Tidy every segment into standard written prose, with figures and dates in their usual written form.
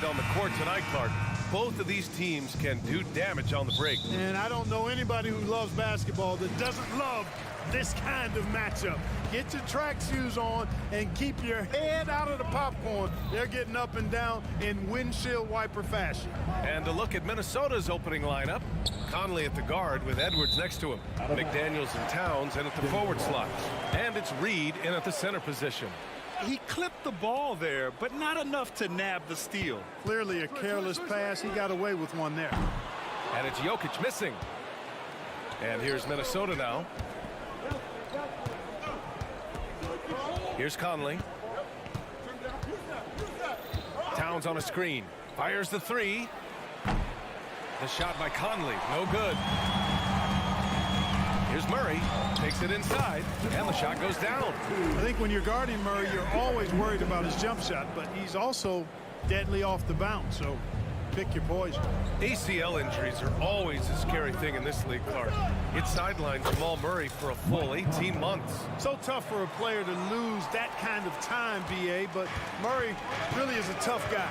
combined on the court tonight, Clark. Both of these teams can do damage on the break. And I don't know anybody who loves basketball that doesn't love this kind of matchup. Get your track shoes on and keep your head out of the popcorn. They're getting up and down in windshield wiper fashion. And a look at Minnesota's opening lineup. Conley at the guard with Edwards next to him. McDaniels and Towns in at the forward slots. And it's Reed in at the center position. He clipped the ball there, but not enough to nab the steal. Clearly a careless pass. He got away with one there. And it's Jokic missing. And here's Minnesota now. Here's Conley. Towns on a screen. Fires the three. The shot by Conley. No good. Here's Murray. Takes it inside. And the shot goes down. I think when you're guarding Murray, you're always worried about his jump shot, but he's also deadly off the bounce, so pick your poison. ACL injuries are always a scary thing in this league, Clark. It sidelined Jamal Murray for a full 18 months. So tough for a player to lose that kind of time, B.A., but Murray really is a tough guy.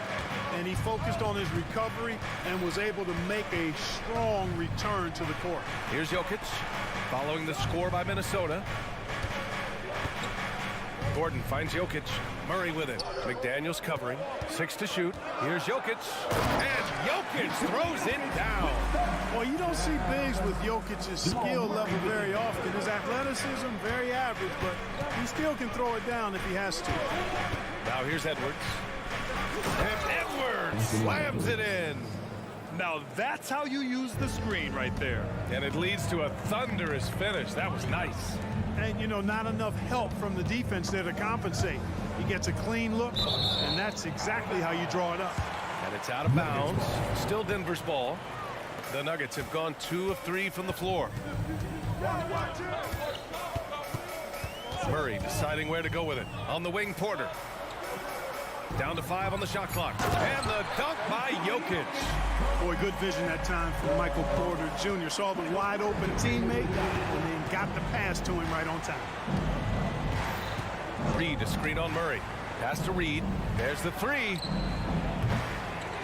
And he focused on his recovery and was able to make a strong return to the court. Here's Jokic, following the score by Minnesota. Gordon finds Jokic. Murray with it. McDaniels covering. 6 to shoot. Here's Jokic. And Jokic throws it down. Well, you don't see bigs with Jokic's skill level very often. His athleticism, very average, but he still can throw it down if he has to. Now here's Edwards. And Edwards slams it in. Now that's how you use the screen right there. And it leads to a thunderous finish. That was nice. And, you know, not enough help from the defense there to compensate. He gets a clean look, and that's exactly how you draw it up. And it's out of bounds. Still Denver's ball. The Nuggets have gone 2 of 3 from the floor. Murray deciding where to go with it. On the wing, Porter. Down to 5 on the shot clock. And the dunk by Jokic. Boy, good vision that time from Michael Porter Jr. Saw the wide open teammate and then got the pass to him right on time. Reed to screen on Murray. Pass to Reed. There's the three.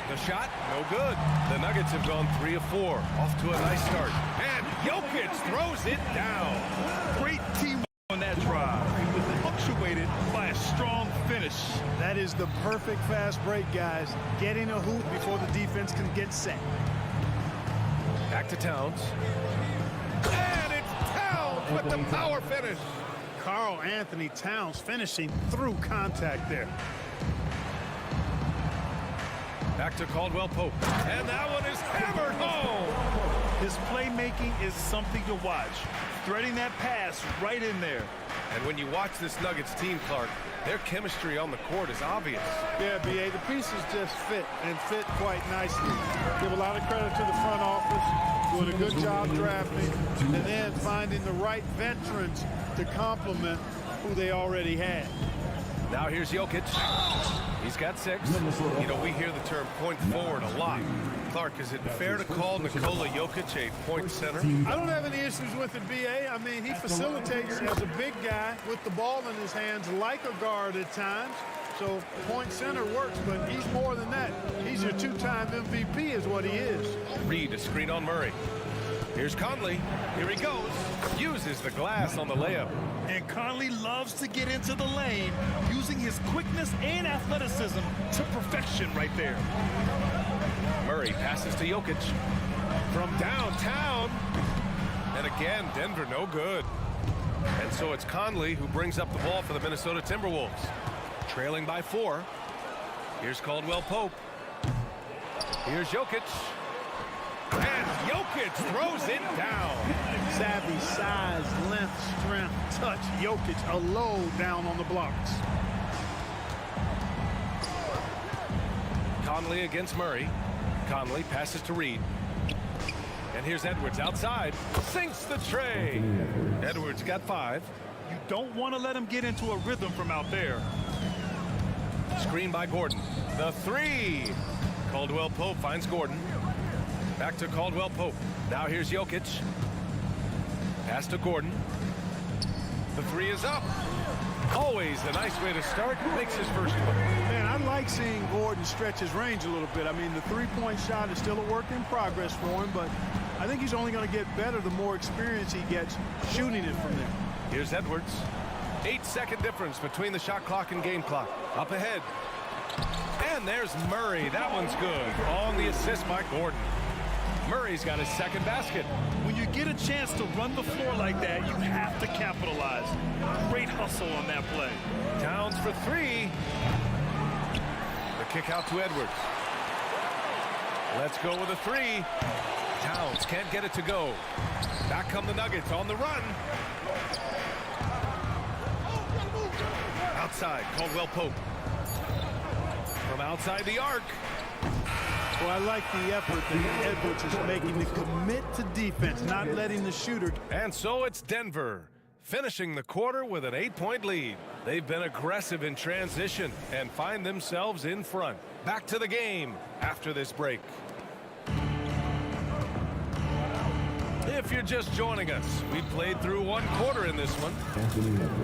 The shot, no good. The Nuggets have gone 3 of 4. Off to a nice start. And Jokic throws it down. Great team on that drive. Punctuated by a strong finish. That is the perfect fast break, guys. Getting a hoop before the defense can get set. Back to Towns. And it's Towns with the power finish. Karl Anthony Towns finishing through contact there. Back to Caldwell Pope. And that one is hammered home. His playmaking is something to watch. Threading that pass right in there. And when you watch this Nuggets team, Clark, their chemistry on the court is obvious. Yeah, B.A., the pieces just fit, and fit quite nicely. Give a lot of credit to the front office, doing a good job drafting, and then finding the right veterans to complement who they already had. Now here's Jokic. He's got 6. You know, we hear the term point forward a lot. Clark, is it fair to call Nikola Jokic a point center? I don't have any issues with it, B.A. I mean, he facilitates as a big guy with the ball in his hands like a guard at times. So point center works, but he's more than that. He's your 2-time MVP is what he is. Reed to screen on Murray. Here's Conley. Here he goes. Uses the glass on the layup. And Conley loves to get into the lane, using his quickness and athleticism to perfection right there. Murray passes to Jokic from downtown. And again, Denver no good. And so it's Conley who brings up the ball for the Minnesota Timberwolves. Trailing by 4. Here's Caldwell Pope. Here's Jokic. And Jokic throws it down. Savvy, size, length, strength, touch. Jokic, a load down on the blocks. Conley against Murray. Conley passes to Reed. And here's Edwards outside. Sinks the tray. Edwards got 5. You don't want to let him get into a rhythm from out there. Screen by Gordon. The 3. Caldwell Pope finds Gordon. Back to Caldwell Pope. Now here's Jokic. Pass to Gordon. The 3 is up. Always a nice way to start. Makes his first one. Man, I like seeing Gordon stretch his range a little bit. I mean, the three-point shot is still a work in progress for him, but I think he's only going to get better the more experience he gets shooting it from there. Here's Edwards. 8-second difference between the shot clock and game clock. Up ahead. And there's Murray. That one's good. On the assist by Gordon. Murray's got his second basket. When you get a chance to run the floor like that, you have to capitalize. Great hustle on that play. Towns for three. The kick out to Edwards. Let's go with a three. Towns can't get it to go. Back come the Nuggets on the run. Outside, Caldwell Pope. From outside the arc. Well, I like the effort that Edwards is making to commit to defense, not letting the shooter. And so it's Denver, finishing the quarter with an 8-point lead. They've been aggressive in transition and find themselves in front. Back to the game after this break. If you're just joining us, we played through one quarter in this one.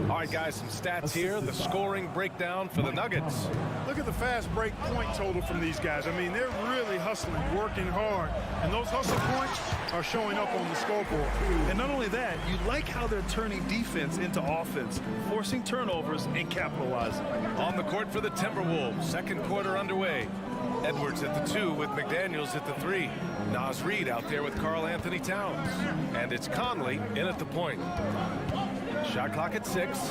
All right, guys, some stats here. The scoring breakdown for the Nuggets. Look at the fast break point total from these guys. I mean, they're really hustling, working hard, and those hustle points are showing up on the scoreboard. And not only that, you like how they're turning defense into offense, forcing turnovers and capitalizing. On the court for the Timberwolves, second quarter underway. Edwards at the 2 with McDaniels at the 3. Naz Reid out there with Karl Anthony Towns. And it's Conley in at the point. Shot clock at 6.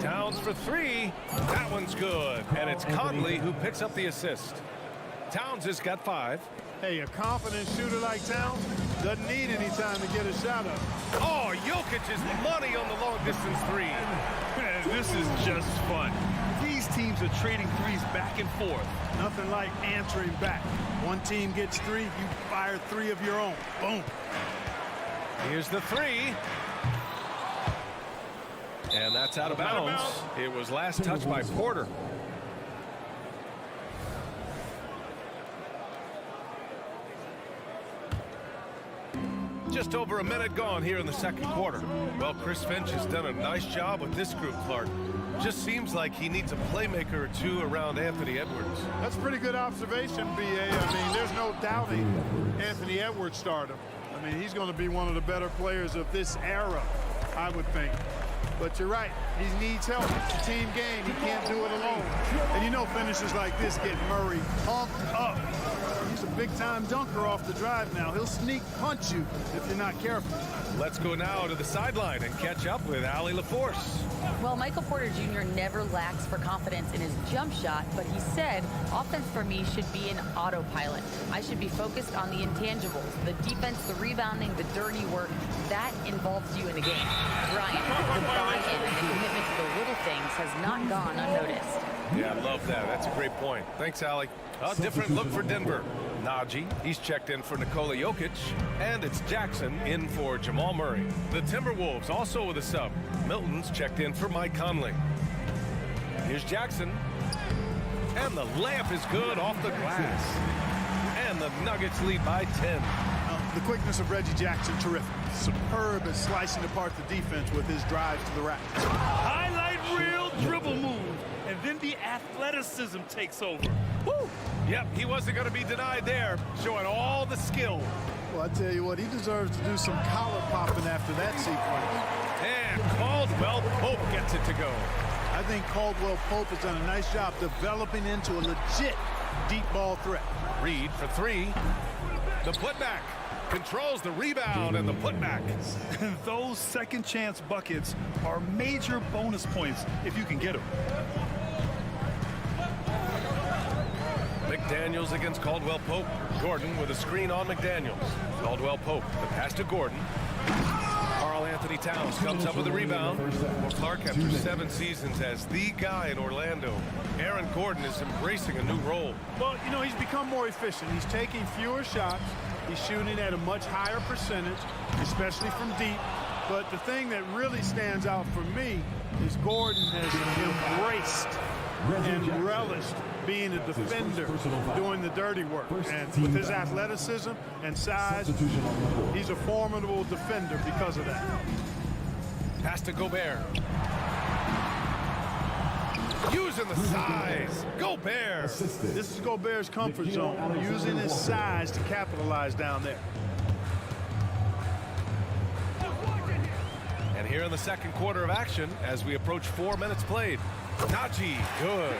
Towns for 3. That one's good. And it's Conley who picks up the assist. Towns has got 5. Hey, a confident shooter like Towns doesn't need any time to get a shot up. Oh, Jokic is money on the long distance 3. Man, this is just fun. These teams are trading threes back and forth. Nothing like answering back. One team gets 3, you fire 3 of your own. Boom. Here's the 3. And that's out of bounds. It was last touched by Porter. Just over a minute gone here in the second quarter. Well, Chris Finch has done a nice job with this group, Clark. Just seems like he needs a playmaker or two around Anthony Edwards. That's a pretty good observation, B.A. I mean, there's no doubting Anthony Edwards' stardom. I mean, he's going to be one of the better players of this era, I would think. But you're right, he needs help. It's a team game. He can't do it alone. And you know finishes like this get Murray pumped up. He's a big-time dunker off the drive now. He'll sneak punch you if you're not careful. Let's go now to the sideline and catch up with Allie LaForce. Well, Michael Porter Jr. never lacks for confidence in his jump shot, but he said, offense for me should be an autopilot. I should be focused on the intangibles, the defense, the rebounding, the dirty work. That involves you in the game. Bryant, the buy-in and the commitment to the little things has not gone unnoticed. Yeah, I love that. That's a great point. Thanks, Allie. A different look for Denver. Najee, he's checked in for Nikola Jokic, and it's Jackson in for Jamal Murray. The Timberwolves also with a sub. Milton's checked in for Mike Conley. Here's Jackson, and the layup is good off the glass. And the Nuggets lead by 10. The quickness of Reggie Jackson, terrific. Superb at slicing apart the defense with his drives to the rack. Highlight reel dribble move, and then the athleticism takes over. Woo! Yep, he wasn't going to be denied there, showing all the skill. Well, I tell you what, he deserves to do some collar popping after that sequence. And Caldwell Pope gets it to go. I think Caldwell Pope has done a nice job developing into a legit deep ball threat. Reid for 3. The putback. Controls the rebound and the putback. Those second chance buckets are major bonus points if you can get them. McDaniels against Caldwell Pope. Gordon with a screen on McDaniels. Caldwell Pope, the pass to Gordon. Karl Anthony Towns comes up with a rebound. Well, Clark, after 7 seasons as the guy in Orlando, Aaron Gordon is embracing a new role. Well, you know, he's become more efficient. He's taking fewer shots. He's shooting at a much higher percentage, especially from deep. But the thing that really stands out for me is Gordon has embraced and relished being a defender, doing the dirty work. And with his athleticism and size, he's a formidable defender because of that. Pass to Gobert. using the size. Gobert. This is Gobert's comfort zone, using his size to capitalize down there. And here in the second quarter of action, as we approach 4 minutes played. Najee, good.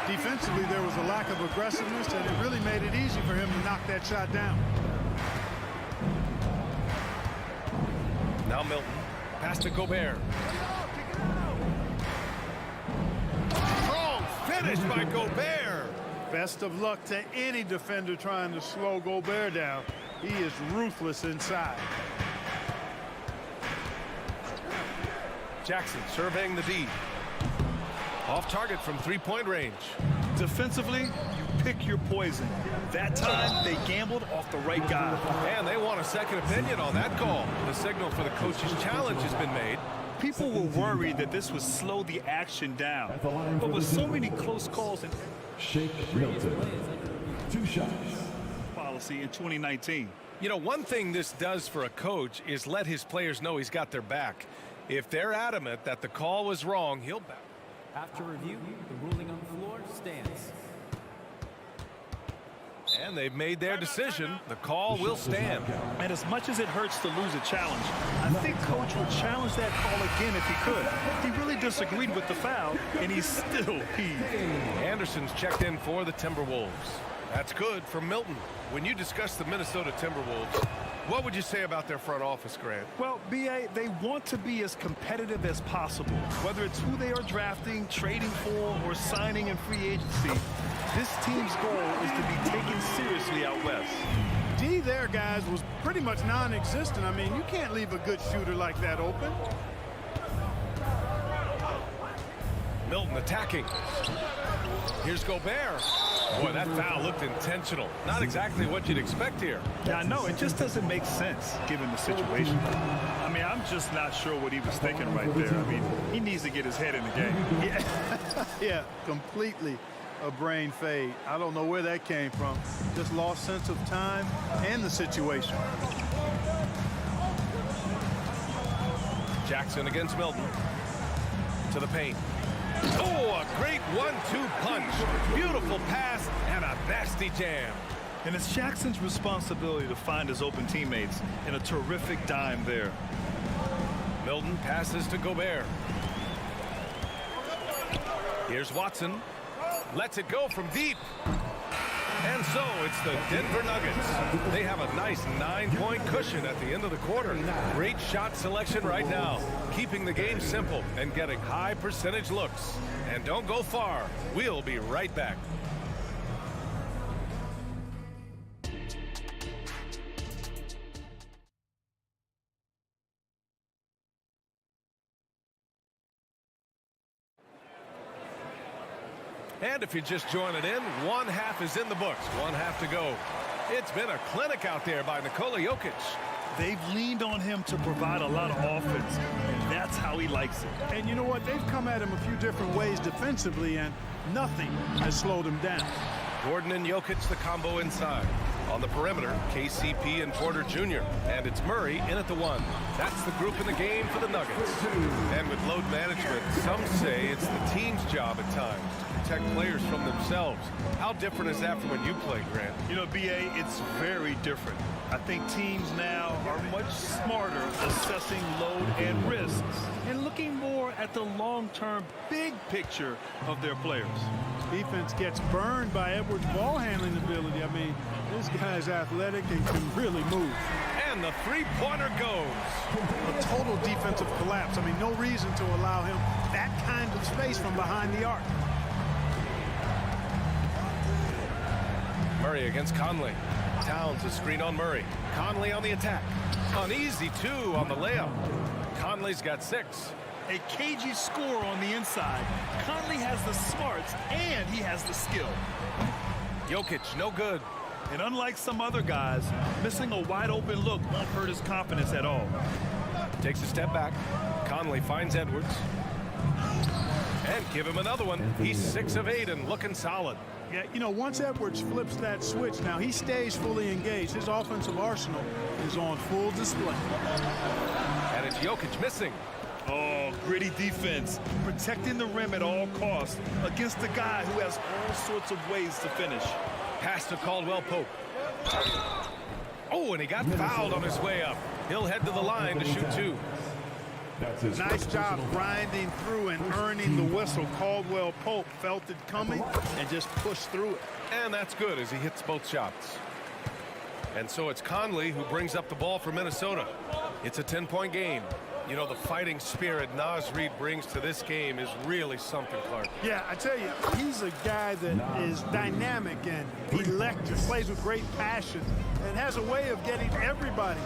Defensively, there was a lack of aggressiveness, and it really made it easy for him to knock that shot down. Now Milton. Pass to Gobert. Strong finish by Gobert. Best of luck to any defender trying to slow Gobert down. He is ruthless inside. Jackson surveying the D. Off target from three-point range. Defensively, you pick your poison. That time, they gambled off the right guy. And they want a second opinion on that call. The signal for the coach's challenge has been made. People were worried that this would slow the action down. But with so many close calls and Shake Milton. 2 shots. policy in 2019. You know, one thing this does for a coach is let his players know he's got their back. If they're adamant that the call was wrong, he'll back. After review, the ruling on the floor stands. And they've made their decision. The call will stand. And as much as it hurts to lose a challenge, I think Coach would challenge that call again if he could. He really disagreed with the foul, and he's still peeved. Anderson's checked in for the Timberwolves. That's good for Milton. When you discuss the Minnesota Timberwolves, what would you say about their front office, Grant? Well, B.A., they want to be as competitive as possible. Whether it's who they are drafting, trading for, or signing in free agency, this team's goal is to be taken seriously out west. D there, guys, was pretty much non-existent. I mean, you can't leave a good shooter like that open. Milton attacking. Here's Gobert. Boy, that foul looked intentional. Not exactly what you'd expect here. Yeah, I know. It just doesn't make sense given the situation. I mean, I'm just not sure what he was thinking right there. I mean, he needs to get his head in the game. Yeah, completely a brain fade. I don't know where that came from. Just lost sense of time and the situation. Jackson against Milton. To the paint. Oh, a great 1-2 punch. Beautiful pass and a nasty jam. And it's Jackson's responsibility to find his open teammates, and a terrific dime there. Milton passes to Gobert. Here's Watson. Lets it go from deep. And so it's the Denver Nuggets. They have a nice 9-point cushion at the end of the quarter. Great shot selection right now. Keeping the game simple and getting high percentage looks. And don't go far. We'll be right back. And if you're just joining in, one half is in the books. One half to go. It's been a clinic out there by Nikola Jokic. They've leaned on him to provide a lot of offense, and that's how he likes it. And you know what? They've come at him a few different ways defensively, and nothing has slowed him down. Gordon and Jokic, the combo inside. On the perimeter, KCP and Porter Jr. And it's Murray in at the 1. That's the group in the game for the Nuggets. And with load management, some say it's the team's job at times to protect players from themselves. How different is that from when you played, Grant? You know, B.A., it's very different. I think teams now are much smarter assessing load and risks and looking more at the long-term big picture of their players. Defense gets burned by Edwards' ball handling ability. I mean, this guy's athletic and can really move. And the three-pointer goes. A total defensive collapse. I mean, no reason to allow him that kind of space from behind the arc. Murray against Conley. Towns a screen on Murray. Conley on the attack. An easy 2 on the layup. Conley's got 6. A cagey score on the inside. Conley has the smarts and he has the skill. Jokic, no good. And unlike some other guys, missing a wide open look won't hurt his confidence at all. Takes a step back. Conley finds Edwards. And give him another one. He's 6 of 8 and looking solid. Yeah, you know, once Edwards flips that switch, now he stays fully engaged. His offensive arsenal is on full display. And it's Jokic missing. Oh, gritty defense, protecting the rim at all costs against a guy who has all sorts of ways to finish. Pass to Caldwell Pope. Oh, and he got fouled on his way up. He'll head to the line to shoot two. Nice job grinding through and earning the whistle. Caldwell Pope felt it coming and just pushed through it. And that's good as he hits both shots. And so it's Conley who brings up the ball for Minnesota. It's a 10-point game. You know, the fighting spirit Naz Reid brings to this game is really something, Clark. Yeah, I tell you, he's a guy that is dynamic and electric, plays with great passion, and has a way of getting everybody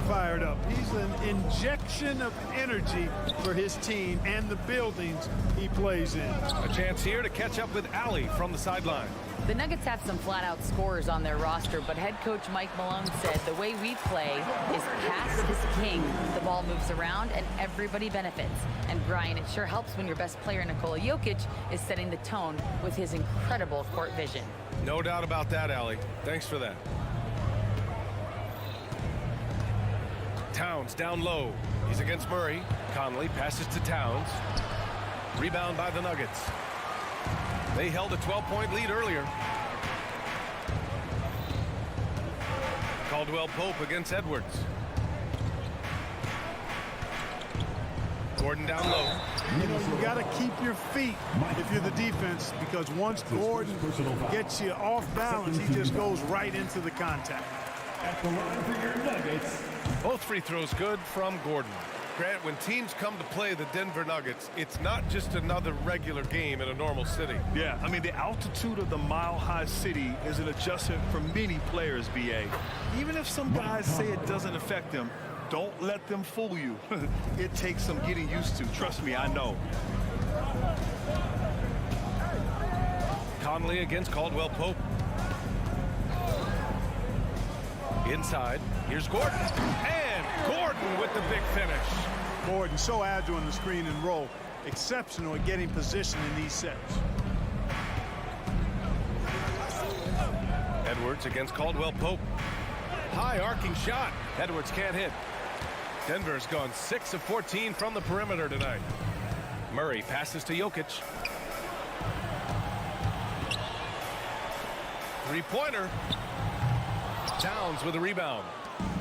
fired up. He's an injection of energy for his team and the buildings he plays in. A chance here to catch up with Allie from the sideline. The Nuggets have some flat-out scorers on their roster, but head coach Mike Malone said the way we play is pass is king. The ball moves around and everybody benefits. And Brian, it sure helps when your best player, Nikola Jokic, is setting the tone with his incredible court vision. No doubt about that, Allie. Thanks for that. Towns down low. He's against Murray. Conley passes to Towns. Rebound by the Nuggets. They held a 12-point lead earlier. Caldwell Pope against Edwards. Gordon down low. You know, you got to keep your feet if you're the defense, because once Gordon gets you off balance, he just goes right into the contact. At the line for your Nuggets. Both free throws good from Gordon. Grant, when teams come to play the Denver Nuggets, it's not just another regular game in a normal city. Yeah, I mean, the altitude of the mile-high city is an adjustment for many players, BA. Even if some guys say it doesn't affect them, don't let them fool you. It takes some getting used to. Trust me, I know. Conley against Caldwell Pope. Inside, here's Gordon. And Gordon with the big finish. Gordon so agile in the screen and roll. Exceptional at getting position in these sets. Edwards against Caldwell Pope. High arcing shot. Edwards can't hit. Denver's gone 6 of 14 from the perimeter tonight. Murray passes to Jokic. Three-pointer. Towns with a rebound.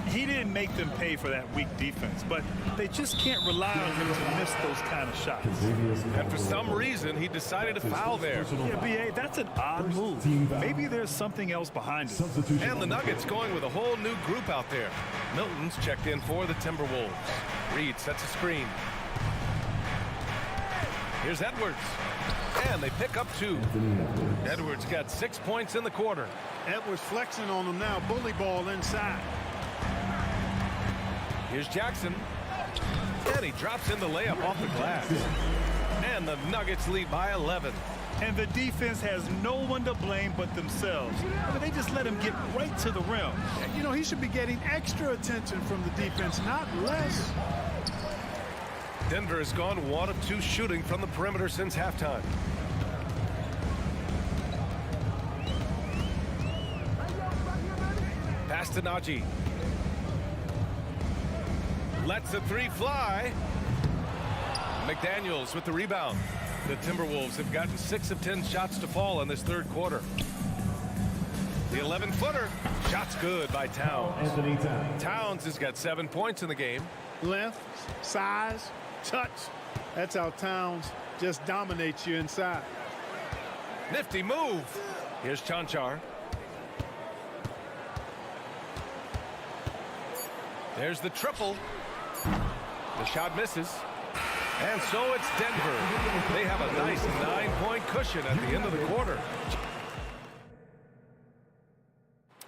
He didn't make them pay for that weak defense, but they just can't rely on him to miss those kind of shots. And for some reason, he decided to foul there. Yeah, BA, that's an odd move. Maybe there's something else behind it. And the Nuggets going with a whole new group out there. Milton's checked in for the Timberwolves. Reed sets a screen. Here's Edwards. And they pick up 2. Edwards got 6 points in the quarter. Edwards flexing on him now. Bully ball inside. Here's Jackson. And he drops in the layup off the glass. And the Nuggets lead by 11. And the defense has no one to blame but themselves. I mean, they just let him get right to the rim. You know, he should be getting extra attention from the defense, not less. Denver has gone 1 of 2 shooting from the perimeter since halftime. Pass to Najee. Lets the 3 fly. McDaniels with the rebound. The Timberwolves have gotten 6 of 10 shots to fall in this third quarter. The 11-footer. Shot's good by Towns. Towns has got 7 points in the game. Length, size, touch. That's how Towns just dominates you inside. Nifty move. Here's Chanchar. There's the triple. The shot misses. And so it's Denver. They have a nice 9-point cushion at the end of the quarter.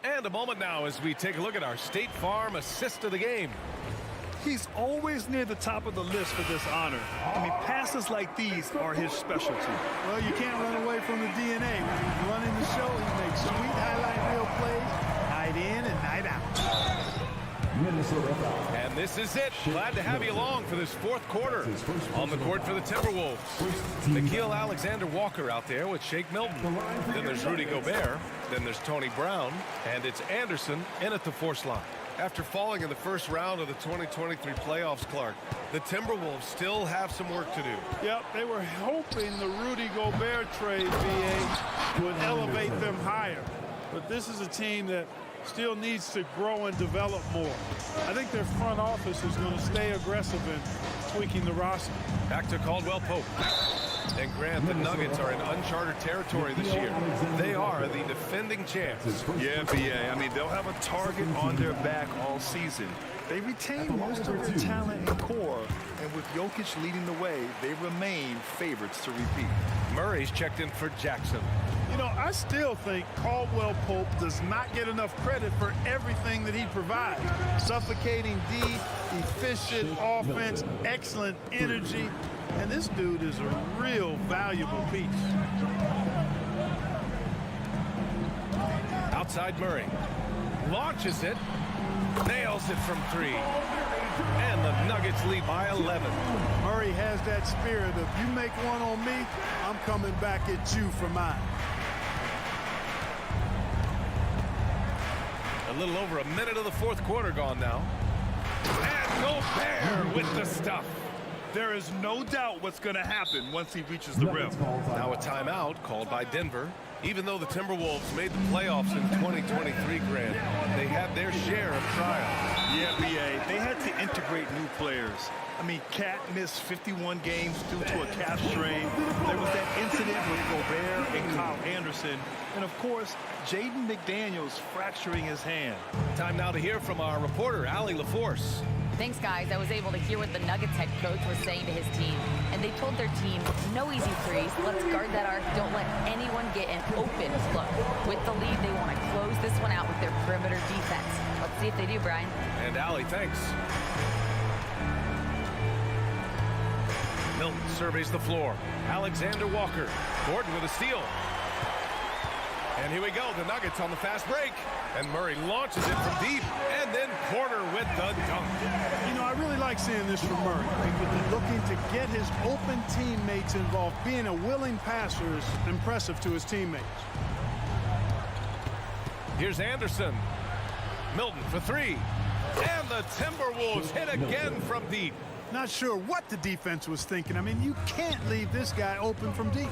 And a moment now as we take a look at our State Farm assist of the game. He's always near the top of the list for this honor. I mean, passes like these are his specialty. Well, you can't run away from the DNA. When he's running the show, he makes sweet highlight reel plays, night in and night out. Minnesota foul. And this is it. Glad to have you along for this fourth quarter. On the court for the Timberwolves. Nickeil Alexander-Walker out there with Shake Milton. Then there's Rudy Gobert. Then there's Tony Brown. And it's Anderson in at the force line. After falling in the first round of the 2023 playoffs, Clark, the Timberwolves still have some work to do. Yep, they were hoping the Rudy Gobert trade, VA, would elevate them higher. But this is a team that still needs to grow and develop more. I think their front office is going to stay aggressive in tweaking the roster. Back to Caldwell Pope. And Grant, the Nuggets are in uncharted territory this year. They are the defending champs. Yeah, BA. I mean, they'll have a target on their back all season. They retain most of their talent and core, and with Jokic leading the way, they remain favorites to repeat. Murray's checked in for Jackson. You know, I still think Caldwell Pope does not get enough credit for everything that he provides. Suffocating D, efficient offense, excellent energy. And this dude is a real valuable piece. Outside Murray. Launches it. Nails it from three. And the Nuggets lead by 11. Murray has that spirit of, you make one on me, I'm coming back at you for mine. A little over a minute of the fourth quarter gone now. And Gobert with the stuff. There is no doubt what's going to happen once he reaches the rim. Now a timeout called by Denver. Even though the Timberwolves made the playoffs in 2023, Grant, they had their share of trials. Yeah, BA. They had to integrate new players. I mean, Cat missed 51 games due to a calf strain. There was that incident with Gobert and Kyle Anderson. And, of course, Jaden McDaniels fracturing his hand. Time now to hear from our reporter, Allie LaForce. Thanks, guys. I was able to hear what the Nuggets head coach was saying to his team. And they told their team, no easy threes. Let's guard that arc. Don't let anyone get an open look. With the lead, they want to close this one out with their perimeter defense. Let's see if they do, Brian. And Allie, thanks. Milton surveys the floor. Alexander Walker. Gordon with a steal. And here we go, the Nuggets on the fast break. And Murray launches it from deep. And then Porter with the dunk. You know, I really like seeing this from Murray. Looking to get his open teammates involved. Being a willing passer is impressive to his teammates. Here's Anderson. Milton for three. And the Timberwolves hit again from deep. Not sure what the defense was thinking. I mean, you can't leave this guy open from deep.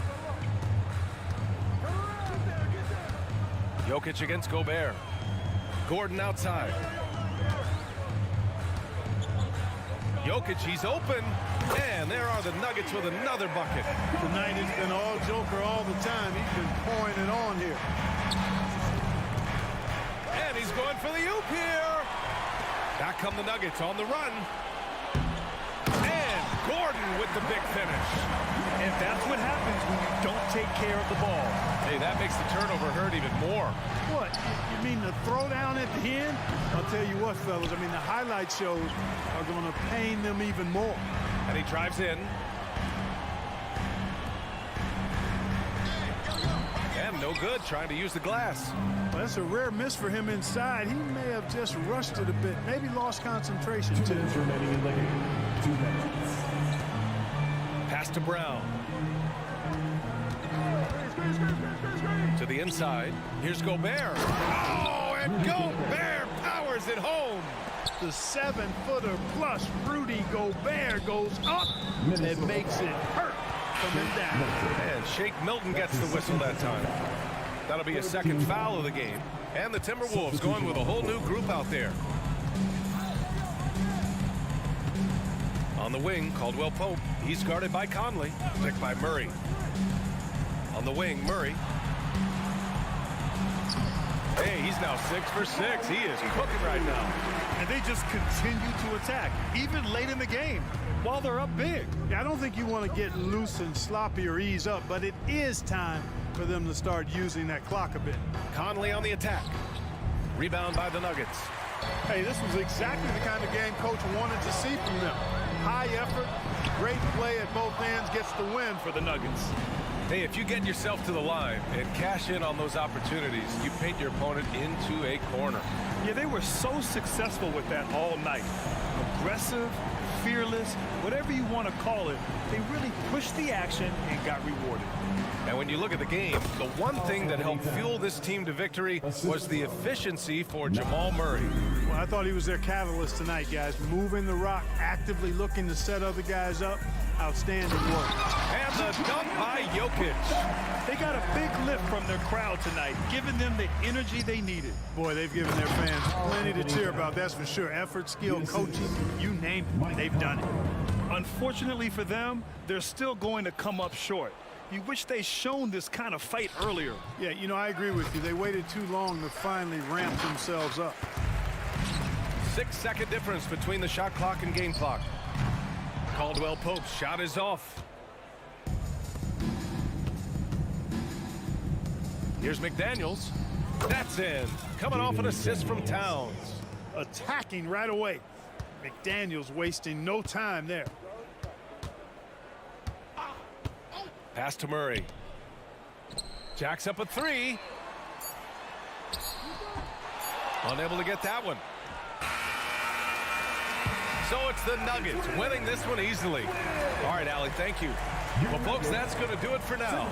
Jokic against Gobert. Gordon outside. Jokic, he's open. And there are the Nuggets with another bucket. Tonight it's been all Joker all the time. He's been pouring it on here. And he's going for the oop here. Back come the Nuggets on the run. And Gordon with the big finish. And that's what happens when you don't take care of the ball. Hey, that makes the turnover hurt even more. What? You mean the throwdown at the end? I'll tell you what, fellas. I mean, the highlight shows are going to pain them even more. And he drives in. And no good, trying to use the glass. Well, that's a rare miss for him inside. He may have just rushed it a bit. Maybe lost concentration, too. 2 minutes remaining in the game. 2 minutes. Pass to Brown. To the inside. Here's Gobert. Oh, and Gobert powers it home. The 7-footer plus Rudy Gobert goes up and makes it hurt coming down. And Shake Milton gets the whistle that time. That'll be a second foul of the game. And the Timberwolves going with a whole new group out there. On the wing, Caldwell Pope. He's guarded by Conley. Picked by Murray. On the wing, Murray. Hey, he's now 6 for 6. He is cooking right now. And they just continue to attack, even late in the game, while they're up big. Yeah, I don't think you want to get loose and sloppy or ease up, but it is time for them to start using that clock a bit. Conley on the attack. Rebound by the Nuggets. Hey, this was exactly the kind of game coach wanted to see from them. High effort, great play at both ends, gets the win for the Nuggets. Hey, if you get yourself to the line and cash in on those opportunities, you paint your opponent into a corner. Yeah, they were so successful with that all night. Aggressive, fearless, whatever you want to call it, they really pushed the action and got rewarded. And when you look at the game, the one thing that helped fuel this team to victory was the efficiency for Jamal Murray. Well, I thought he was their catalyst tonight, guys. Moving the rock, actively looking to set other guys up. Outstanding work. And the dunk by Jokic. They got a big lift from their crowd tonight, giving them the energy they needed. Boy, they've given their fans plenty to cheer about, that's for sure. Effort, skill, coaching, you name it, they've done it. Unfortunately for them, they're still going to come up short. You wish they'd shown this kind of fight earlier. Yeah, you know, I agree with you. They waited too long to finally ramp themselves up. 6-second difference between the shot clock and game clock. Caldwell Pope's shot is off. Here's McDaniels. That's in. Coming off an assist from Towns. Attacking right away. McDaniels wasting no time there. Pass to Murray. Jacks up a three. Unable to get that one. So it's the Nuggets winning this one easily. All right, Allie, thank you. Well, folks, that's going to do it for now.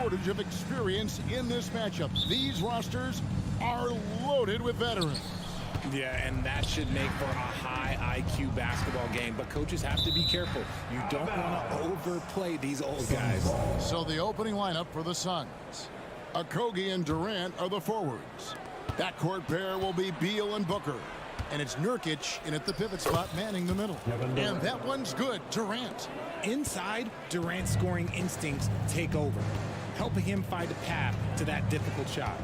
shortage of experience in this matchup. These rosters are loaded with veterans. Yeah, and that should make for a high IQ basketball game. But coaches have to be careful. You don't want to overplay these old guys. So the opening lineup for the Suns. Octopi and Durant are the forwards. That court pair will be Beal and Booker. And it's Nurkic in at the pivot spot manning the middle. And that one's good. Durant. Inside, Durant's scoring instincts take over, helping him find a path to that difficult shot.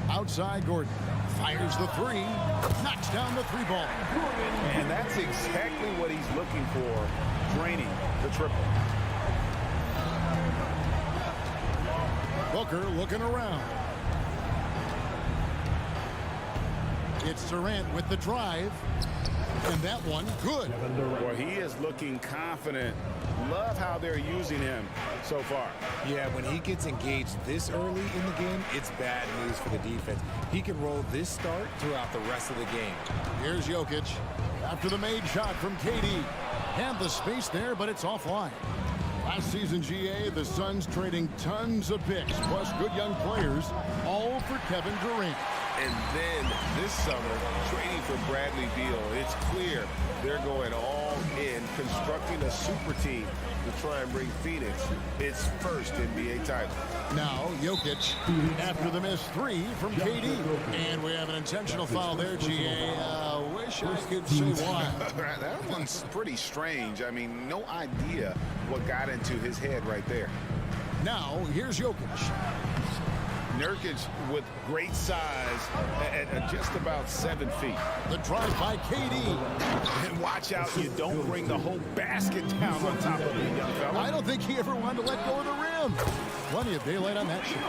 Outside, Gordon fires the three, knocks down the three ball. And that's exactly what he's looking for, draining the triple. Booker looking around. It's Durant with the drive. And that one, good. Well, he is looking confident. Love how they're using him so far. Yeah, when he gets engaged this early in the game, it's bad news for the defense. He can roll this start throughout the rest of the game. Here's Jokic after the made shot from KD. Had the space there, but it's offline. Last season, GA, the Suns trading tons of picks, plus good young players, all for Kevin Durant. And then this summer, trading for Bradley Beal, it's clear they're going all in, constructing a super team to try and bring Phoenix its first NBA title. Now, Jokic after the missed three from KD. And we have an intentional foul there, GA. Wish I could say why. That one's pretty strange. I mean, no idea what got into his head right there. Now, here's Jokic. Nurkic with great size at just about 7 feet. The drive by KD. And watch out, you don't bring the whole basket down on top of the young fella. I don't think he ever wanted to let go of the rim. Plenty of daylight on that shot.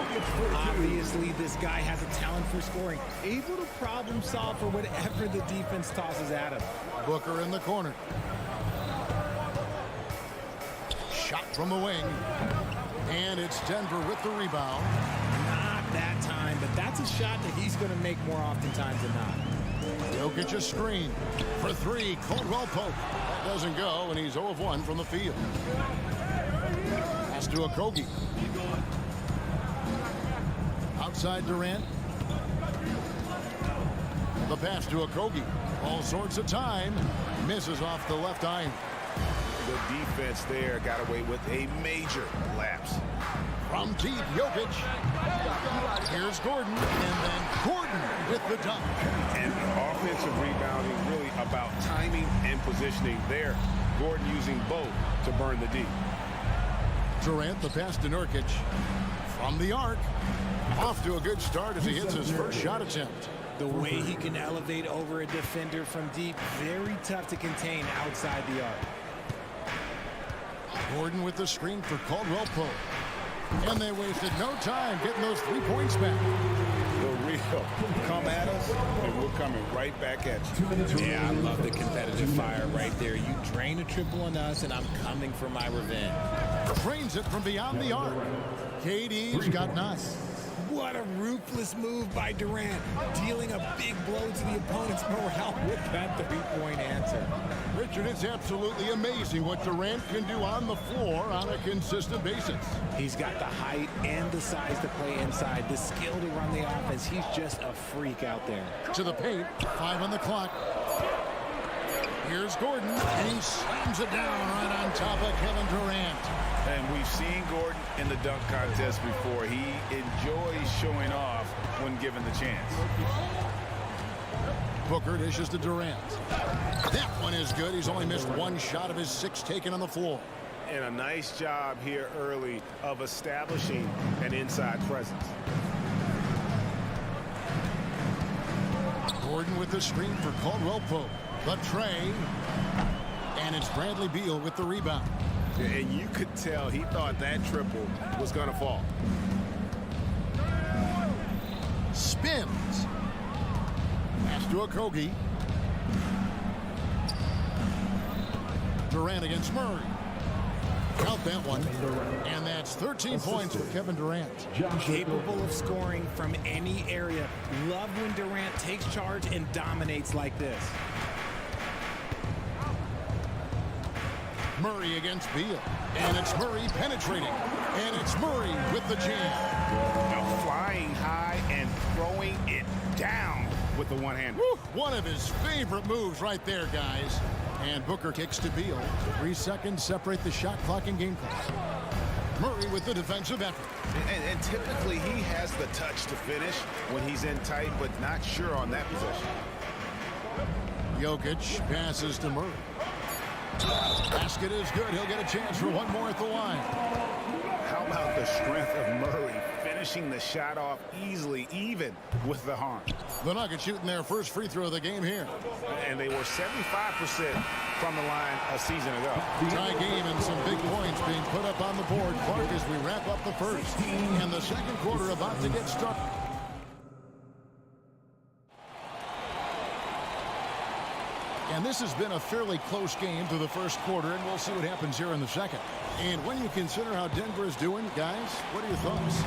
Obviously, this guy has a talent for scoring, able to problem solve for whatever the defense tosses at him. Booker in the corner. Shot from the wing. And it's Denver with the rebound. That time, but that's a shot that he's going to make more oftentimes than not. Jokic a screen for three. Caldwell Pope. That doesn't go, and he's 0 of 1 from the field. Pass to Octopi. Outside Durant. The pass to Octopi. All sorts of time. Misses off the left iron. The defense there got away with a major lapse. From deep, Jokic. Here's Gordon, and then Gordon with the dunk. And offensive rebounding really about timing and positioning there. Gordon using both to burn the D. Durant, the pass to Nurkic. From the arc. Off to a good start as he hits his first shot attempt. The way he can elevate over a defender from deep, very tough to contain outside the arc. Gordon with the screen for Caldwell Pope. And they wasted no time getting those 3 points back. The real come at us, and we're coming right back at you. Yeah, I love the competitive fire right there. You drain a triple on us, and I'm coming for my revenge. Drains it from beyond the arc. KD's got 9. What a ruthless move by Durant, dealing a big blow to the opponent's morale with that three-point answer. Richard, it's absolutely amazing what Durant can do on the floor on a consistent basis. He's got the height and the size to play inside, the skill to run the offense. He's just a freak out there. To the paint, 5 on the clock. Here's Gordon, and he slams it down right on top of Kevin Durant. And we've seen Gordon in the dunk contest before. He enjoys showing off when given the chance. Booker dishes to Durant. That one is good. He's only missed 1 shot of his 6 taken on the floor. And a nice job here early of establishing an inside presence. Gordon with the screen for Caldwell Pope. The tray. And it's Bradley Beal with the rebound. And you could tell he thought that triple was going to fall. Spins. Pass to Octopi. Durant against Murray. Count that one. And that's 13 points for Kevin Durant. Capable of scoring from any area. Love when Durant takes charge and dominates like this. Murray against Beal. And it's Murray penetrating. And it's Murray with the jam. Now flying high and throwing it down with the one hand. One of his favorite moves right there, guys. And Booker kicks to Beal. 3 seconds separate the shot clock and game clock. Murray with the defensive effort. And typically he has the touch to finish when he's in tight, but not sure on that possession. Jokic passes to Murray. Basket is good. He'll get a chance for one more at the line. How about the strength of Murray finishing the shot off easily, even with the harm? The Nuggets shooting their first free throw of the game here. And they were 75% from the line a season ago. Tie game and some big points being put up on the board, Clark, as we wrap up the first. And the second quarter about to get started. And this has been a fairly close game to the first quarter, and we'll see what happens here in the second. And when you consider how Denver is doing, guys, what are your thoughts?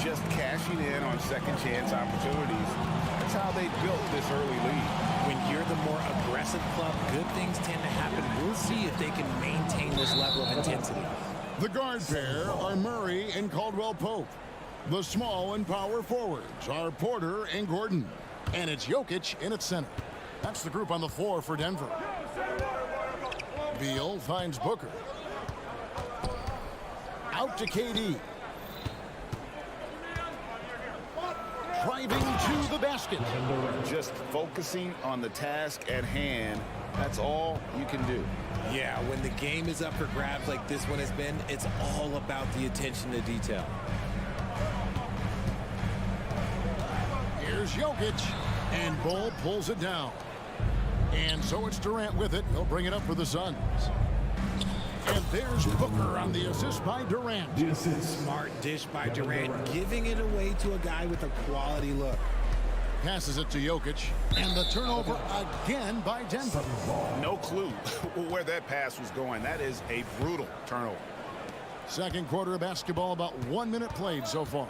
Just cashing in on second chance opportunities. That's how they built this early lead. When you're the more aggressive club, good things tend to happen. We'll see if they can maintain this level of intensity. The guard pair are Murray and Caldwell Pope. The small and power forwards are Porter and Gordon. And it's Jokic in its center. That's the group on the floor for Denver. Beal finds Booker. Out to KD. Driving to the basket. Just focusing on the task at hand. That's all you can do. Yeah, when the game is up for grabs like this one has been, it's all about the attention to detail. Here's Jokic. And Bull pulls it down. And so it's Durant with it. He'll bring it up for the Suns. And there's Booker on the assist by Durant. Smart dish by Durant, giving it away to a guy with a quality look. Passes it to Jokic. And the turnover again by Denver. No clue where that pass was going. That is a brutal turnover. Second quarter of basketball, about 1 minute played so far.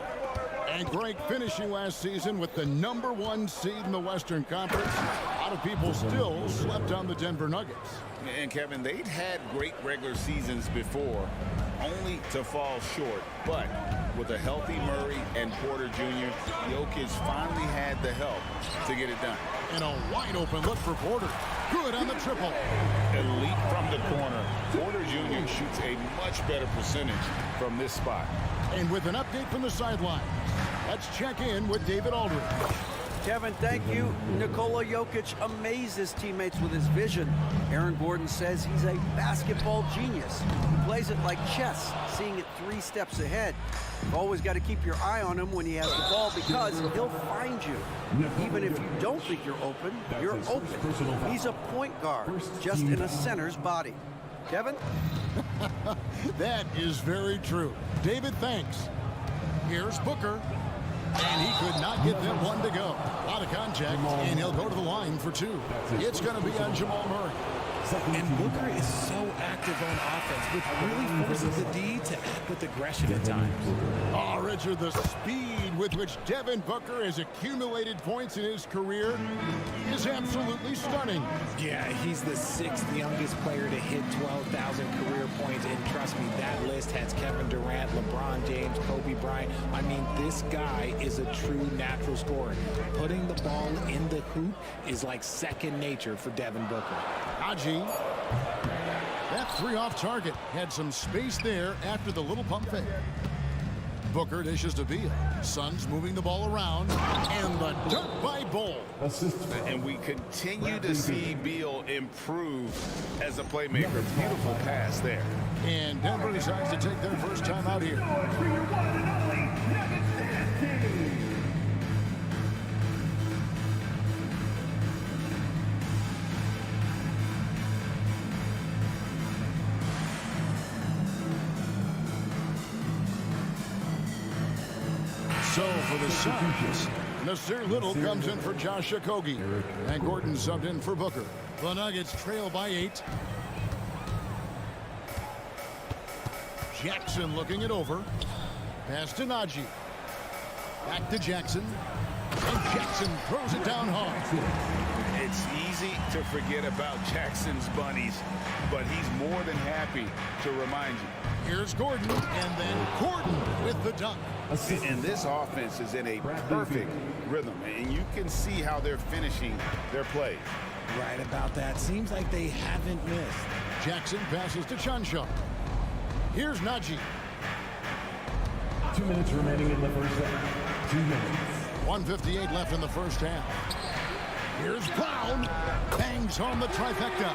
And Greg finishing last season with the #1 seed in the Western Conference. A lot of people still slept on the Denver Nuggets. And Kevin, they'd had great regular seasons before, only to fall short. But with a healthy Murray and Porter Jr., Jokic finally had the help to get it done. And a wide open look for Porter. Good on the triple. Elite from the corner. Porter Jr. shoots a much better percentage from this spot. And with an update from the sideline, let's check in with David Aldridge. Kevin, thank you. Nikola Jokic amazes teammates with his vision. Aaron Gordon says he's a basketball genius. He plays it like chess, seeing it 3 steps ahead. You've always got to keep your eye on him when he has the ball because he'll find you. Even if you don't think you're open, you're open. He's a point guard, just in a center's body. Kevin? That is very true. David, thanks. Here's Booker. And he could not get them one to go. A lot of contact, and he'll go to the line for 2. It's going to be on Jamal Murray. And Booker is so active on offense, which really forces the D to act with aggression at times. Oh, Richard, the speed with which Devin Booker has accumulated points in his career is absolutely stunning. Yeah, he's the 6th youngest player to hit 12,000 career points, and trust me, that list has Kevin Durant, LeBron James, Kobe Bryant. I mean, this guy is a true natural scorer. Putting the ball in the hoop is like second nature for Devin Booker. Haji. That 3 off target. Had some space there after the little pump fake. Booker dishes to Beal. Suns moving the ball around. And the dunk by Bull. And we continue to see Beal improve as a playmaker. Beautiful pass there. And Denver decides to take their first time out here. So for the Suns, Nasir Little comes in for Josh Okogie. And Gordon subbed in for Booker. The Nuggets trail by 8. Jackson looking it over. Pass to Najee. Back to Jackson. And Jackson throws it down hard. It's easy to forget about Jackson's bunnies, but he's more than happy to remind you. Here's Gordon, and then Gordon with the dunk. And this offense is in a perfect rhythm, and you can see how they're finishing their plays. Right about that. Seems like they haven't missed. Jackson passes to Chanshaw. Here's Najee. 2 minutes remaining in the first half. 2 minutes. 1:58 left in the first half. Here's Brown. Bangs home the trifecta.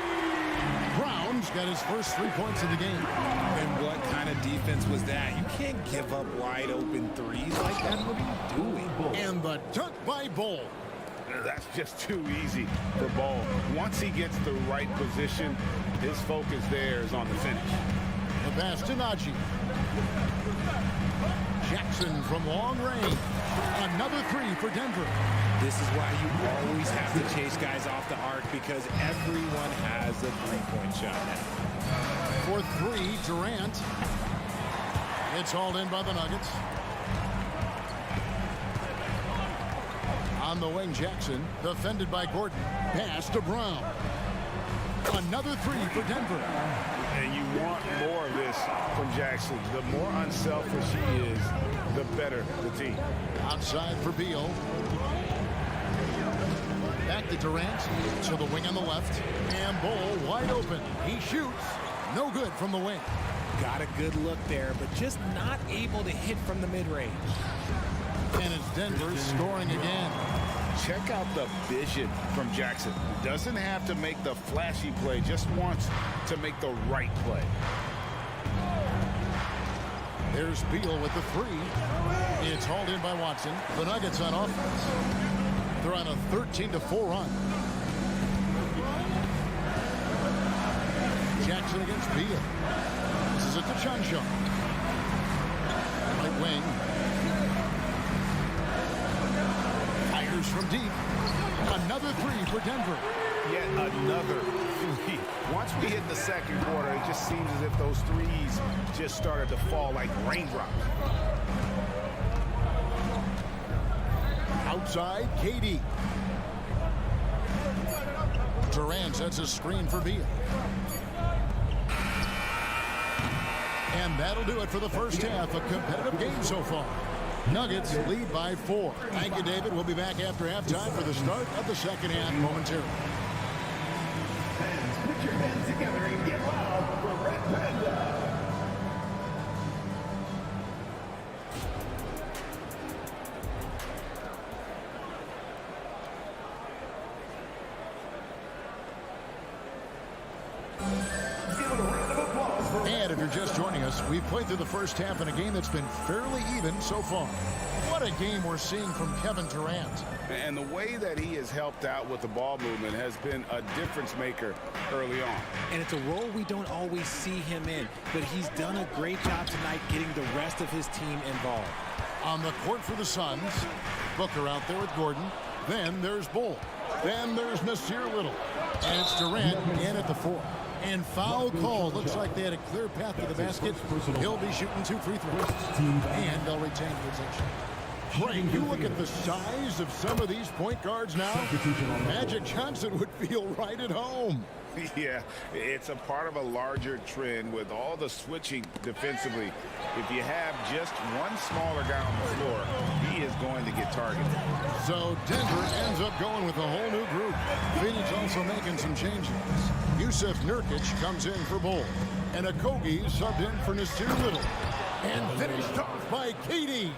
Brown's got his first 3 points of the game. And what kind of defense was that? You can't give up wide open threes like that. What are you doing? And the dunk by Bull. That's just too easy for Ball. Once he gets the right position, his focus there is on the finish. The pass to Najee. Jackson from long range. Another 3 for Denver. This is why you always have to chase guys off the arc, because everyone has a three-point shot now. For 3, Durant. It's hauled in by the Nuggets. On the wing, Jackson, defended by Gordon. Pass to Brown. Another 3 for Denver. And you want more of this from Jackson. The more unselfish he is, the better the team. Outside for Beal. Back to Durant. To the wing on the left. And Bull wide open. He shoots. No good from the wing. Got a good look there, but just not able to hit from the mid-range. And it's Denver scoring again. Check out the vision from Jackson. Doesn't have to make the flashy play, just wants to make the right play. There's Beal with the 3. It's hauled in by Watson. The Nuggets on offense. They're on a 13-4 run. Jackson against Beal. This is it to Chanshaw. Right wing. Fires from deep. Another 3 for Denver. Yet another 3. Once we hit the second quarter, it just seems as if those threes just started to fall like raindrops. Outside, KD. Durant sets a screen for Beal. And that'll do it for the first half. A competitive game so far. Nuggets lead by 4. Thank you, David. We'll be back after halftime for the start of the second half momentarily. Fans, put your hands together and get loud for Red Panda. And if you're just joining us, we've played through the first half in a game that's been fairly even so far. What a game we're seeing from Kevin Durant. And the way that he has helped out with the ball movement has been a difference maker early on. And it's a role we don't always see him in, but he's done a great job tonight getting the rest of his team involved. On the court for the Suns, Booker out there with Gordon. Then there's Bull. Then there's Nasir Little. And it's Durant in at the 4. And foul call. Looks like they had a clear path to the basket. He'll be shooting 2 free throws. And they'll retain possession. Frank, you look at the size of some of these point guards now. Magic Johnson would feel right at home. Yeah, it's a part of a larger trend with all the switching defensively. If you have just one smaller guy on the floor, he is going to get targeted. So Denver ends up going with a whole new group. Phoenix also making some changes. Yusuf Nurkic comes in for Bull. And Octopi subbed in for Nasir Little. And finished off by KD.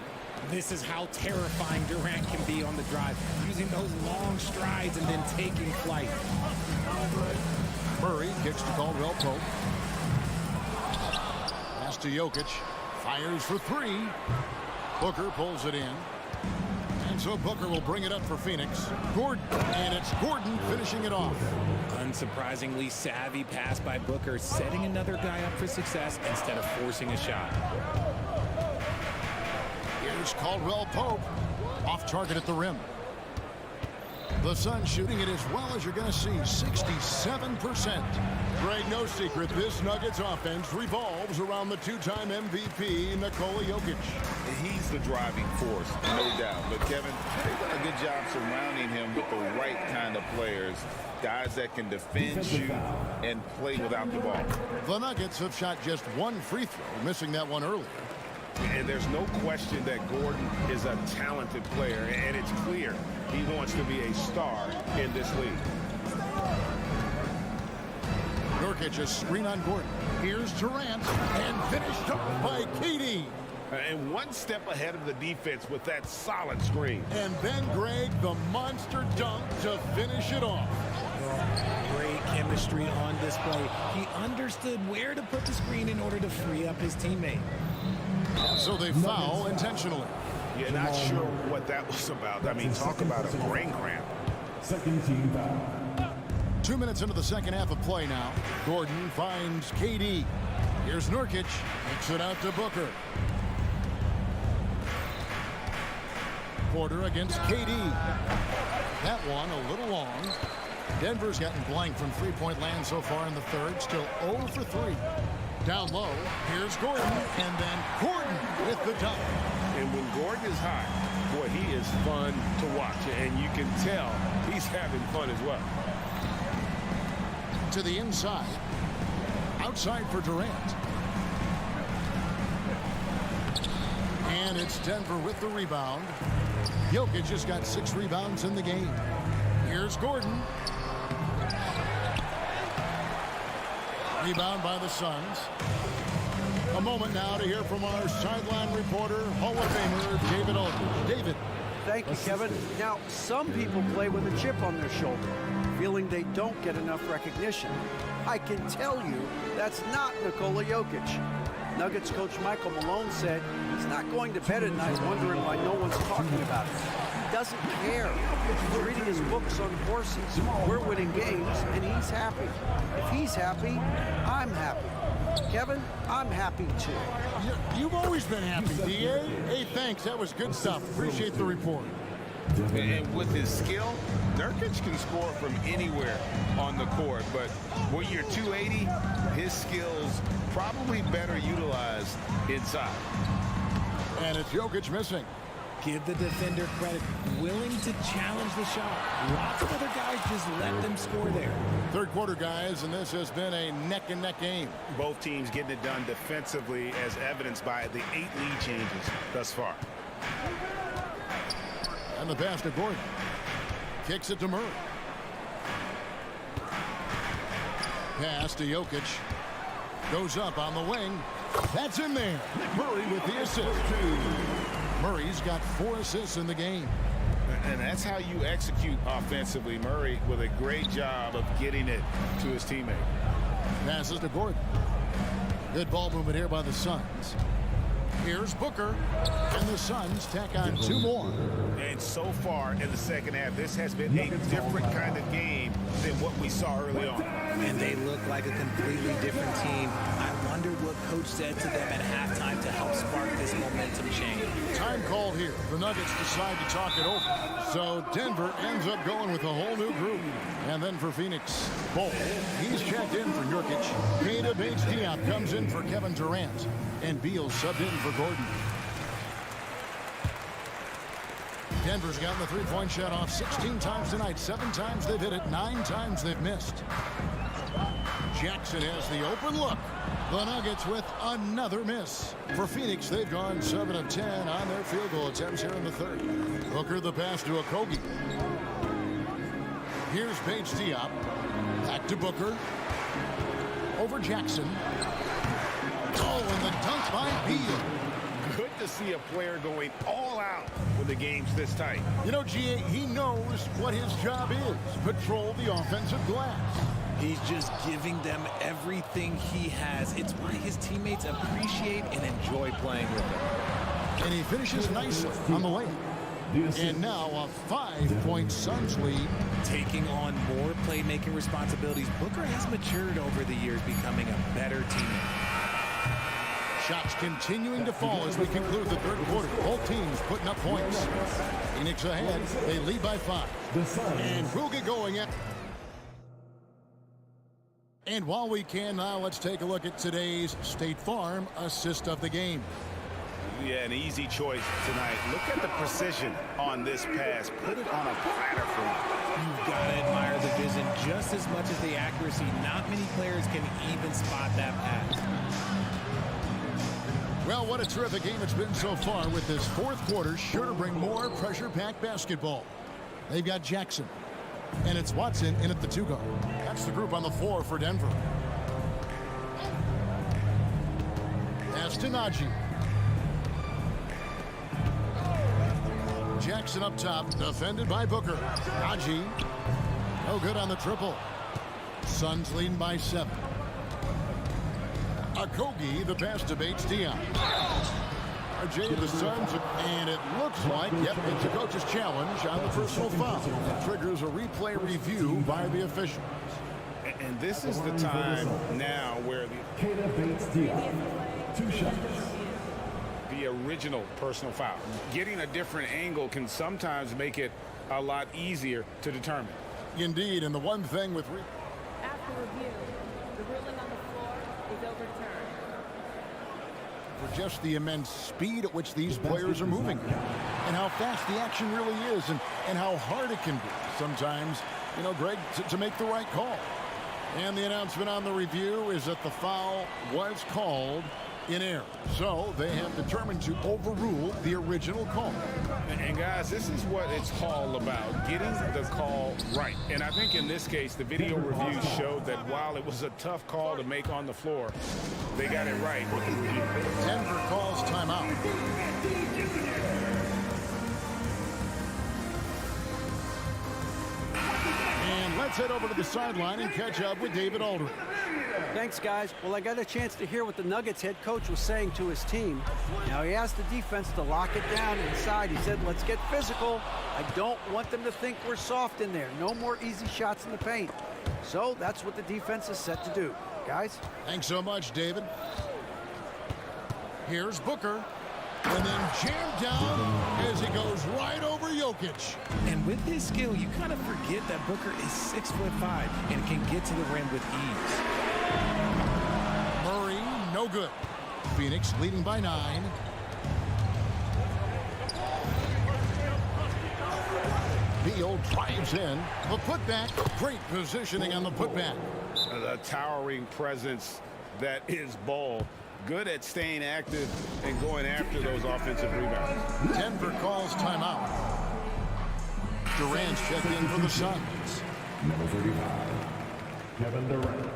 This is how terrifying Durant can be on the drive, using those long strides and then taking flight. Murray kicks to Caldwell Pope. Pass to Jokic. Fires for 3. Booker pulls it in. And so Booker will bring it up for Phoenix. Gordon. And it's Gordon finishing it off. Unsurprisingly savvy pass by Booker, setting another guy up for success instead of forcing a shot. Here's Caldwell Pope. Off target at the rim. The Suns shooting it as well as you're going to see, 67%. Greg, no secret, this Nuggets offense revolves around the two-time MVP, Nikola Jokic. He's the driving force, no doubt. But Kevin, they've done a good job surrounding him with the right kind of players, guys that can defend, shoot, and play without the ball. The Nuggets have shot just one free throw, missing that one earlier. And there's no question that Gordon is a talented player, and it's clear he wants to be a star in this league. Nurkic, a screen on Gordon. Here's Durant, and finished off by KD. And one step ahead of the defense with that solid screen. And then Greg, the monster dunk to finish it off. Great chemistry on display. He understood where to put the screen in order to free up his teammate. So they foul intentionally. You're not sure what that was about. I mean, talk about a brain cramp. Second team foul. 2 minutes into the second half of play now. Gordon finds KD. Here's Nurkic. Kicks it out to Booker. Porter against KD. That one a little long. Denver's gotten blank from three-point land so far in the third. Still 0 for 3. Down low, here's Gordon, and then Gordon with the dunk. And when Gordon is hot, boy, he is fun to watch. And you can tell he's having fun as well. To the inside. Outside for Durant. And it's Denver with the rebound. Jokic just got 6 rebounds in the game. Here's Gordon. Rebound by the Suns. A moment now to hear from our sideline reporter, Hall of Famer David Aldridge. David. Thank you, Kevin. Now, some people play with a chip on their shoulder, feeling they don't get enough recognition. I can tell you that's not Nikola Jokic. Nuggets coach Michael Malone said he's not going to bed at night wondering why no one's talking about it. He doesn't care. He's reading his books on horses. We're winning games, and he's happy. If he's happy, I'm happy. Kevin, I'm happy too. You've always been happy, D.A. Hey, thanks. That was good stuff. Appreciate the report. And with his skill, Nurkic can score from anywhere on the court. But when you're 280, his skills probably better utilized inside. And it's Jokic missing. Give the defender credit. Willing to challenge the shot. Lots of other guys just let them score there. Third quarter, guys, and this has been a neck-and-neck game. Both teams getting it done defensively, as evidenced by the 8 lead changes thus far. And the pass to Gordon. Kicks it to Murray. Pass to Jokic. Goes up on the wing. That's in there. Murray with the assist. Murray's got 4 assists in the game. And that's how you execute offensively. Murray with a great job of getting it to his teammate. Passes to Gordon. Good ball movement here by the Suns. Here's Booker, and the Suns tack on 2 more. And so far in the second half, this has been a different kind of game than what we saw early on. And they look like a completely different team. I wonder what coach said to them at halftime to help spark this momentum change. Time called here. The Nuggets decide to talk it over. So Denver ends up going with a whole new group. And then for Phoenix, Bol, he's checked in for Nurkic. Keita Bates-Diop comes in for Kevin Durant. And Beal subbed in for Gordon. Denver's gotten the three-point shot off 16 times tonight. 7 times they've hit it, 9 times they've missed. Jackson has the open look. The Nuggets with another miss. For Phoenix, they've gone 7 of 10 on their field goal attempts here in the third. Booker the pass to Octopi. Here's Bates-Diop. Back to Booker. Over Jackson. Oh, and the dunk by Beal. Good to see a player going all out when the game's this tight. You know, G.A., he knows what his job is. Patrol the offensive glass. He's just giving them everything he has. It's why his teammates appreciate and enjoy playing with him. And he finishes nicely on the way. And now a 5-point Suns lead. Taking on more playmaking responsibilities, Booker has matured over the years, becoming a better teammate. Shots continuing to fall as we conclude the third quarter. Both teams putting up points. Phoenix ahead. They lead by 5. And we'll get going at... And while we can now, let's take a look at today's State Farm assist of the game. Yeah, an easy choice tonight. Look at the precision on this pass. Put it on a platter for you. You've got to admire the vision just as much as the accuracy. Not many players can even spot that pass. Well, what a terrific game it's been so far, with this fourth quarter sure to bring more pressure-packed basketball. They've got Jackson, and it's Watson in at the 2 guard. That's the group on the floor for Denver. Pass to Najee. Jackson up top, defended by Booker. Najee, no good on the triple. Suns leading by 7. Octopi, the pass to Bates Dion. RJ of the Suns, and it looks like, yep, it's a coach's challenge on the personal foul. Triggers a replay review by the officials. And this is the time now where Bates Dion, 2 shots. the original personal foul. Getting a different angle can sometimes make it a lot easier to determine. Indeed, and the one thing with... After review, the ruling on the floor is overturned. For just the immense speed at which these players are moving, and how fast the action really is, and how hard it can be sometimes, you know, Greg, to make the right call. And the announcement on the review is that the foul was called in error. So they have determined to overrule the original call. And guys, this is what it's all about, getting the call right. And I think in this case, the video review showed that while it was a tough call to make on the floor, they got it right with the review. Denver calls timeout. And let's head over to the sideline and catch up with David Aldridge. Thanks, guys. Well, I got a chance to hear what the Nuggets head coach was saying to his team. Now, he asked the defense to lock it down inside. He said, let's get physical. I don't want them to think we're soft in there. No more easy shots in the paint. So that's what the defense is set to do. Guys? Thanks so much, David. Here's Booker. And then jammed down as he goes right over Jokic. And with his skill, you kind of forget that Booker is 6'5" and can get to the rim with ease. Murray, no good. Phoenix leading by 9. Beal drives in. The putback. Great positioning on the putback. The towering presence that is Ball. Good at staying active and going after those offensive rebounds. Denver calls timeout. Durant's checked in for the Suns. Number 35, Kevin Durant.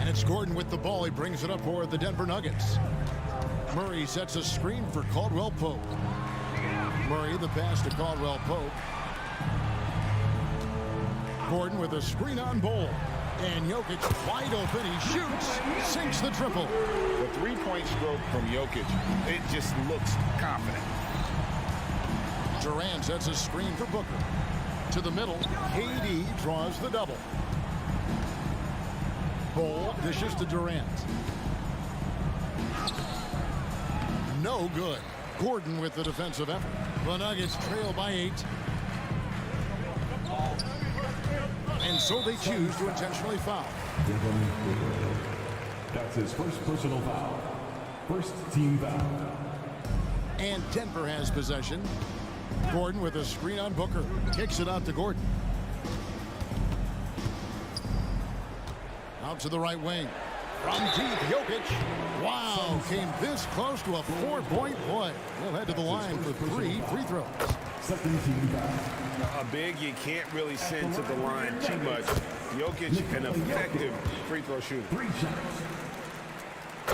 And it's Gordon with the ball. He brings it up for the Denver Nuggets. Murray sets a screen for Caldwell Pope. Murray, the pass to Caldwell Pope. Gordon with a screen on Bol. And Jokic wide open. He shoots, sinks the triple. The three-point stroke from Jokic, it just looks confident. Durant sets a screen for Booker. To the middle, KD draws the double. Bol dishes to Durant. No good. Gordon with the defensive effort. The Nuggets trail by 8. And so they choose to intentionally foul. That's his first personal foul. First team foul. And Denver has possession. Gordon with a screen on Booker. Kicks it out to Gordon. Out to the right wing. From deep, Jokic. Wow, came this close to a 4-point play. He'll head to the line for 3 free throws. Second team foul. A big you can't really send to the line too much. Jokic, an effective free throw shooter. 3 shots.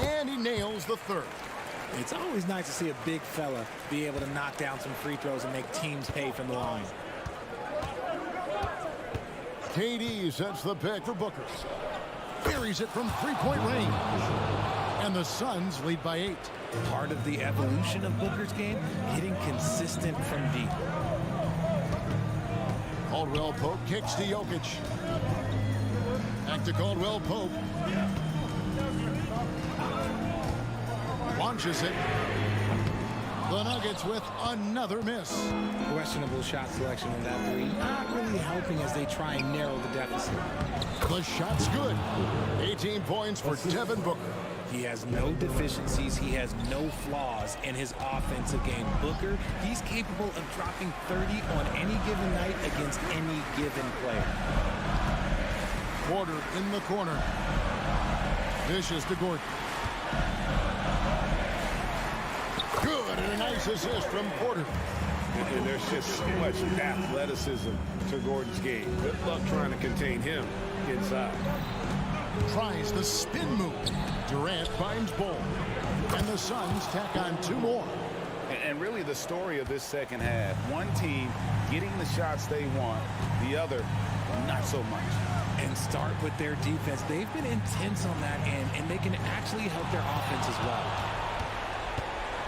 And he nails the third. It's always nice to see a big fella be able to knock down some free throws and make teams pay from the line. KD sets the pick for Booker. Buries it from 3-point range. And the Suns lead by 8. Part of the evolution of Booker's game, getting consistent from deep. Caldwell Pope kicks to Jokic. Back to Caldwell Pope. launches it. The Nuggets with another miss. Questionable shot selection on that three. Not really helping as they try and narrow the deficit. The shot's good. 18 points for Devin Booker. He has no deficiencies. He has no flaws in his offensive game. Booker, he's capable of dropping 30 on any given night against any given player. Porter in the corner. Dishes to Gordon. Good, and a nice assist from Porter. And there's just so much athleticism to Gordon's game. Good luck trying to contain him inside. Tries the spin move. Durant finds Bol. And the Suns tack on 2 more. And really the story of this second half, one team getting the shots they want, the other not so much. And start with their defense. They've been intense on that end, and they can actually help their offense as well.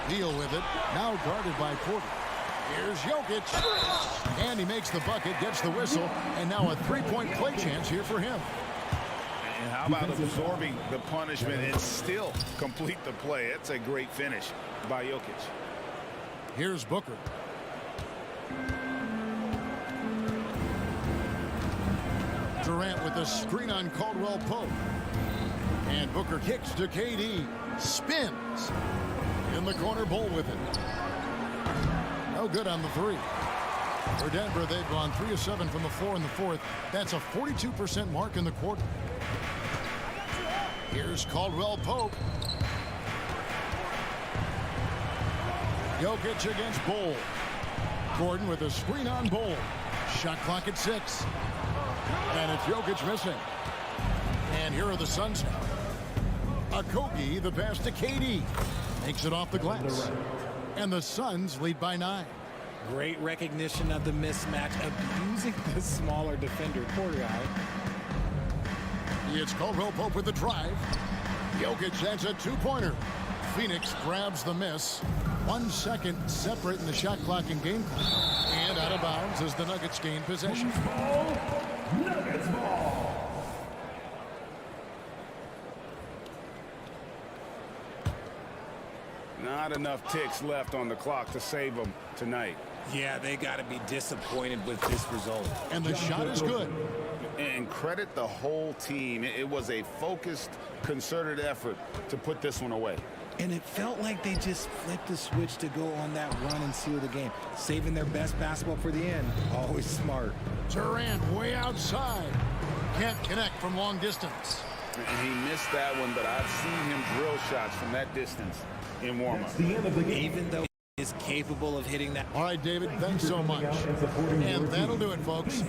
Deal with it. Now guarded by Porter. Here's Jokic. And he makes the bucket, gets the whistle, and now a 3-point play chance here for him. And how about absorbing the punishment and still complete the play? That's a great finish by Jokic. Here's Booker. Durant with the screen on Caldwell Pope. And Booker kicks to KD. Spins. In the corner, Bol with it. No good on the three. For Denver, they've gone 3 of 7 from the floor in the fourth. That's a 42% mark in the quarter. Here's Caldwell Pope. Jokic against Bol. Gordon with a screen on Bol. Shot clock at 6. And it's Jokic missing. And here are the Suns now. Octopi, the pass to KD. Makes it off the glass. And the Suns lead by 9. Great recognition of the mismatch, abusing the smaller defender. Porter out. It's Caldwell Pope with the drive. Jokic adds a 2-pointer. Phoenix grabs the miss. 1 second separate in the shot clock and game clock. And out of bounds as the Nuggets gain possession. Nuggets ball. Not enough ticks left on the clock to save them tonight. Yeah, they got to be disappointed with this result. And the shot is good. And credit the whole team. It was a focused, concerted effort to put this one away. And it felt like they just flipped the switch to go on that run and seal the game. Saving their best basketball for the end. Always smart. Durant way outside. Can't connect from long distance. And he missed that one, but I've seen him drill shots from that distance in warm-up. Even though he is capable of hitting that. All right, David, thanks so much. And that'll do it, folks.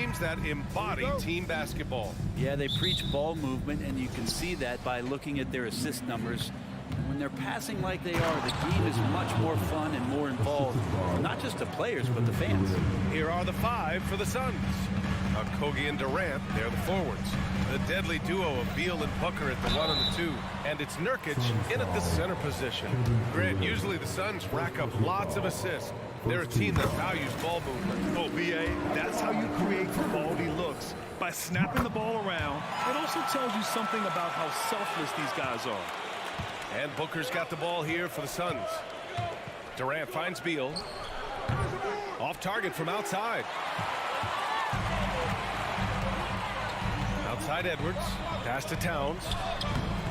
teams that embody team basketball. Yeah, they preach ball movement, and you can see that by looking at their assist numbers. When they're passing like they are, the game is much more fun and more involved, not just the players, but the fans. Here are the 5 for the Suns. Octopi and Durant, they're the forwards. The deadly duo of Beal and Booker at the 1 and the 2. And it's Nurkic in at the center position. Grant, usually the Suns rack up lots of assists. They're a team that values ball movement. Oh, BA, that's how you create quality looks. By snapping the ball around, it also tells you something about how selfless these guys are. And Booker's got the ball here for the Suns. Durant finds Beal. Off target from outside. Outside Edwards. Pass to Towns.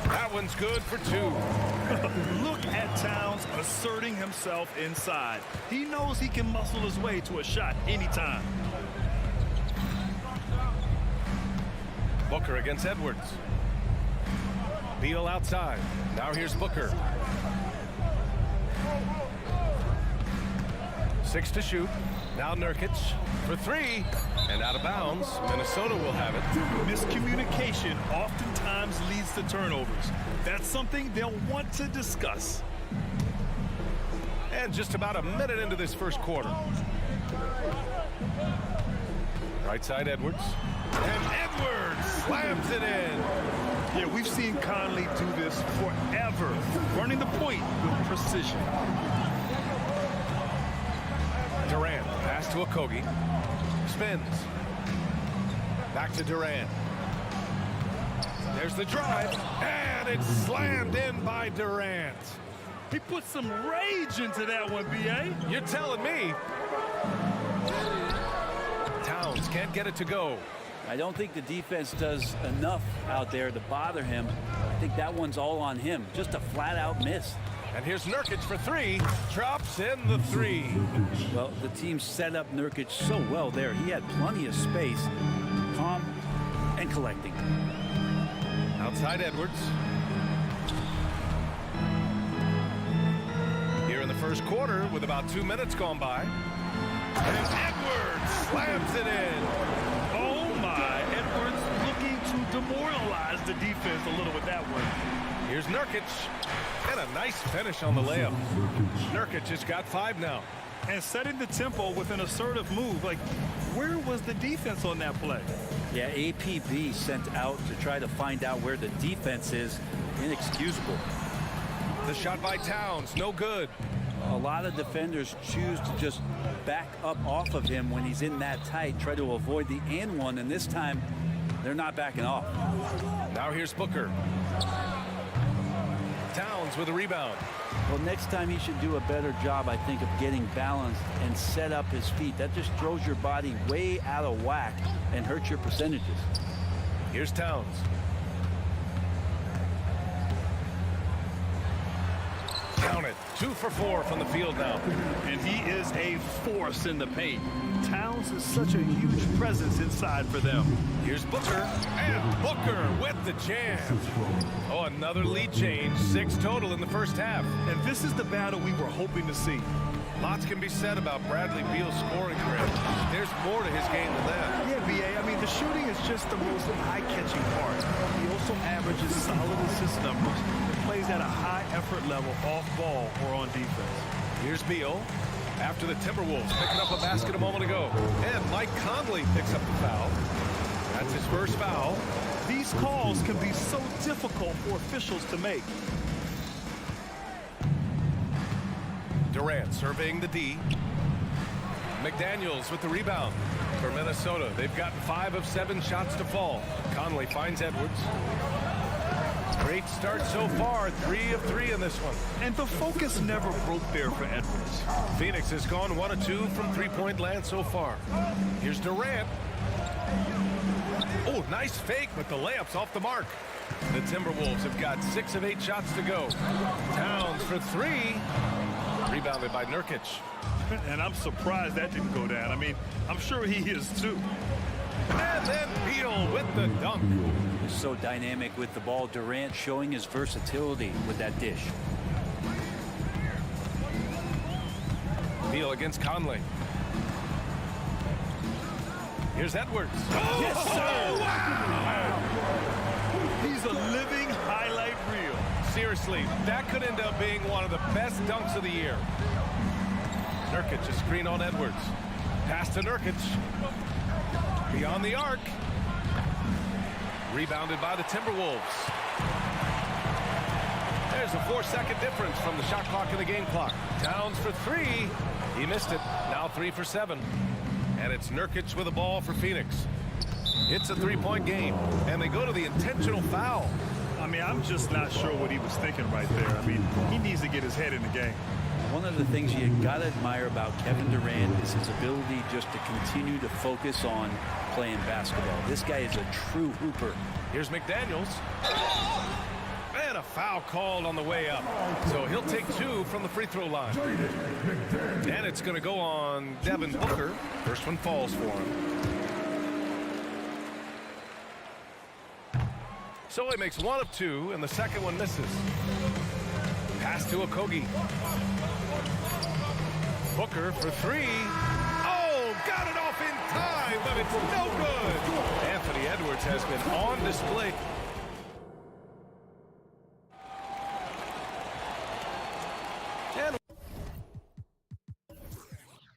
That one's good for 2. Look at Towns asserting himself inside. He knows he can muscle his way to a shot anytime. Booker against Edwards. Beal outside. Now here's Booker. 6 to shoot. Now Nurkic for 3. And out of bounds. Minnesota will have it. Miscommunication oftentimes leads to turnovers. That's something they'll want to discuss. And just about a minute into this first quarter. Right side Edwards. And Edwards slams it in. Yeah, we've seen Conley do this forever, running the point with precision. Durant, pass to Octopi. Spins. Back to Durant. There's the drive, and it's slammed in by Durant. He put some rage into that one, B.A. You're telling me. Towns can't get it to go. I don't think the defense does enough out there to bother him. I think that one's all on him. Just a flat-out miss. And here's Nurkic for 3. Drops in the 3. Well, the team set up Nurkic so well there. He had plenty of space. Calm and collecting. Outside Edwards. Here in the first quarter with about 2 minutes gone by. And Edwards slams it in. Oh my, Edwards looking to demoralize the defense a little with that one. Here's Nurkic. And a nice finish on the layup. Nurkic has got 5 now. And setting the tempo with an assertive move. Like, where was the defense on that play? Yeah, APB sent out to try to find out where the defense is. Inexcusable. The shot by Towns, no good. A lot of defenders choose to just back up off of him when he's in that tight, try to avoid the and one, and this time they're not backing off. Now here's Booker. Towns with a rebound. Well, next time he should do a better job, I think, of getting balanced and set up his feet. That just throws your body way out of whack and hurts your percentages. Here's Towns. Count it. 2 for 4 from the field now. And he is a force in the paint. Towns is such a huge presence inside for them. Here's Booker. And Booker with the jam. Oh, another lead change. 6 total in the first half. And this is the battle we were hoping to see. Lots can be said about Bradley Beal's scoring grip. There's more to his game than that. Yeah, B.A. I mean, the shooting is just the most eye-catching part. He also averages solid assist numbers and plays at a high effort level off ball or on defense. Here's Beal. After the Timberwolves picking up a basket a moment ago. And Mike Conley picks up the foul. That's his first foul. These calls can be so difficult for officials to make. Durant surveying the D. McDaniels with the rebound for Minnesota. They've gotten 5 of 7 shots to fall. Conley finds Edwards. Great start so far. 3 of 3 in this one. And the focus never broke there for Edwards. Phoenix has gone 1 of 2 from three-point land so far. Here's Durant. Oh, nice fake, but the layup's off the mark. The Timberwolves have got 6 of 8 shots to go. Towns for 3. Rebounded by Nurkic. And I'm surprised that didn't go down. I mean, I'm sure he is too. And then Beal with the dunk. He's so dynamic with the ball. Durant showing his versatility with that dish. Beal against Conley. Here's Edwards. Oh, Yes, sir. Wow. He's a living highlight reel. Seriously, that could end up being one of the best dunks of the year. Nurkic, a screen on Edwards. Pass to Nurkic. Beyond the arc. Rebounded by the Timberwolves. There's a 4-second difference from the shot clock and the game clock. Towns for three. He missed it. Now 3 for 7. And it's Nurkic with the ball for Phoenix. It's a three-point game, and they go to the intentional foul. I mean, I'm just not sure what he was thinking right there. I mean, he needs to get his head in the game. One of the things you got to admire about Kevin Durant is his ability just to continue to focus on playing basketball. This guy is a true hooper. Here's McDaniels. And a foul called on the way up. So he'll take 2 from the free throw line. And it's going to go on Devin Booker. First one falls for him. So he makes 1 of 2, and the second one misses. Pass to Octopi. Booker for 3. Oh, got it off in time, but it's no good. Anthony Edwards has been on display. And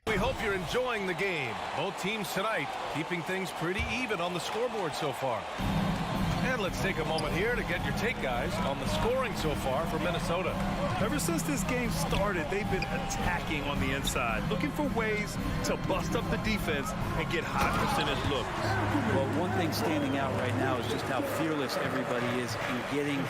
we hope you're enjoying the game. Both teams tonight keeping things pretty even on the scoreboard so far. And let's take a moment here to get your take, guys, on the scoring so far for Minnesota. Ever since this game started, they've been attacking on the inside, looking for ways to bust up the defense and get high percentage looks. Well, one thing standing out right now is just how fearless everybody is in getting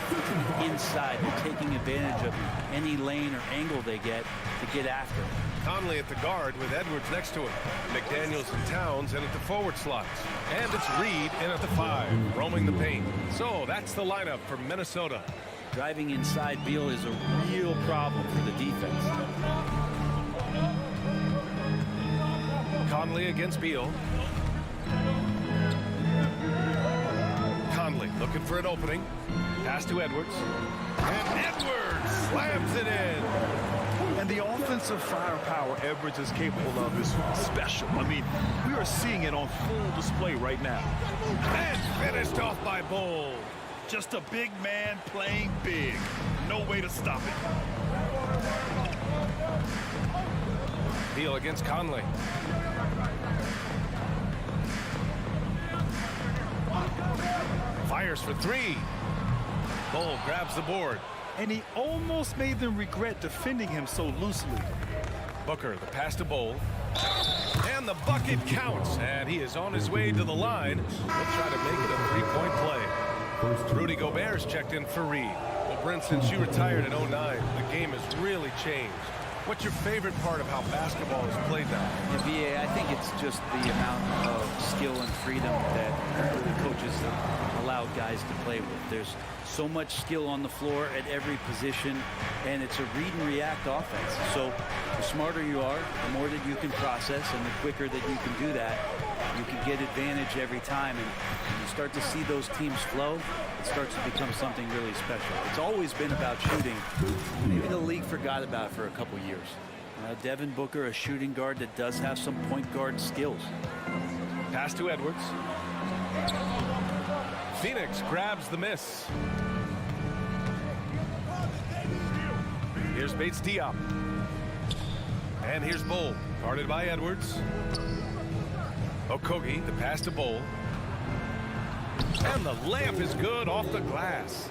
inside and taking advantage of any lane or angle they get to get after. Conley at the guard with Edwards next to him. McDaniels and Towns in at the forward slots. And it's Reed in at the 5, roaming the paint. So that's the lineup for Minnesota. Driving inside Beal is a real problem for the defense. Conley against Beal. Conley looking for an opening. Pass to Edwards. And Edwards slams it in. And the offensive firepower Edwards is capable of is special. I mean, we are seeing it on full display right now. And finished off by Bull. Just a big man playing big. No way to stop it. Beal against Conley. Fires for 3. Bull grabs the board. And he almost made them regret defending him so loosely. Booker, the pass to Bull. And the bucket counts. And he is on his way to the line. He'll try to make it a 3-point play. Rudy Gobert's checked in for Reed. Well, Brent, since you retired in 09, the game has really changed. What's your favorite part of how basketball is played now? In VA, I think it's just the amount of skill and freedom that the coaches allow guys to play with. There's so much skill on the floor at every position, and it's a read and react offense. So the smarter you are, the more that you can process, and the quicker that you can do that, you can get advantage every time. And when you start to see those teams flow, it starts to become something really special. It's always been about shooting. Maybe the league forgot about it for a couple years. Devin Booker, a shooting guard that does have some point guard skills. Pass to Edwards. Phoenix grabs the miss. Here's Bates Diop. And here's Bull, guarded by Edwards. Octopi, the pass to Bull. And the layup is good off the glass.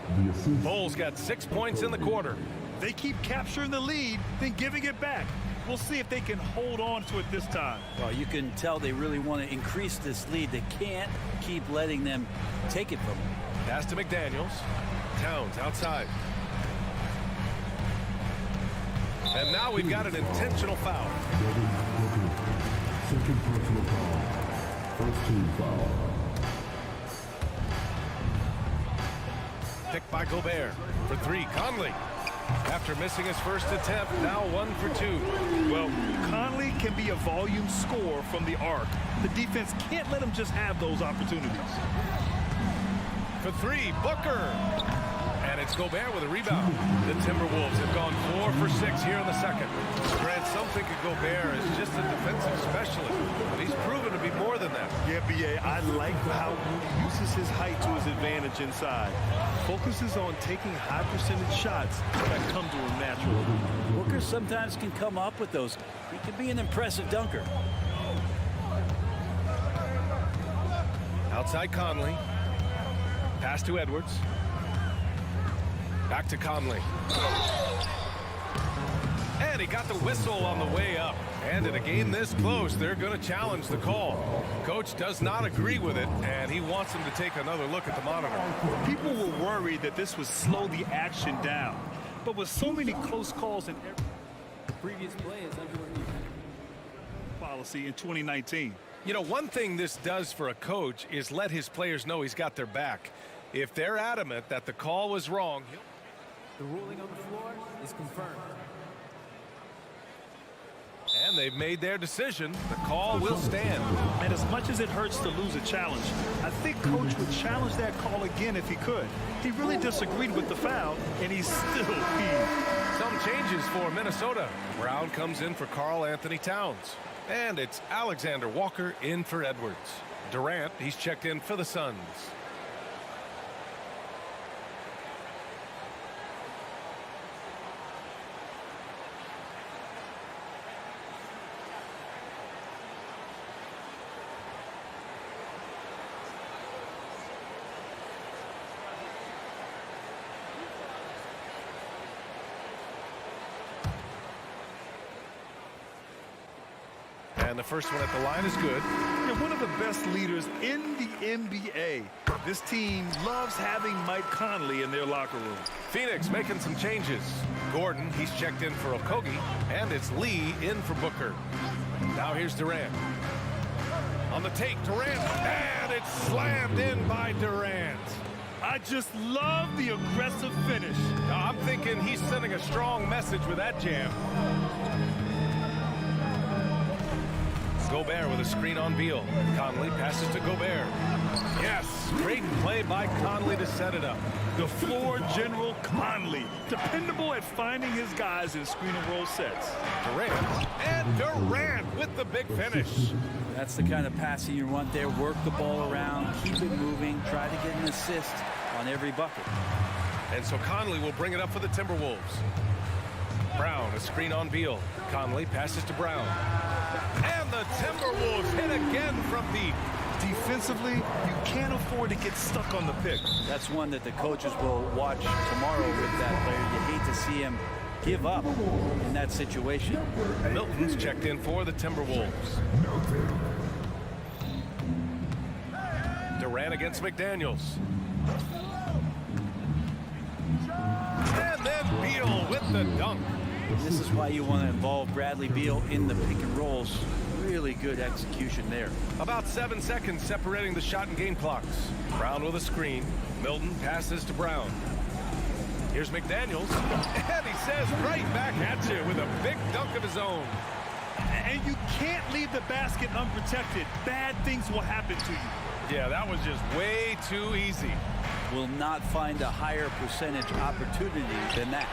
Bull's got 6 points in the quarter. They keep capturing the lead, then giving it back. We'll see if they can hold on to it this time. Well, you can tell they really want to increase this lead. They can't keep letting them take it from them. Pass to McDaniels. Towns outside. And now we've got an intentional foul. Second personal foul. First team foul. Picked by Gobert for 3. Conley, after missing his first attempt, now 1 for 2. Well, Conley can be a volume scorer from the arc. The defense can't let him just have those opportunities. For 3, Booker. And it's Gobert with a rebound. The Timberwolves have gone 4 for 6 here in the second. Grant, some think of Gobert as just a defensive specialist, but he's proven to be more than that. Yeah, B.A., I like how he uses his height to his advantage inside. Focuses on taking high percentage shots that come to him naturally. Booker sometimes can come up with those. He can be an impressive dunker. Outside Conley. Pass to Edwards. Back to Conley. And he got the whistle on the way up. And in a game this close, they're going to challenge the call. Coach does not agree with it, and he wants him to take another look at the monitor. People were worried that this would slow the action down. But with so many close calls in every Previous play is under review. policy in 2019. You know, one thing this does for a coach is let his players know he's got their back. If they're adamant that the call was wrong, The ruling on the floor is confirmed. and they've made their decision, the call will stand. And as much as it hurts to lose a challenge, I think Coach would challenge that call again if he could. He really disagreed with the foul, and he's still peeved. Some changes for Minnesota. Brown comes in for Karl Anthony Towns. And it's Alexander Walker in for Edwards. Durant, he's checked in for the Suns. And the first one at the line is good. And one of the best leaders in the NBA. This team loves having Mike Conley in their locker room. Phoenix making some changes. Gordon, he's checked in for Octopi, and it's Lee in for Booker. Now here's Durant. On the take, Durant, and it's slammed in by Durant. I just love the aggressive finish. I'm thinking he's sending a strong message with that jam. Gobert with a screen on Beal. Conley passes to Gobert. Yes, great play by Conley to set it up. The floor general Conley, dependable at finding his guys in screen and roll sets. Durant with the big finish. That's the kind of passing you want there. Work the ball around, keep it moving, try to get an assist on every bucket. And so Conley will bring it up for the Timberwolves. Brown, a screen on Beal. Conley passes to Brown. And the Timberwolves hit again from deep. Defensively, you can't afford to get stuck on the pick. That's one that the coaches will watch tomorrow with that player. You hate to see him give up in that situation. Milton's checked in for the Timberwolves. Durant against McDaniels. And then Beal with the dunk. This is why you want to involve Bradley Beal in the pick and rolls. Really good execution there. About 7 seconds separating the shot and game clocks. Brown with a screen. Milton passes to Brown. Here's McDaniels. And he says right back at you with a big dunk of his own. And you can't leave the basket unprotected. Bad things will happen to you. Yeah, that was just way too easy. Will not find a higher percentage opportunity than that.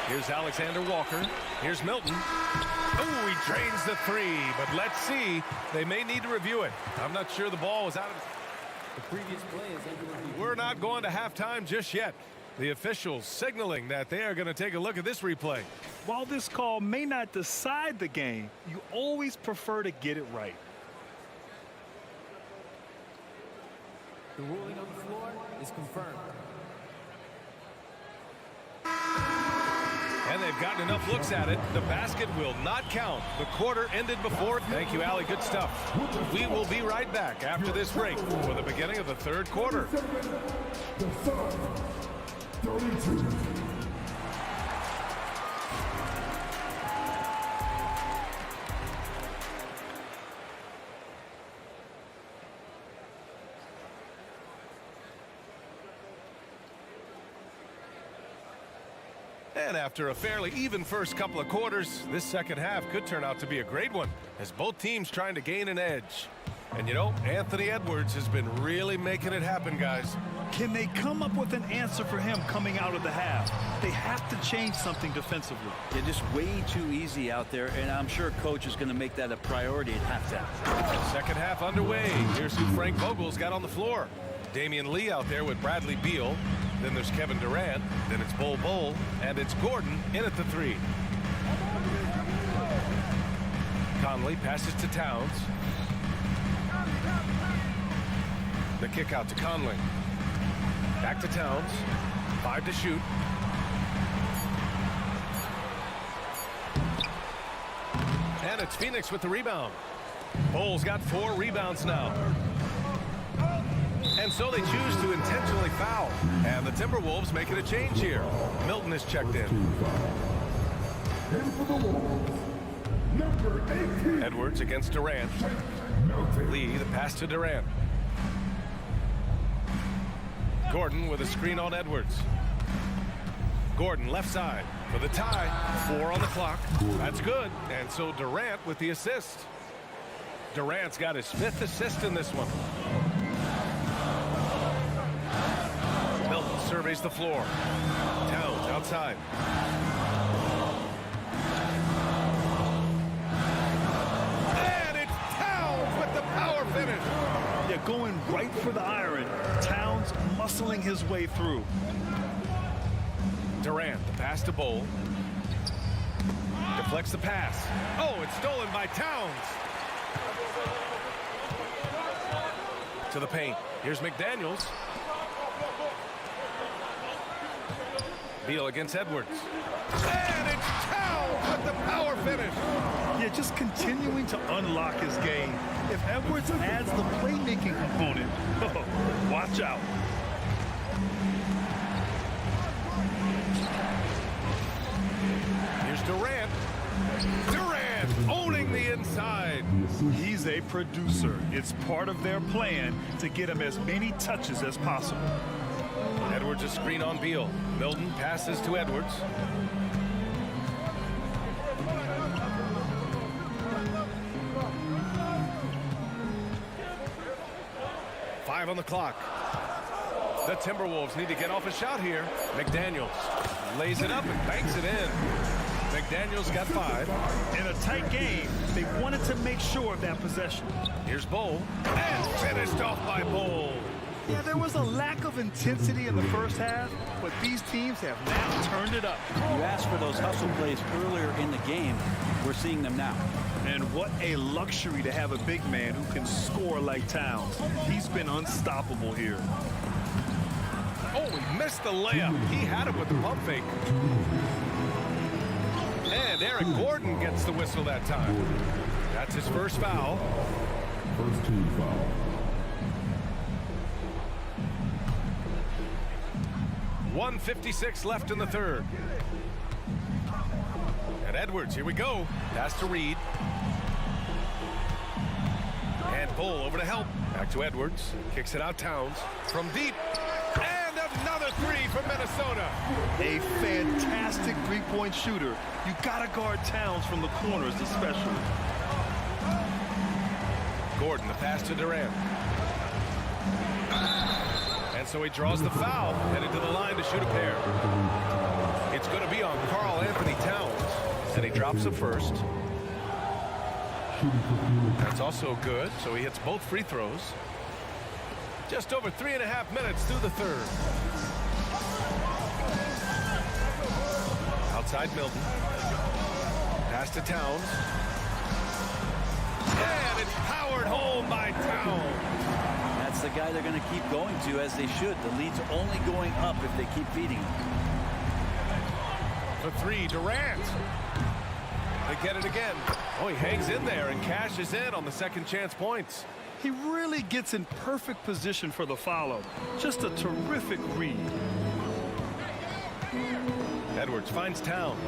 Here's Alexander Walker. Here's Milton. Oh, he drains the three, but let's see. They may need to review it. I'm not sure the ball was out of... The previous play is under review. We're not going to halftime just yet. The officials signaling that they are going to take a look at this replay. While this call may not decide the game, you always prefer to get it right. The ruling on the floor is confirmed. And they've gotten enough looks at it. The basket will not count. The quarter ended before. Thank you, Allie. Good stuff. We will be right back after this break for the beginning of the third quarter. And after a fairly even first couple of quarters, this second half could turn out to be a great one as both teams trying to gain an edge. And you know, Anthony Edwards has been really making it happen, guys. Can they come up with an answer for him coming out of the half? They have to change something defensively. They're just way too easy out there, and I'm sure coach is going to make that a priority at halftime. Second half underway. Here's who Frank Vogel's got on the floor. Damian Lee out there with Bradley Beal. Then there's Kevin Durant. Then it's Bol, and it's Gordon in at the 3. Conley passes to Towns. The kick out to Conley. Back to Towns. 5 to shoot. And it's Phoenix with the rebound. Bol's got 4 rebounds now. And so they choose to intentionally foul. And the Timberwolves making a change here. Milton is checked in. Edwards against Durant. Lee, the pass to Durant. Gordon with a screen on Edwards. Gordon left side for the tie. 4 on the clock. That's good. And so Durant with the assist. Durant's got his 5th assist in this one. Milton surveys the floor. Towns outside. And it's Towns with the power finish. They're going right for the iron. Towns muscling his way through. Durant, the pass to Bol. Deflects the pass. Oh, it's stolen by Towns. To the paint. Here's McDaniels. Beal against Edwards. And it's Towns with the power finish. Yeah, just continuing to unlock his game. If Edwards adds the playmaking component, watch out. Here's Durant. Durant owning the inside. He's a producer. It's part of their plan to get him as many touches as possible. Edwards a screen on Beal. Milton passes to Edwards. Five on the clock. The Timberwolves need to get off a shot here. McDaniels lays it up and banks it in. McDaniels got 5. In a tight game, they wanted to make sure of that possession. Here's Bol. And finished off by Bol. Yeah, there was a lack of intensity in the first half, but these teams have now turned it up. You asked for those hustle plays earlier in the game. We're seeing them now. And what a luxury to have a big man who can score like Towns. He's been unstoppable here. Oh, he missed the layup. He had it with the pump fake. And Eric Gordon gets the whistle that time. That's his first foul. First team foul. .156 left in the third. And Edwards, here we go. Pass to Reed. And Bol over to help. Back to Edwards. Kicks it out Towns. From deep. And another 3 from Minnesota. A fantastic three-point shooter. You gotta guard Towns from the corners especially. Gordon, the pass to Durant. And so he draws the foul, headed to the line to shoot a pair. It's going to be on Karl Anthony Towns. And he drops the first. That's also good, so he hits both free throws. Just over 3.5 minutes through the third. Outside Milton. Pass to Towns. And it's powered home by Towns. That's the guy they're going to keep going to, as they should. The lead's only going up if they keep feeding him. For 3, Durant. They get it again. Oh, he hangs in there and cashes in on the second chance points. He really gets in perfect position for the follow. Just a terrific read. Edwards finds Towns.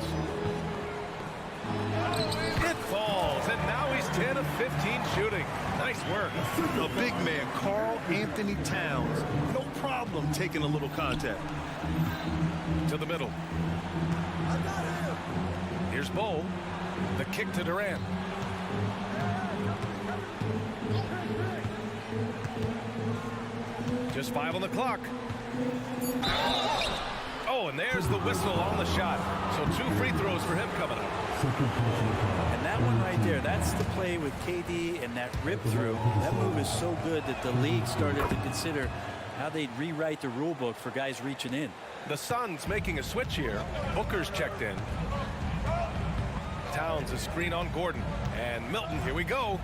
It falls, and now he's 10 of 15 shooting. Nice work. A big man, Karl Anthony Towns. No problem taking a little contact. To the middle. Here's Bol. The kick to Durant. Just 5 on the clock. Oh, and there's the whistle on the shot. So 2 free throws for him coming up. And that one right there, that's the play with KD and that rip through. That move is so good that the league started to consider how they'd rewrite the rule book for guys reaching in. The Suns making a switch here. Booker's checked in. Towns a screen on Gordon. And Milton, here we go.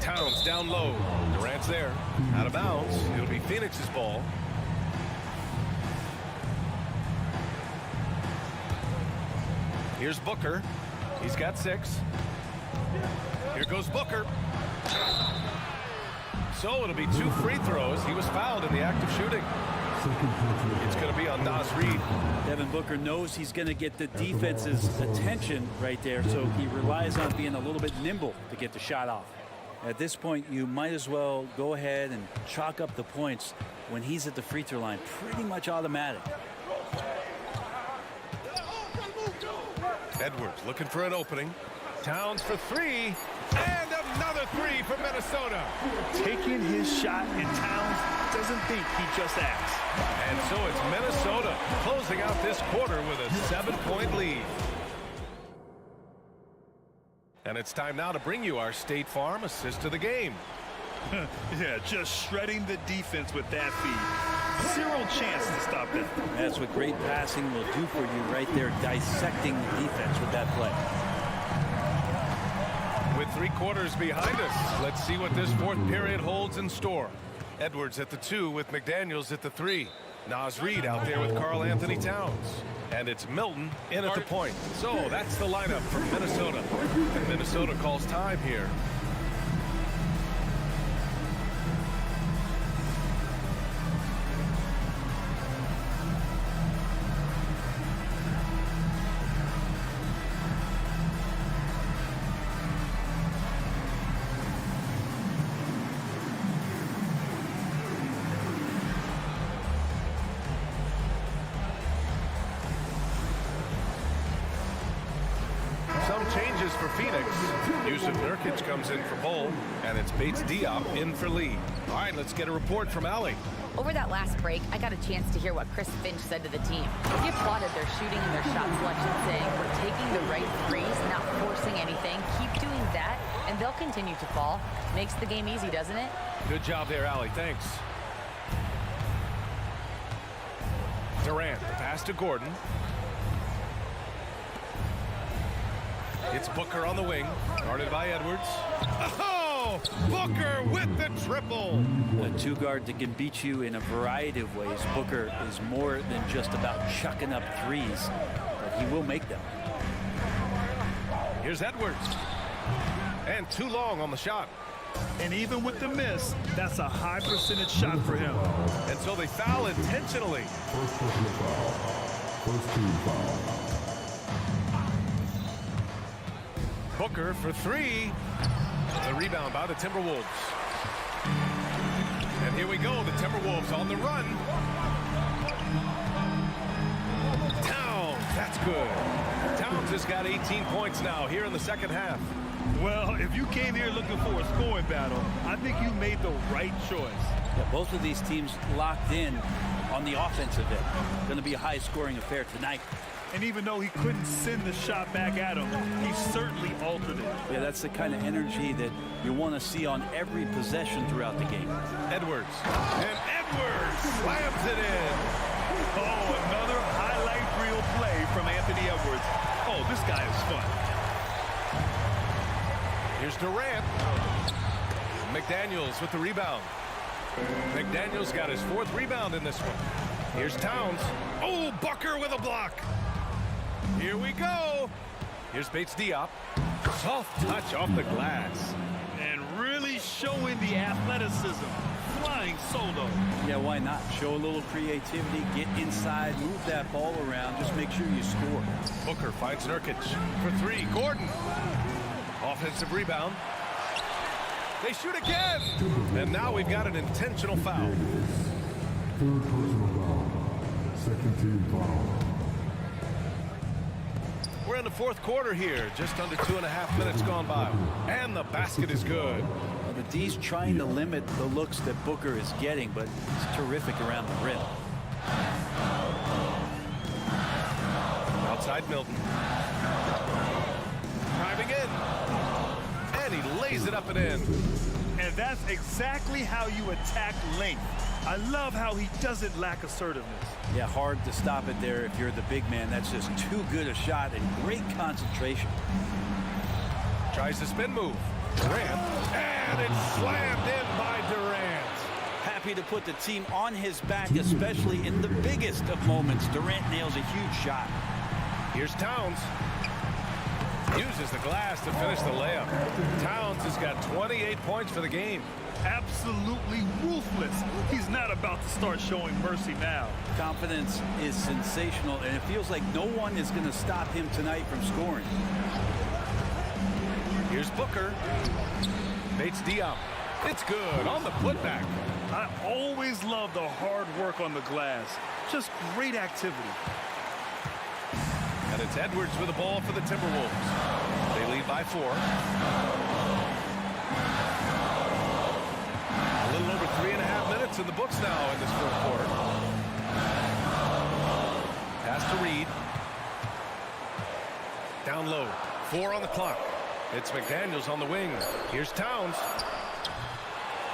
Towns down low. Durant's there. Out of bounds. It'll be Phoenix's ball. Here's Booker. He's got 6. Here goes Booker. So it'll be 2 free throws. He was fouled in the act of shooting. It's going to be on Naz Reid. Devin Booker knows he's going to get the defense's attention right there, so he relies on being a little bit nimble to get the shot off. At this point, you might as well go ahead and chalk up the points when he's at the free throw line. Pretty much automatic. Edwards looking for an opening. Towns for 3. And another 3 for Minnesota. Taking his shot, and Towns doesn't think he just asked. And so it's Minnesota closing out this quarter with a 7-point lead. And it's time now to bring you our State Farm assist of the game. Yeah, just shredding the defense with that feed. 0 chance to stop that. That's what great passing will do for you right there, dissecting the defense with that play. With 3 quarters behind us, let's see what this 4th period holds in store. Edwards at the 2 with McDaniels at the 3. Naz Reid out there with Karl Anthony Towns. And it's Milton in at the point. So that's the lineup from Minnesota. And Minnesota calls time here. Changes for Phoenix. Yusuf Nurkic comes in for Bull, and it's Bates Diop in for Lee. All right, let's get a report from Allie. Over that last break, I got a chance to hear what Chris Finch said to the team. He applauded their shooting and their shot selection, saying, "We're taking the right threes, not forcing anything. Keep doing that, and they'll continue to fall." Makes the game easy, doesn't it? Good job there, Allie. Thanks. Durant, the pass to Gordon. It's Booker on the wing, guarded by Edwards. Oh, Booker with the triple. A 2-guard that can beat you in a variety of ways. Booker is more than just about chucking up threes, but he will make them. Here's Edwards. And too long on the shot. And even with the miss, that's a high percentage shot for him. And so they foul intentionally. First personal foul. First team foul. Booker for 3. The rebound by the Timberwolves. And here we go, the Timberwolves on the run. Towns, that's good. Towns has got 18 points now here in the second half. Well, if you came here looking for a scoring battle, I think you made the right choice. Yeah, both of these teams locked in on the offensive end. Going to be a high-scoring affair tonight. And even though he couldn't send the shot back at him, he certainly altered it. Yeah, that's the kind of energy that you want to see on every possession throughout the game. Edwards. And Edwards slams it in. Oh, another highlight reel play from Anthony Edwards. Oh, this guy is fun. Here's Durant. McDaniels with the rebound. McDaniels got his 4th rebound in this one. Here's Towns. Oh, Booker with a block. Here we go. Here's Bates Diop. Soft touch off the glass. And really showing the athleticism. Flying solo. Yeah, why not? Show a little creativity, get inside, move that ball around, just make sure you score. Booker finds Nurkic for 3. Gordon. Offensive rebound. They shoot again. And now we've got an intentional foul. 3rd personal foul. Second team foul. We're in the fourth quarter here. Just under 2.5 minutes gone by. And the basket is good. Well, the D's trying to limit the looks that Booker is getting, but he's terrific around the rim. Outside Milton. Driving in. And he lays it up and in. And that's exactly how you attack length. I love how he doesn't lack assertiveness. Yeah, hard to stop it there if you're the big man. That's just too good a shot and great concentration. Tries to spin move. Durant. And it's slammed in by Durant. Happy to put the team on his back, especially in the biggest of moments. Durant nails a huge shot. Here's Towns. Uses the glass to finish the layup. Towns has got 28 points for the game. Absolutely ruthless. He's not about to start showing mercy now. Confidence is sensational, and it feels like no one is going to stop him tonight from scoring. Here's Booker. Bates Diop. It's good on the putback. I always love the hard work on the glass. Just great activity. And it's Edwards with the ball for the Timberwolves. They lead by 4. A little over 3.5 minutes in the books now in this fourth quarter. Pass to Reed. Down low. 4 on the clock. It's McDaniels on the wing. Here's Towns.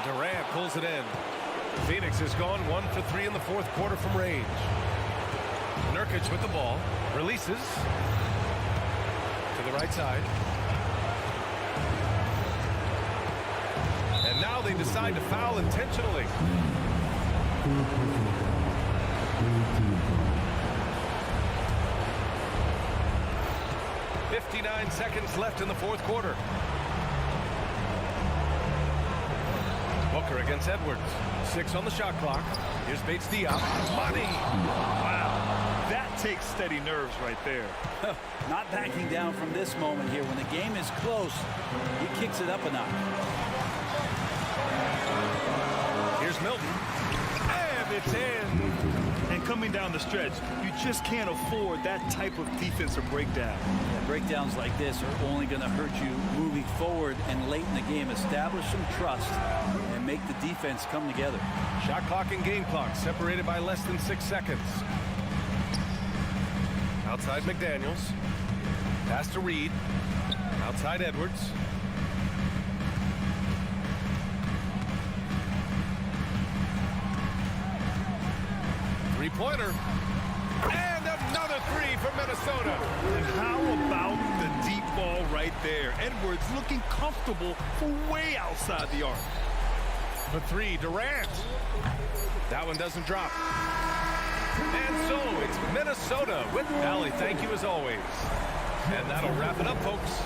Durant pulls it in. Phoenix has gone 1 for 3 in the fourth quarter from range. Nurkic with the ball. Releases. To the right side. And now they decide to foul intentionally. 59 seconds left in the fourth quarter. Booker against Edwards. 6 on the shot clock. Here's Bates Diop. Money! Wow. That takes steady nerves right there. Not backing down from this moment here. When the game is close, he kicks it up a notch. Here's Milton. And it's in. And coming down the stretch, you just can't afford that type of defensive breakdown. Yeah, breakdowns like this are only going to hurt you moving forward and late in the game. Establish some trust and make the defense come together. Shot clock and game clock separated by less than 6 seconds. Outside McDaniels. Pass to Reed. Outside Edwards. Three-pointer. And another 3 for Minnesota. And how about the deep ball right there? Edwards looking comfortable for way outside the arc. For 3, Durant. That one doesn't drop. And so it's Minnesota with Allie. Thank you as always. And that'll wrap it up, folks.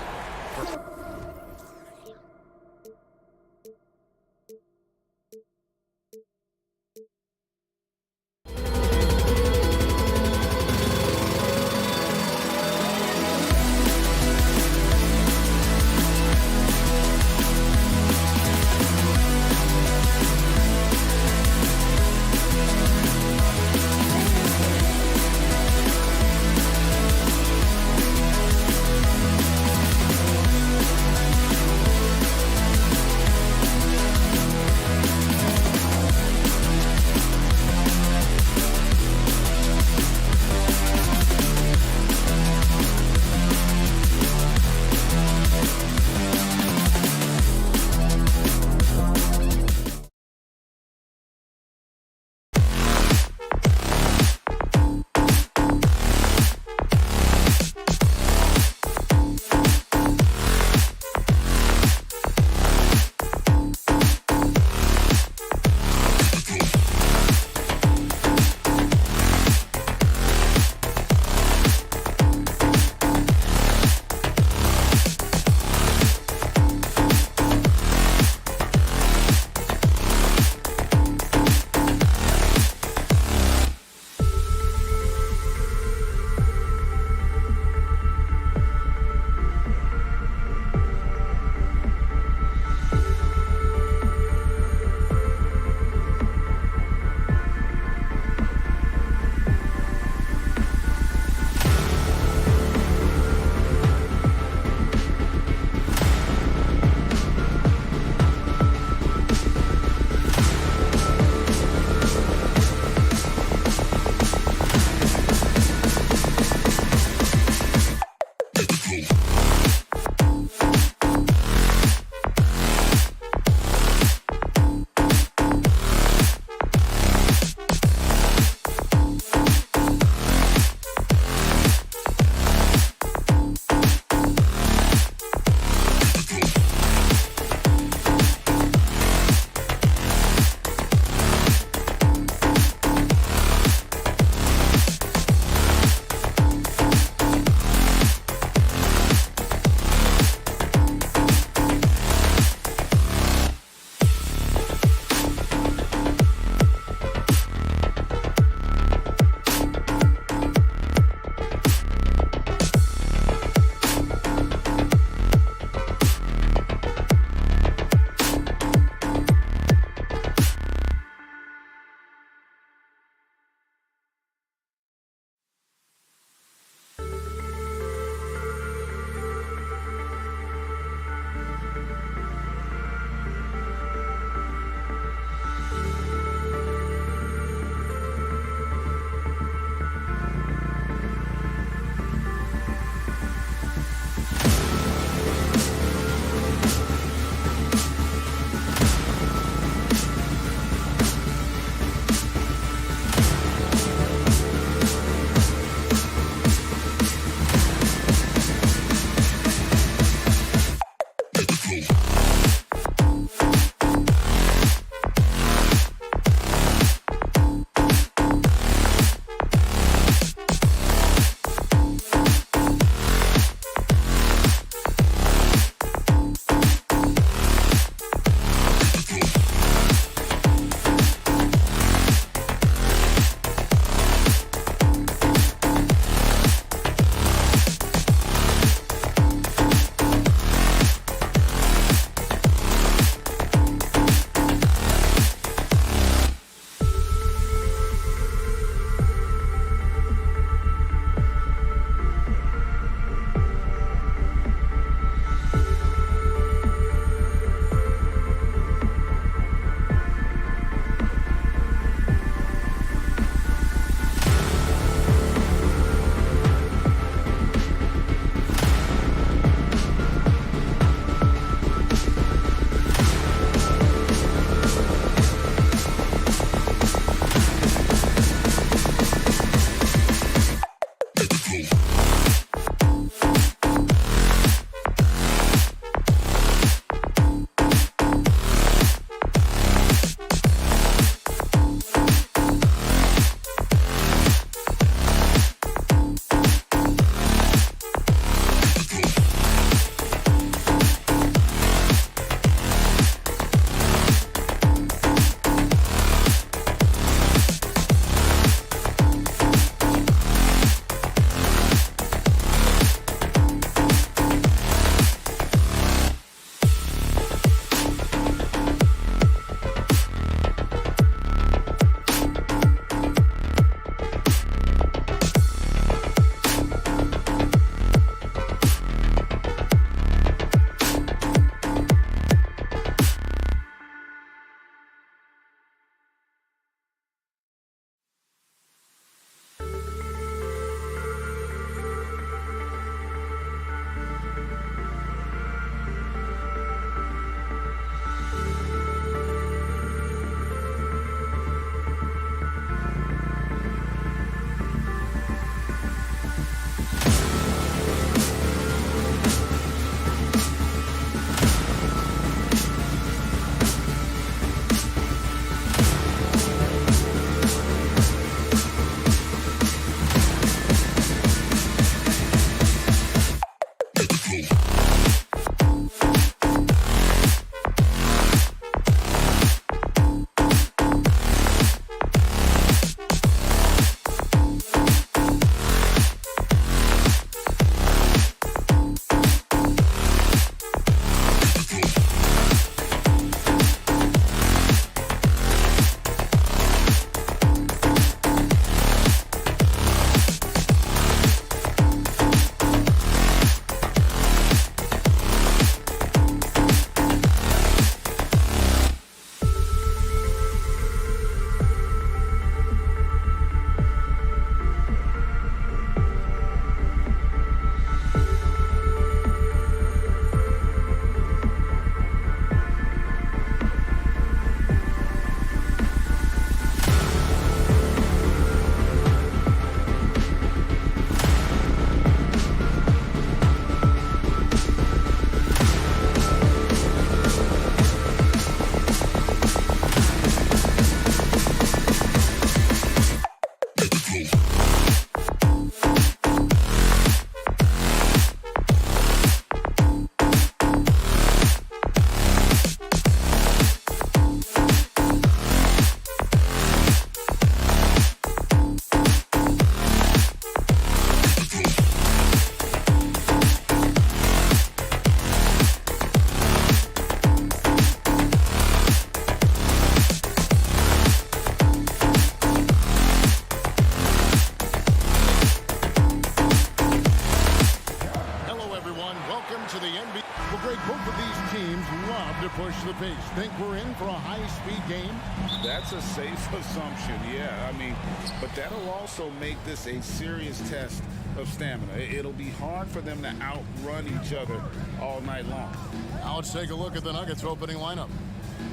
to push the pace. Think we're in for a high-speed game? That's a safe assumption, yeah. I mean, but that'll also make this a serious test of stamina. It'll be hard for them to outrun each other all night long. Now let's take a look at the Nuggets opening lineup.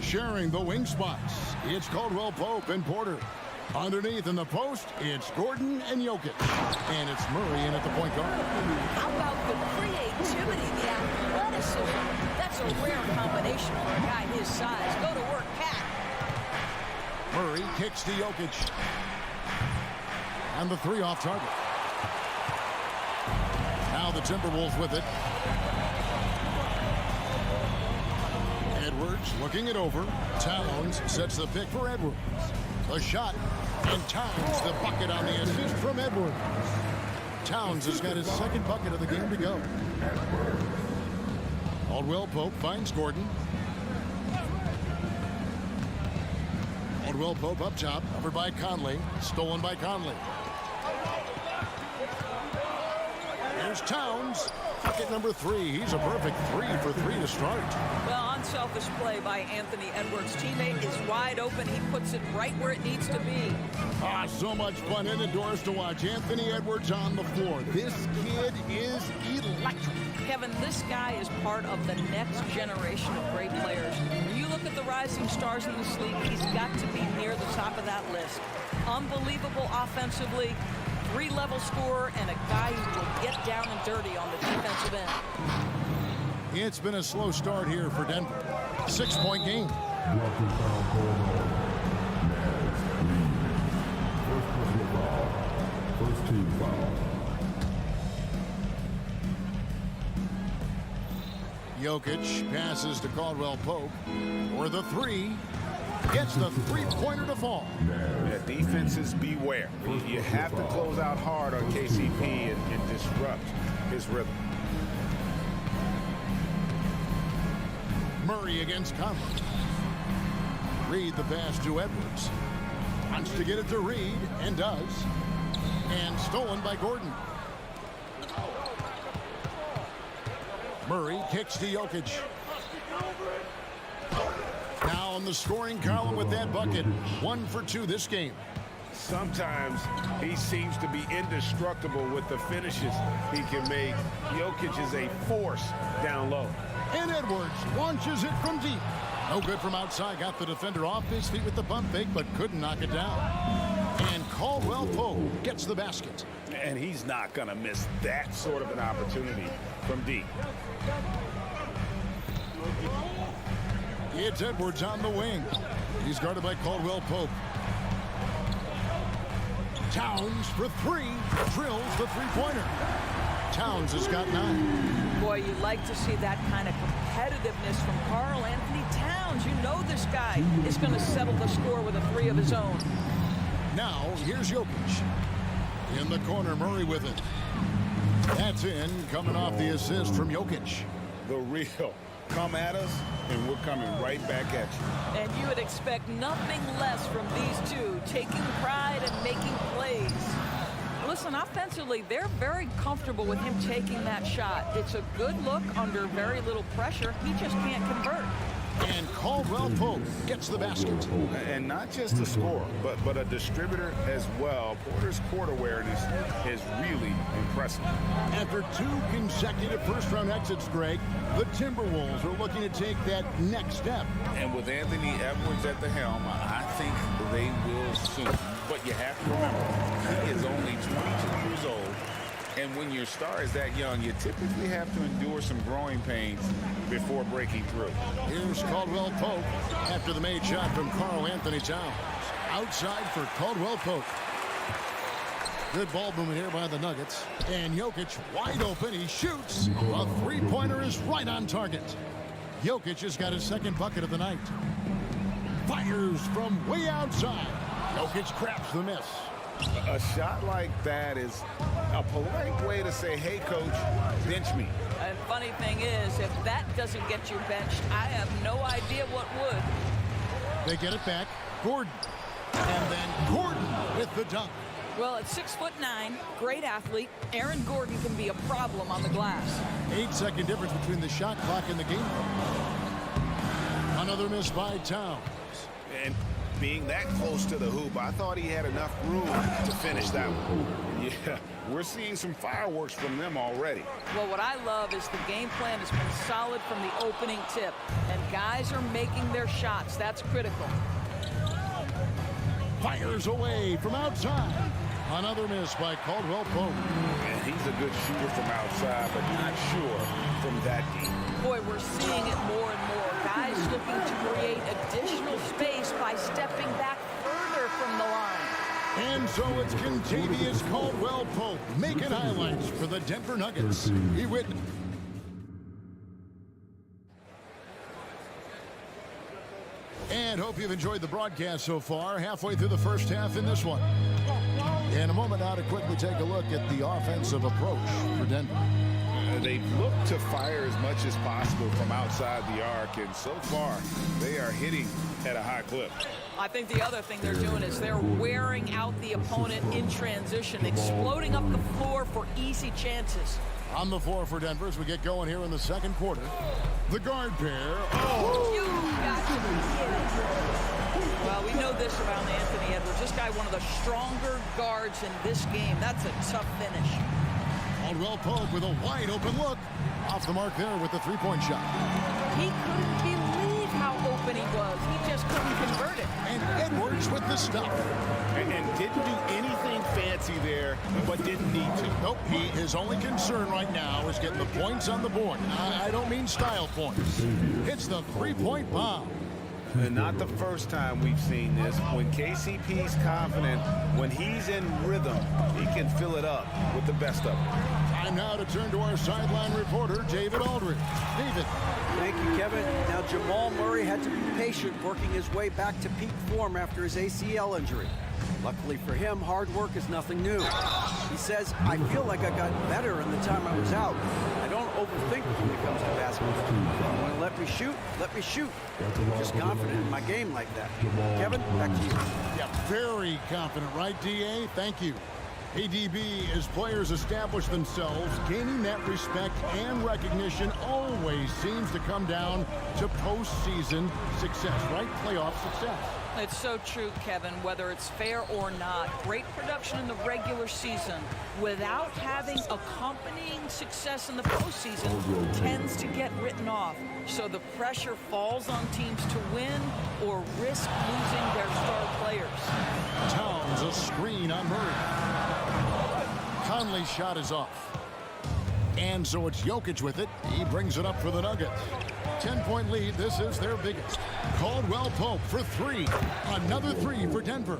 Sharing the wing spots, it's Caldwell Pope and Porter. Underneath in the post, it's Gordon and Jokic. And it's Murray in at the point guard. How about the creativity, the athleticism? That's a rare combination for a guy his size. Go to work, Cat. Murray kicks to Jokic. And the three off target. Now the Timberwolves with it. Edwards looking it over. Towns sets the pick for Edwards. A shot, and Towns the bucket on the assist from Edwards. Towns has got his second bucket of the game to go. Caldwell Pope finds Gordon. Caldwell Pope up top, covered by Conley. Stolen by Conley. Here's Towns. Bucket number 3. He's a perfect 3 for 3 to start. Well, unselfish play by Anthony Edwards. Teammate is wide open. He puts it right where it needs to be. So much fun indoors to watch Anthony Edwards on the floor. This kid is electric. Kevin, this guy is part of the next generation of great players. When you look at the rising stars in this league, he's got to be near the top of that list. Unbelievable offensively. 3-level scorer and a guy who will get down and dirty on the defensive end. It's been a slow start here for Denver. 6-point game. First team foul. Jokic passes to Caldwell Pope. For the 3. Gets the three-pointer to fall. Yeah, defenses beware. You have to close out hard on KCP and disrupt his rhythm. Murray against Conley. Reed the pass to Edwards. Wants to get it to Reed, and does. And stolen by Gordon. Murray kicks to Jokic. Now on the scoring column with that bucket. 1 for 2 this game. Sometimes he seems to be indestructible with the finishes he can make. Jokic is a force down low. And Edwards launches it from deep. No good from outside. Got the defender off his feet with the pump fake, but couldn't knock it down. And Caldwell Pope gets the basket. And he's not going to miss that sort of an opportunity from deep. It's Edwards on the wing. He's guarded by Caldwell Pope. Towns for 3. Drills the three-pointer. Towns has got 9. Boy, you like to see that kind of competitiveness from Karl Anthony Towns. You know this guy is going to settle the score with a 3 of his own. Now, here's Jokic. In the corner, Murray with it. That's in, coming off the assist from Jokic. The real. Come at us, and we're coming right back at you. And you would expect nothing less from these two, taking pride and making plays. Listen, offensively, they're very comfortable with him taking that shot. It's a good look under very little pressure. He just can't convert. And Caldwell Pope gets the basket. And not just a scorer, but a distributor as well. Porter's court awareness is really impressive. After 2 consecutive first-round exits, Greg, the Timberwolves are looking to take that next step. And with Anthony Edwards at the helm, I think they will soon. But you have to remember, he is only 22 years old. And when your star is that young, you typically have to endure some growing pains before breaking through. Here's Caldwell Pope after the made shot from Karl Anthony Towns. Outside for Caldwell Pope. Good ball movement here by the Nuggets. And Jokic wide open. He shoots. A three-pointer is right on target. Jokic has got his second bucket of the night. Fires from way outside. Jokic craps the miss. A shot like that is a polite way to say, hey, coach, bench me. And funny thing is, if that doesn't get you benched, I have no idea what would. They get it back. Gordon. And then Gordon with the dunk. Well, at 6'9", great athlete, Aaron Gordon can be a problem on the glass. 8-second difference between the shot clock and the game. Another miss by Towns. And being that close to the hoop, I thought he had enough room to finish that one. Yeah, we're seeing some fireworks from them already. Well, what I love is the game plan has been solid from the opening tip, and guys are making their shots. That's critical. Fires away from outside. Another miss by Caldwell Pope. And he's a good shooter from outside, but not sure from that deep. Boy, we're seeing it more and more. Guys looking to create additional space by stepping back further from the line. And so it's Contavious Caldwell Pope making highlights for the Denver Nuggets. He witnessed. And hope you've enjoyed the broadcast so far. Halfway through the first half in this one. In a moment now to quickly take a look at the offensive approach for Denver. They've looked to fire as much as possible from outside the arc, and so far they are hitting at a high clip. I think the other thing they're doing is they're wearing out the opponent in transition, exploding up the floor for easy chances. On the floor for Denver as we get going here in the second quarter. The guard pair. You got to be kidding. Well, we know this around Anthony Edwards. This guy, one of the stronger guards in this game. That's a tough finish. Caldwell Pope with a wide open look. Off the mark there with the three-point shot. He couldn't believe how open he was. He just couldn't convert it. And Edwards with the stop. And didn't do anything fancy there, but didn't need to. Nope, his only concern right now is getting the points on the board. I don't mean style points. It's the three-point bomb. And not the first time we've seen this. When KCP's confident, when he's in rhythm, he can fill it up with the best of them. Time now to turn to our sideline reporter, David Aldridge. David. Thank you, Kevin. Now, Jamal Murray had to be patient working his way back to peak form after his ACL injury. Luckily for him, hard work is nothing new. He says, I feel like I got better in the time I was out. I don't overthink when it comes to basketball. If you want to let me shoot, let me shoot. I'm just confident in my game like that. Kevin, back to you. Yeah, very confident, right, DA? Thank you. ADB, as players establish themselves, gaining that respect and recognition always seems to come down to postseason success, right? Playoff success. It's so true, Kevin, whether it's fair or not. Great production in the regular season without having accompanying success in the postseason tends to get written off. So the pressure falls on teams to win or risk losing their star players. Towns, a screen on Murray. Conley's shot is off. And so it's Jokic with it. He brings it up for the Nuggets. 10-point lead. This is their biggest. Caldwell Pope for three. Another three for Denver.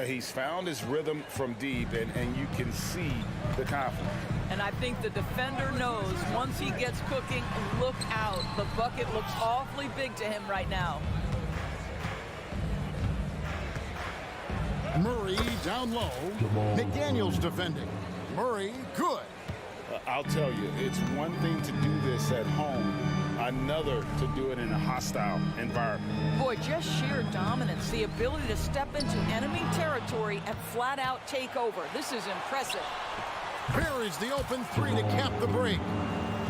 He's found his rhythm from deep, and you can see the confidence. And I think the defender knows once he gets cooking, look out. The bucket looks awfully big to him right now. Murray down low. McDaniels defending. Murray, good. I'll tell you, it's one thing to do this at home, another to do it in a hostile environment. Boy, just sheer dominance, the ability to step into enemy territory and flat out take over. This is impressive. Buries the open three to cap the break.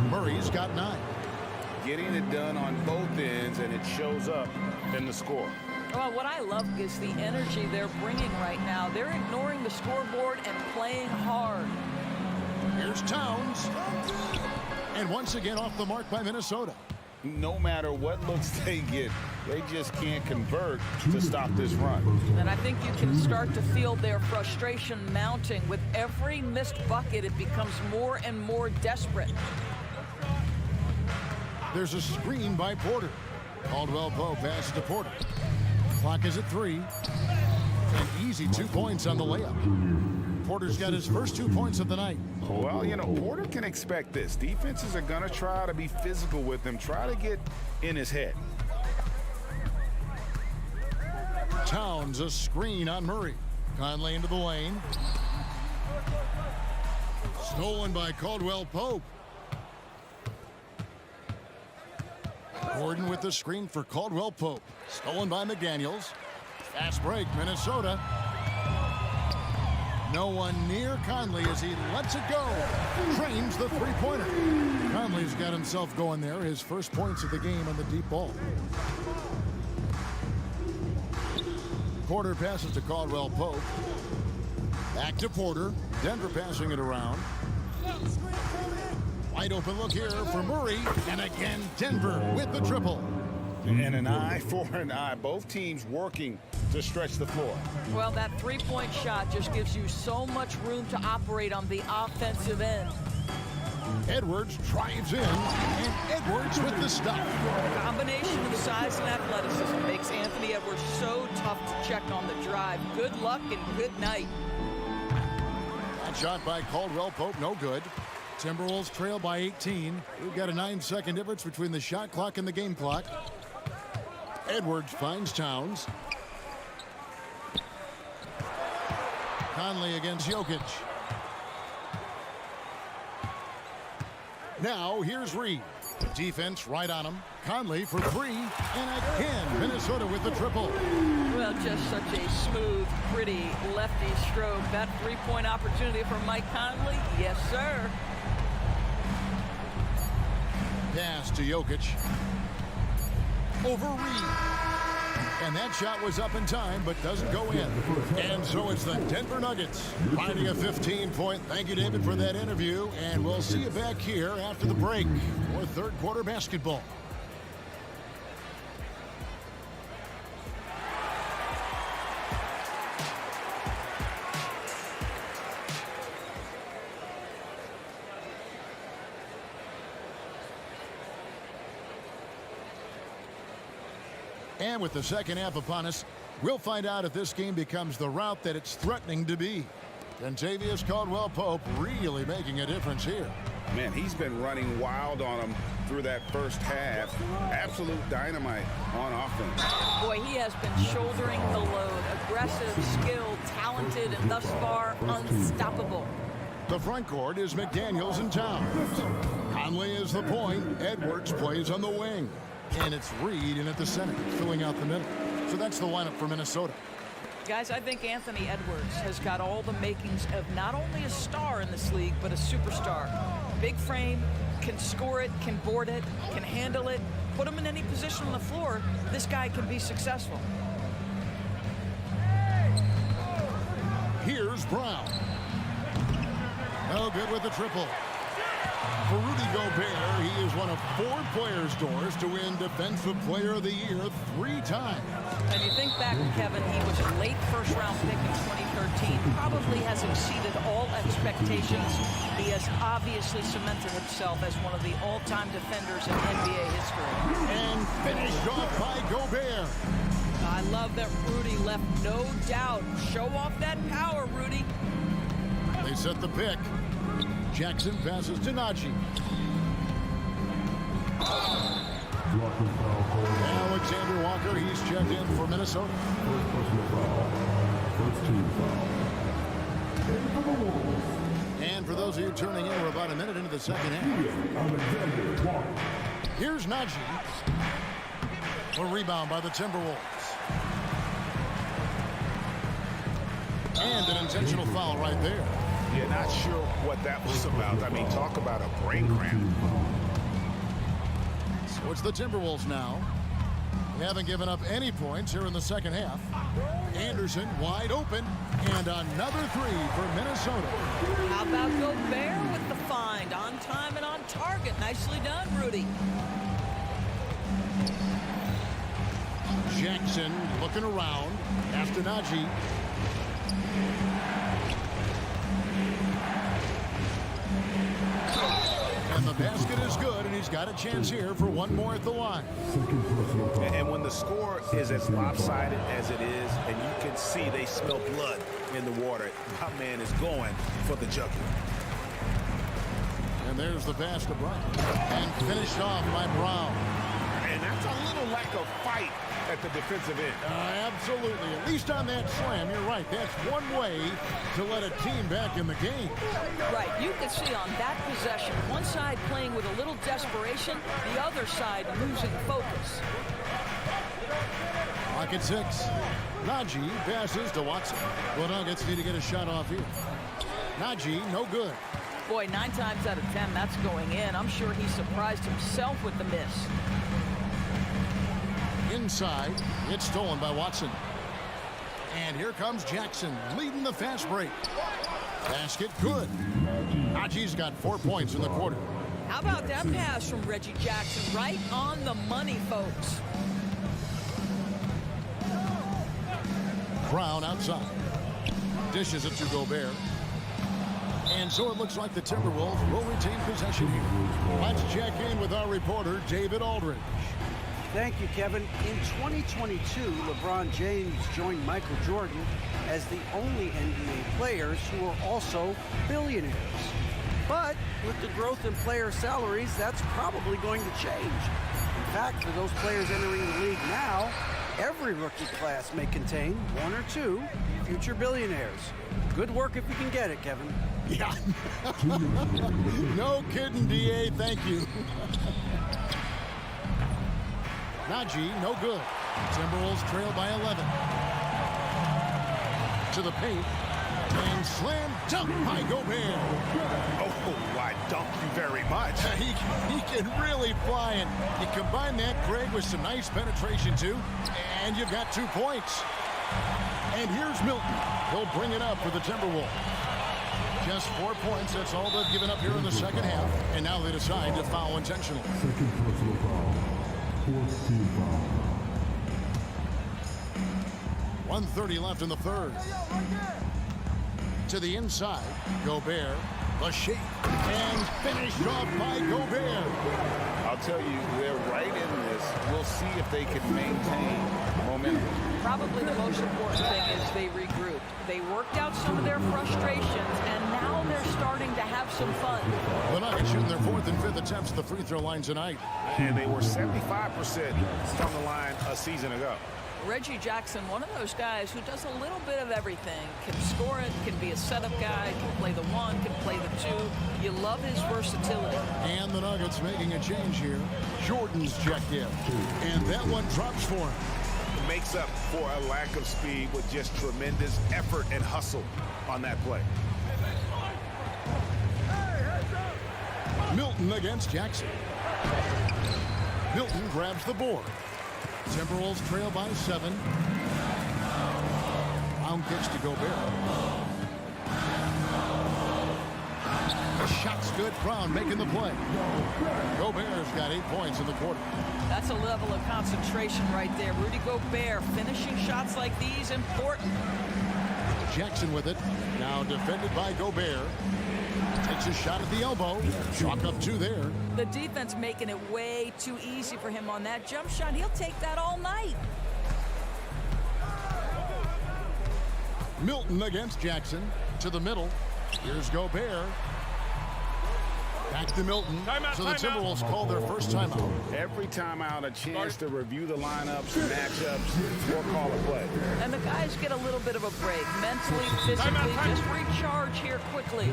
Murray's got 9. Getting it done on both ends, and it shows up in the score. Well, what I love is the energy they're bringing right now. They're ignoring the scoreboard and playing hard. Here's Towns. And once again off the mark by Minnesota. No matter what looks they get, they just can't convert to stop this run. And I think you can start to feel their frustration mounting. With every missed bucket, it becomes more and more desperate. There's a screen by Porter. Caldwell Pope passes to Porter. Clock is at 3. An easy 2 points on the layup. Porter's got his first 2 points of the night. Well, you know, Porter can expect this. Defenses are going to try to be physical with him, try to get in his head. Towns, a screen on Murray. Conley into the lane. Stolen by Caldwell Pope. Gordon with the screen for Caldwell Pope. Stolen by McDaniels. Fast break, Minnesota. No one near Conley as he lets it go. drains the three-pointer. Conley's got himself going there. His first points of the game on the deep ball. Porter passes to Caldwell Pope. Back to Porter. Denver passing it around. Wide open look here for Murray. And again, Denver with the triple. And an eye for an eye. Both teams working to stretch the floor. Well, that three-point shot just gives you so much room to operate on the offensive end. Edwards drives in, and Edwards with the stop. The combination of size and athleticism makes Anthony Edwards so tough to check on the drive. Good luck and good night. That shot by Caldwell Pope, no good. Timberwolves trail by 18. We've got a 9-second difference between the shot clock and the game clock. Edwards finds Towns. Conley against Jokic. Now here's Reed. Defense right on him. Conley for three. And again, Minnesota with the triple. Well, just such a smooth, pretty lefty stroke. That three-point opportunity for Mike Conley. Yes, sir. Pass to Jokic. Over Reed. And that shot was up in time, but doesn't go in. And so it's the Denver Nuggets finding a 15-point. Thank you, David, for that interview. And we'll see you back here after the break for third quarter basketball. And with the second half upon us, we'll find out if this game becomes the route that it's threatening to be. Kentavious Caldwell-Pope really making a difference here. Man, he's been running wild on him through that first half. Absolute dynamite on offense. Boy, he has been shouldering the load. Aggressive, skilled, talented, and thus far unstoppable. The front court is McDaniels and Towns. Conley is the point. Edwards plays on the wing. And it's Reed in at the center, filling out the middle. So that's the lineup for Minnesota. Guys, I think Anthony Edwards has got all the makings of not only a star in this league, but a superstar. Big frame, can score it, can board it, can handle it. Put him in any position on the floor, this guy can be successful. Here's Brown. No good with the triple. For Rudy Gobert, he is one of 4 players, Doris, to win Defensive Player of the Year 3 times. And you think back, Kevin, he was a late first-round pick in 2013. Probably has exceeded all expectations. He has obviously cemented himself as one of the all-time defenders in NBA history. And finished off by Gobert. I love that Rudy left no doubt. Show off that power, Rudy. They set the pick. Jackson passes to Najee. Alexander Walker, he's checked in for Minnesota. And for those of you turning in, we're about a minute into the second half. Here's Najee. A rebound by the Timberwolves. And an intentional foul right there. Yeah, not sure what that was about. I mean, talk about a brain cramp. So it's the Timberwolves now. They haven't given up any points here in the second half. Anderson wide open, and another 3 for Minnesota. How about Gobert with the find? On time and on target. Nicely done, Rudy. Jackson looking around after Najee. And the basket is good, and he's got a chance here for one more at the line. And when the score is as lopsided as it is, and you can see they smell blood in the water, my man is going for the jugular. And there's the pass to Brown. And finished off by Brown. And that's a little lack of fight at the defensive end. Absolutely. At least on that slam, you're right. That's one way to let a team back in the game. Right. You can see on that possession, one side playing with a little desperation, the other side losing focus. Clock at 6. Najee passes to Watson. Well, Nuggets need to get a shot off here. Najee, no good. Boy, 9 times out of 10, that's going in. I'm sure he surprised himself with the miss. Inside, it's stolen by Watson. And here comes Jackson leading the fast break. Basket good. Haji's got 4 points in the quarter. How about that pass from Reggie Jackson? Right on the money, folks. Brown outside. Dishes it to Gobert. And so it looks like the Timberwolves will retain possession here. Let's check in with our reporter, David Aldridge. Thank you, Kevin. In 2022, LeBron James joined Michael Jordan as the only NBA players who are also billionaires. But with the growth in player salaries, that's probably going to change. In fact, for those players entering the league now, every rookie class may contain 1 or 2 future billionaires. Good work if you can get it, Kevin. Yeah. No kidding, DA. Thank you. Najee, no good. Timberwolves trail by 11. To the paint. And slam dunk by Gobert. Oh, I dunk you very much. He can really fly it. You combine that, Craig, with some nice penetration, too, and you've got 2 points. And here's Milton. He'll bring it up for the Timberwolves. Just 4 points. That's all they've given up here in the second half. And now they decide to foul intentionally. Second personal foul. Fourth team foul. 1:30 left in the third. To the inside, Gobert, the shake, and finished off by Gobert. I'll tell you, they're right in this. We'll see if they can maintain momentum. Probably the most important thing is they regrouped. They worked out some of their frustrations, and now they're starting to have some fun. The Nuggets shooting their 4th and 5th attempts at the free throw line tonight. And they were 75% from the line a season ago. Reggie Jackson, one of those guys who does a little bit of everything. Can score it, can be a setup guy, can play the 1, can play the 2. You love his versatility. And the Nuggets making a change here. Jordan's checked in, and that one drops for him. Makes up for a lack of speed with just tremendous effort and hustle on that play. Milton against Jackson. Milton grabs the board. Timberwolves trail by 7. Brown kicks to Gobert. The shot's good. Brown making the play. Gobert's got 8 points in the quarter. That's a level of concentration right there. Rudy Gobert finishing shots like these, important. Jackson with it. Now defended by Gobert. Takes a shot at the elbow. Chalk up 2 there. The defense making it way too easy for him on that jump shot. He'll take that all night. Milton against Jackson. To the middle. Here's Gobert. Back to Milton. Timeout, so the Timberwolves call their first timeout. Every timeout, a chance to review the lineups, matchups, or call a play. And the guys get a little bit of a break. Mentally, physically, just recharge here quickly.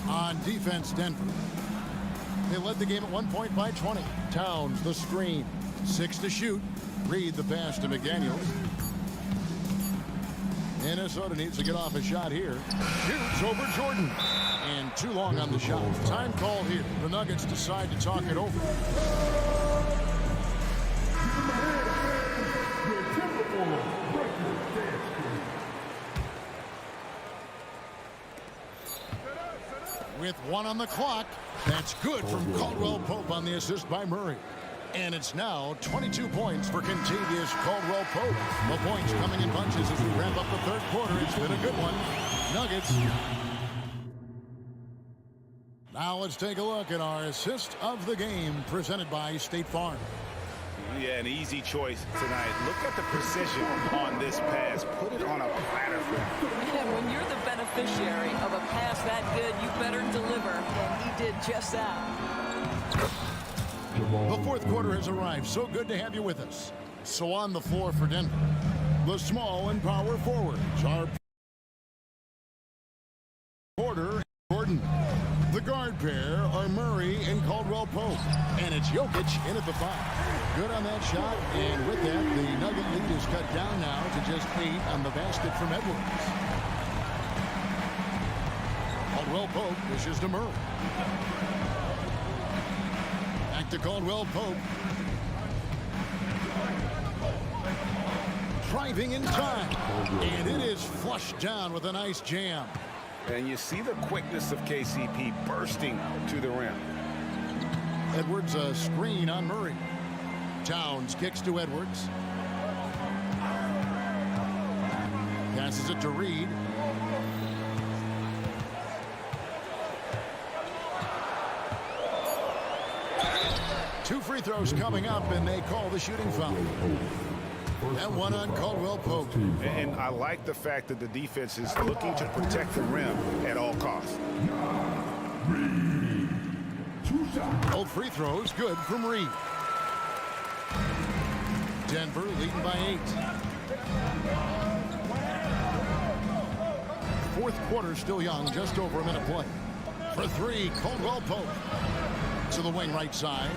On defense, Denver. They led the game at 1 point by 20. Towns, the screen. 6 to shoot. Reed the pass to McDaniels. Minnesota needs to get off a shot here. Shoots over Jordan. And too long on the shot. Time call here. The Nuggets decide to talk it over. With 1 on the clock. That's good from Caldwell Pope on the assist by Murray. And it's now 22 points for Kentavious Caldwell Pope. The points coming in bunches as we wrap up the third quarter. It's been a good one. Nuggets. Now let's take a look at our assist of the game presented by State Farm. Yeah, an easy choice tonight. Look at the precision on this pass. Put it on a platter for him. And when you're the beneficiary of a pass that good, you better deliver. And he did just that. The fourth quarter has arrived. So good to have you with us. So on the floor for Denver, the small and power forwards are Porter, Gordon. The guard pair are Murray and Caldwell-Pope. And it's Jokic in at the 5. Good on that shot. And with that, the Nugget lead is cut down now to just 8 on the basket from Edwards. Caldwell-Pope pushes to Murray. Back to Caldwell-Pope. Driving in time. And it is flushed down with a nice jam. And you see the quickness of KCP bursting to the rim. Edwards a screen on Murray. Towns kicks to Edwards. Passes it to Reed. Two free throws coming up, and they call the shooting foul. And one on Caldwell-Pope. And I like the fact that the defense is looking to protect the rim at all costs. Both free throws good from Reed. Denver leading by 8. Fourth quarter still young, just over a minute play. For 3, Caldwell-Pope. To the wing right side.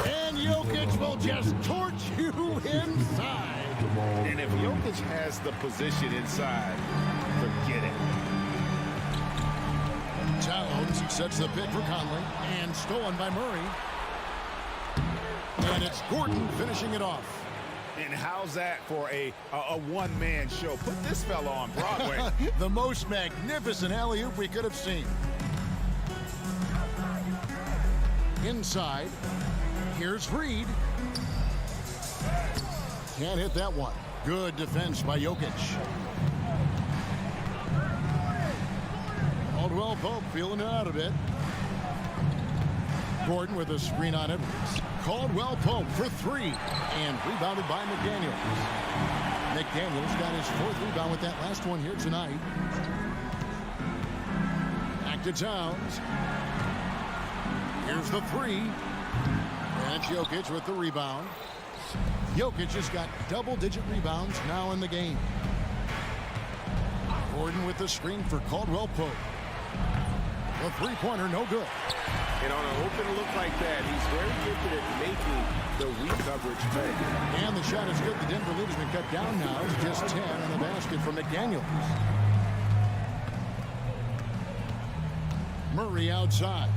And Jokic will just torch you inside. And if Jokic has the position inside, forget it. Towns sets the pick for Conley. And stolen by Murray. And it's Gordon finishing it off. And how's that for a one-man show? Put this fella on Broadway. The most magnificent alley-oop we could have seen. Inside. Here's Reed. Can't hit that one. Good defense by Jokic. Caldwell-Pope feeling it out a bit. Gordon with a screen on Edwards. Caldwell-Pope for 3. And rebounded by McDaniels. McDaniels got his 4th rebound with that last one here tonight. Back to Towns. Here's the 3. And Jokic with the rebound. Jokic has got double-digit rebounds now in the game. Gordon with the screen for Caldwell-Pope. The three-pointer, no good. And on an open look like that, he's very gifted at making the weak coverage pay. And the shot is good. The Denver lead has been cut down now. It's just 10 on the basket from McDaniels. Murray outside.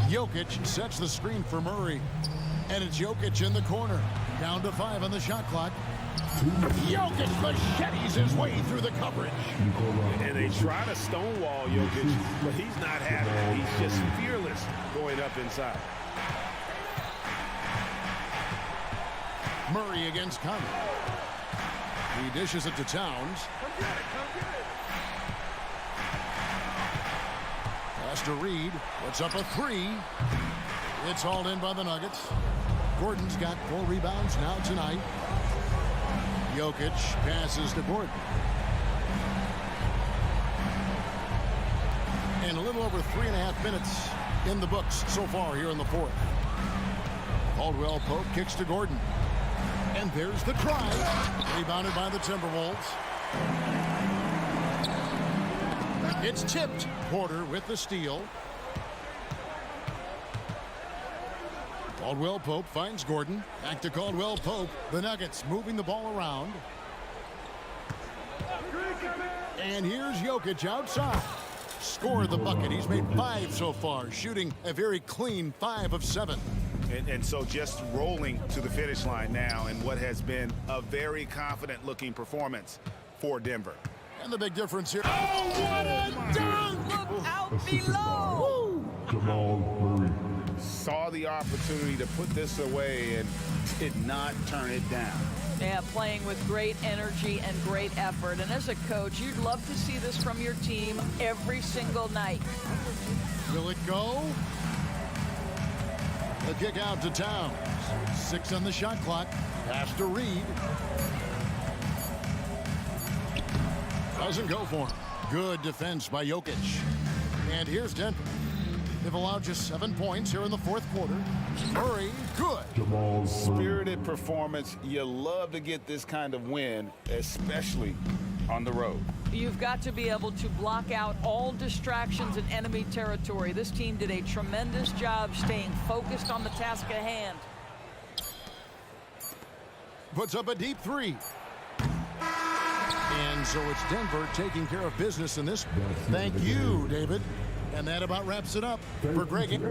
Jokic sets the screen for Murray. And it's Jokic in the corner. Down to 5 on the shot clock. Jokic machetes his way through the coverage. And they try to stonewall Jokic, but he's not having it. He's just fearless going up inside. Murray against Conley. He dishes it to Towns. Pass to Reed. Puts up a 3. It's hauled in by the Nuggets. Gordon's got 4 rebounds now tonight. Jokic passes to Gordon. And a little over 3.5 minutes in the books so far here in the 4th. Caldwell-Pope kicks to Gordon. And there's the try. Rebounded by the Timberwolves. It's tipped. Porter with the steal. Caldwell-Pope finds Gordon. Back to Caldwell-Pope. The Nuggets moving the ball around. And here's Jokic outside. Scored the bucket. He's made 5 so far, shooting a very clean 5 of 7. And so just rolling to the finish line now in what has been a very confident-looking performance for Denver. And the big difference here. Oh, what a dunk! Look out below! Jamal Murray. Saw the opportunity to put this away and did not turn it down. Yeah, playing with great energy and great effort. And as a coach, you'd love to see this from your team every single night. Will it go? The kick out to Towns. 6 on the shot clock. Pass to Reed. Doesn't go for him. Good defense by Jokic. And here's Denver. They've allowed just 7 points here in the fourth quarter. Murray, good. Spirited performance. You love to get this kind of win, especially on the road. You've got to be able to block out all distractions in enemy territory. This team did a tremendous job staying focused on the task at hand. Puts up a deep three. And so it's Denver taking care of business in this. Thank you, David. And that about wraps it up for Greg.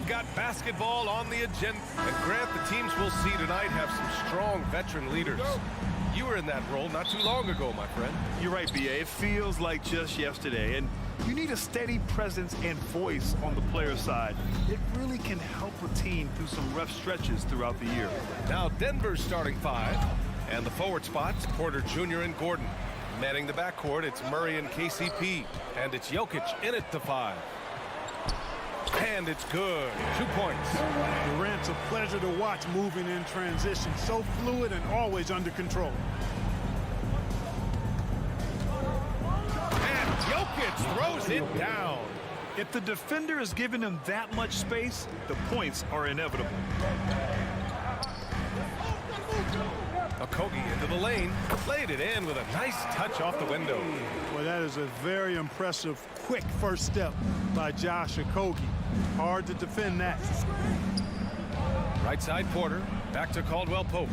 We've got basketball on the agenda. And Grant, the teams we'll see tonight have some strong veteran leaders. You were in that role not too long ago, my friend. You're right, B.A. It feels like just yesterday. And you need a steady presence and voice on the player side. It really can help a team through some rough stretches throughout the year. Now Denver's starting five. And the forward spots, Porter Jr. and Gordon. Manning the backcourt, it's Murray and KCP. And it's Jokic in at the 5. And it's good. 2 points. Durant's a pleasure to watch moving in transition. So fluid and always under control. And Jokic throws it down. If the defender is giving him that much space, the points are inevitable. Octopi into the lane, played it in with a nice touch off the window. Well, that is a very impressive, quick first step by Josh Octopi. Hard to defend that. Right side Porter, back to Caldwell Pope.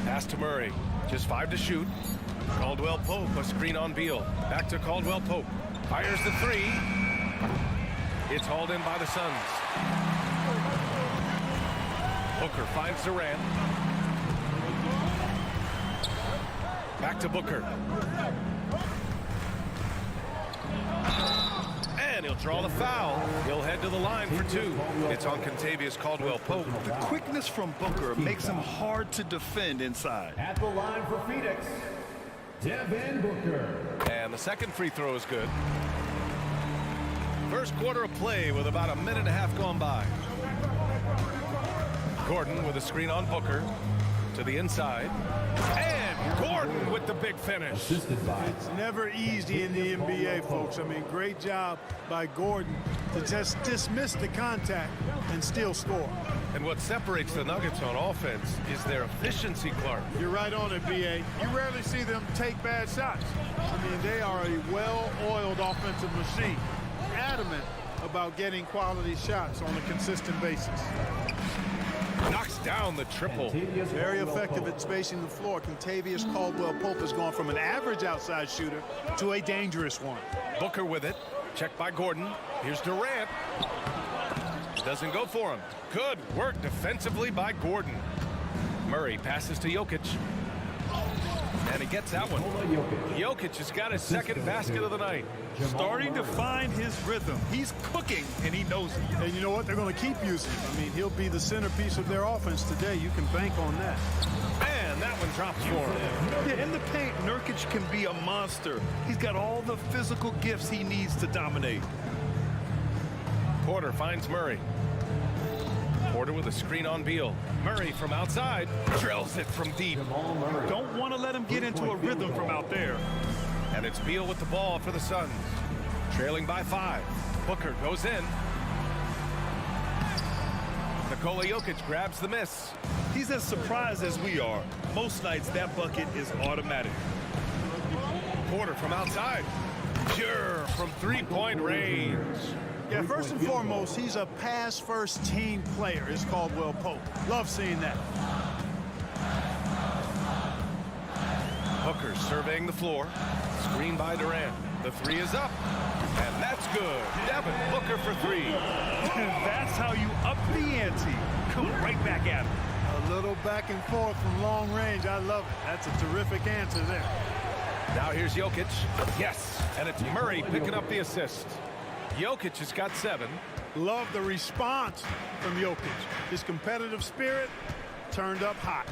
Pass to Murray, just 5 to shoot. Caldwell Pope, a screen on Beal. Back to Caldwell Pope, fires the 3. It's hauled in by the Suns. Booker finds Durant. Back to Booker. And he'll draw the foul. He'll head to the line for 2. It's on Contavious Caldwell Pope. The quickness from Booker makes him hard to defend inside. At the line for Phoenix, Devin Booker. And the second free throw is good. First quarter of play with about a minute and a half gone by. Gordon with a screen on Booker to the inside. And Gordon with the big finish. It's never easy in the NBA, folks. I mean, great job by Gordon to just dismiss the contact and still score. And what separates the Nuggets on offense is their efficiency, Clark. You're right on it, B.A. You rarely see them take bad shots. I mean, they are a well-oiled offensive machine. Adamant about getting quality shots on a consistent basis. Knocks down the triple. Very effective at spacing the floor. Contavious Caldwell Pope has gone from an average outside shooter to a dangerous one. Booker with it. Checked by Gordon. Here's Durant. Doesn't go for him. Good work defensively by Gordon. Murray passes to Jokic. And he gets that one. Jokic has got his second basket of the night. Starting to find his rhythm. He's cooking, and he knows it. And you know what? They're going to keep using him. I mean, he'll be the centerpiece of their offense today. You can bank on that. And that one drops for him. Yeah, in the paint, Nurkic can be a monster. He's got all the physical gifts he needs to dominate. Porter finds Murray. Porter with a screen on Beal. Murray from outside drills it from deep. Don't want to let him get into a rhythm from out there. And it's Beal with the ball for the Suns. Trailing by 5. Booker goes in. Nikola Jokic grabs the miss. He's as surprised as we are. Most nights that bucket is automatic. Porter from outside. Pure from three-point range. Yeah, first and foremost, he's a pass-first team player, is Caldwell Pope. Love seeing that. Booker surveying the floor. Screen by Durant. The 3 is up. And that's good. Devin Booker for 3. That's how you up the ante. Come right back at him. A little back and forth from long range. I love it. That's a terrific answer there. Now here's Jokic. Yes. And it's Murray picking up the assist. Jokic has got 7. Love the response from Jokic. His competitive spirit turned up hot.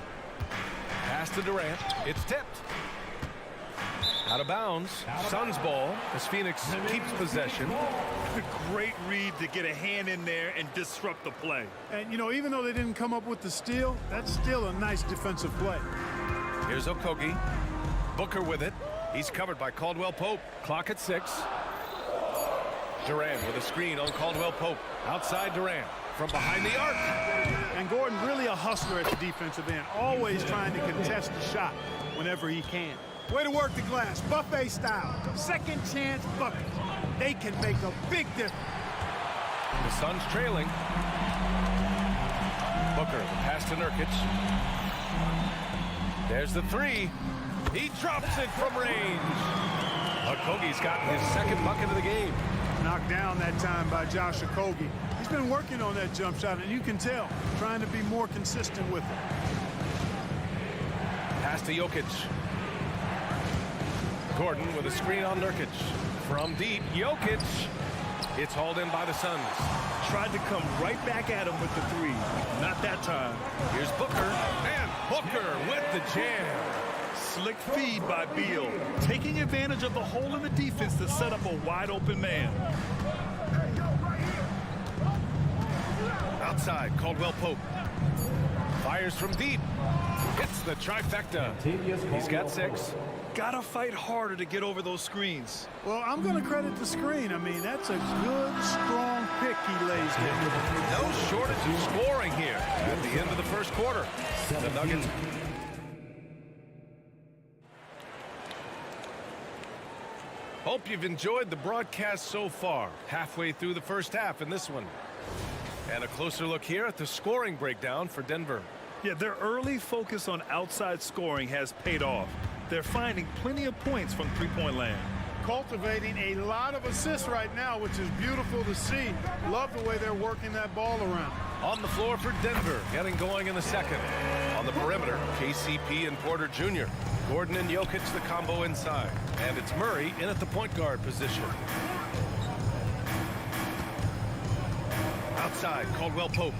Pass to Durant. It's tipped. Out of bounds. Suns ball as Phoenix keeps possession. Great read to get a hand in there and disrupt the play. And, you know, even though they didn't come up with the steal, that's still a nice defensive play. Here's Octopi. Booker with it. He's covered by Caldwell Pope. Clock at 6. Durant with a screen on Caldwell Pope. Outside Durant from behind the arc. And Gordon really a hustler at the defensive end, always trying to contest the shot whenever he can. Way to work the glass, buffet style. Second chance buckets. They can make a big difference. The Suns trailing. Booker, the pass to Nurkic. There's the 3. He drops it from range. Okogi's gotten his second bucket of the game. Knocked down that time by Josh Okogie. He's been working on that jump shot, and you can tell, trying to be more consistent with it. Pass to Jokic. Gordon with a screen on Nurkic. From deep, Jokic. It's hauled in by the Suns. Tried to come right back at him with the three. Not that time. Here's Booker. And Booker with the jam. Slick feed by Beal. Taking advantage of the hole in the defense to set up a wide open man. Outside, Caldwell Pope. Fires from deep. Hits the trifecta. He's got 6. Gotta fight harder to get over those screens. Well, I'm going to credit the screen. I mean, that's a good, strong pick he lays there. No shortage of scoring here at the end of the first quarter. The Nuggets. Hope you've enjoyed the broadcast so far. Halfway through the first half in this one. And a closer look here at the scoring breakdown for Denver. Yeah, their early focus on outside scoring has paid off. They're finding plenty of points from three-point land. Cultivating a lot of assists right now, which is beautiful to see. Love the way they're working that ball around. On the floor for Denver, getting going in the second. On the perimeter, KCP and Porter Jr. Gordon and Jokic the combo inside. And it's Murray in at the point guard position. Outside, Caldwell Pope.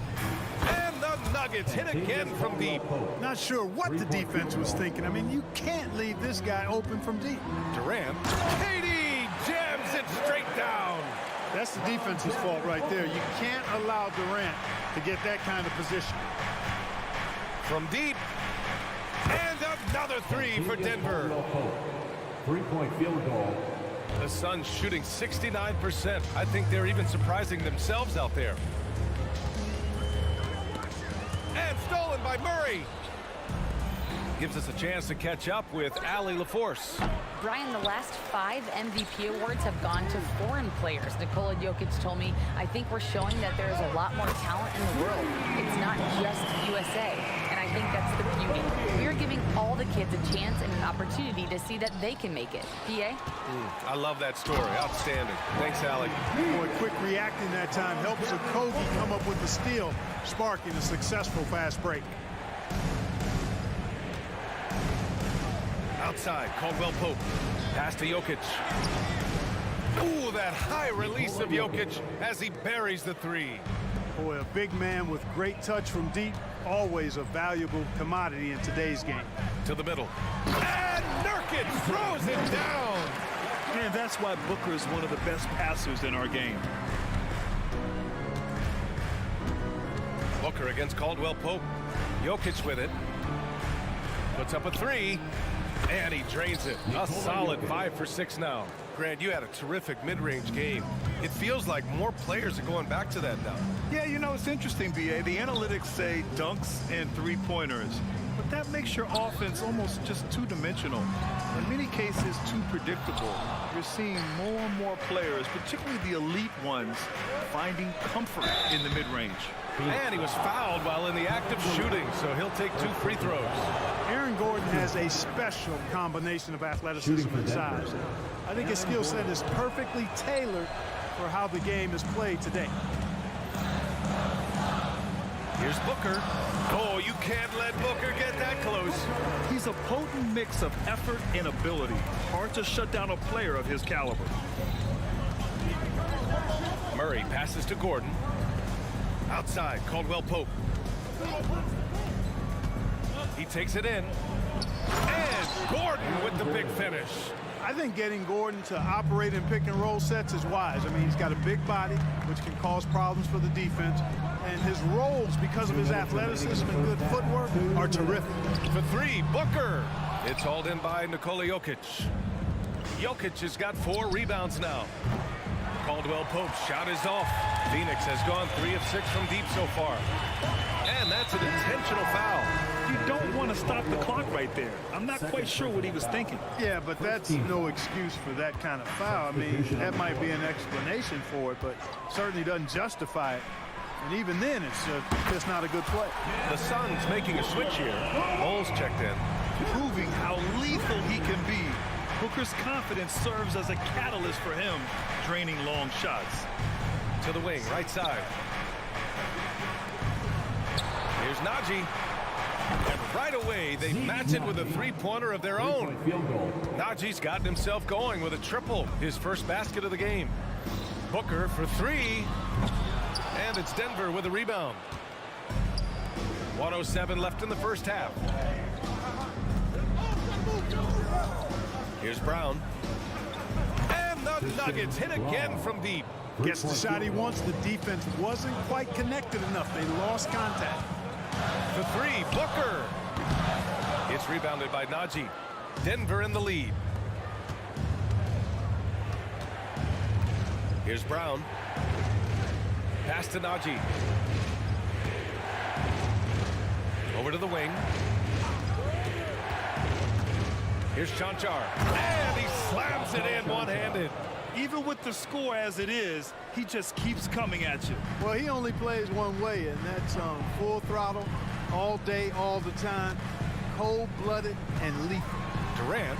And the Nuggets hit again from deep. Not sure what the defense was thinking. I mean, you can't leave this guy open from deep. Durant. KD jams it straight down. That's the defense's fault right there. You can't allow Durant to get that kind of position. From deep. And another three for Denver. 3-point field goal. The Suns shooting 69%. I think they're even surprising themselves out there. And stolen by Murray. Gives us a chance to catch up with Allie LaForce. Brian, the last 5 MVP awards have gone to foreign players. Nikola Jokic told me, I think we're showing that there's a lot more talent in the world. It's not just USA. And I think that's the beauty. We are giving all the kids a chance and an opportunity to see that they can make it. PA? I love that story. Outstanding. Thanks, Allie. Boy, quick reacting that time helps Okogie come up with the steal, sparking a successful fast break. Outside, Caldwell Pope. Pass to Jokic. Ooh, that high release of Jokic as he buries the three. Boy, a big man with great touch from deep, always a valuable commodity in today's game. To the middle. And Nurkic throws it down. And that's why Booker is one of the best passers in our game. Booker against Caldwell Pope. Jokic with it. Puts up a three. And he drains it. A solid 5 for 6 now. Grant, you had a terrific mid-range game. It feels like more players are going back to that now. Yeah, you know, it's interesting, BA. The analytics say dunks and three-pointers. But that makes your offense almost just two-dimensional. In many cases, too predictable. You're seeing more and more players, particularly the elite ones, finding comfort in the mid-range. And he was fouled while in the act of shooting, so he'll take 2 free throws. Aaron Gordon has a special combination of athleticism and size. I think his skill set is perfectly tailored for how the game is played today. Here's Booker. Oh, you can't let Booker get that close. He's a potent mix of effort and ability. Hard to shut down a player of his caliber. Murray passes to Gordon. Outside, Caldwell Pope. He takes it in. And Gordon with the big finish. I think getting Gordon to operate in pick and roll sets is wise. I mean, he's got a big body, which can cause problems for the defense. And his rolls, because of his athleticism and good footwork, are terrific. For 3, Booker. It's hauled in by Nikola Jokic. Jokic has got 4 rebounds now. Caldwell Pope's shot is off. Phoenix has gone 3 of 6 from deep so far. And that's an intentional foul. You don't want to stop the clock right there. I'm not quite sure what he was thinking. Yeah, but that's no excuse for that kind of foul. I mean, that might be an explanation for it, but certainly doesn't justify it. And even then, it's just not a good play. The Suns making a switch here. Bowles checked in. proving how lethal he can be. Booker's confidence serves as a catalyst for him, draining long shots. To the wing, right side. Here's Najee. And right away, they match it with a three-pointer of their own. Najee's gotten himself going with a triple, his first basket of the game. Booker for three. And it's Denver with a rebound. 1:07 left in the first half. Here's Brown. And the Nuggets hit again from deep. Gets the shot he wants. The defense wasn't quite connected enough. They lost contact. For three, Booker. It's rebounded by Najee. Denver in the lead. Here's Brown. Pass to Najee. Over to the wing. Here's Chanchar. And he slams it in one-handed. Even with the score as it is, he just keeps coming at you. Well, he only plays one way, and that's full throttle, all day, all the time, cold-blooded and lethal. Durant.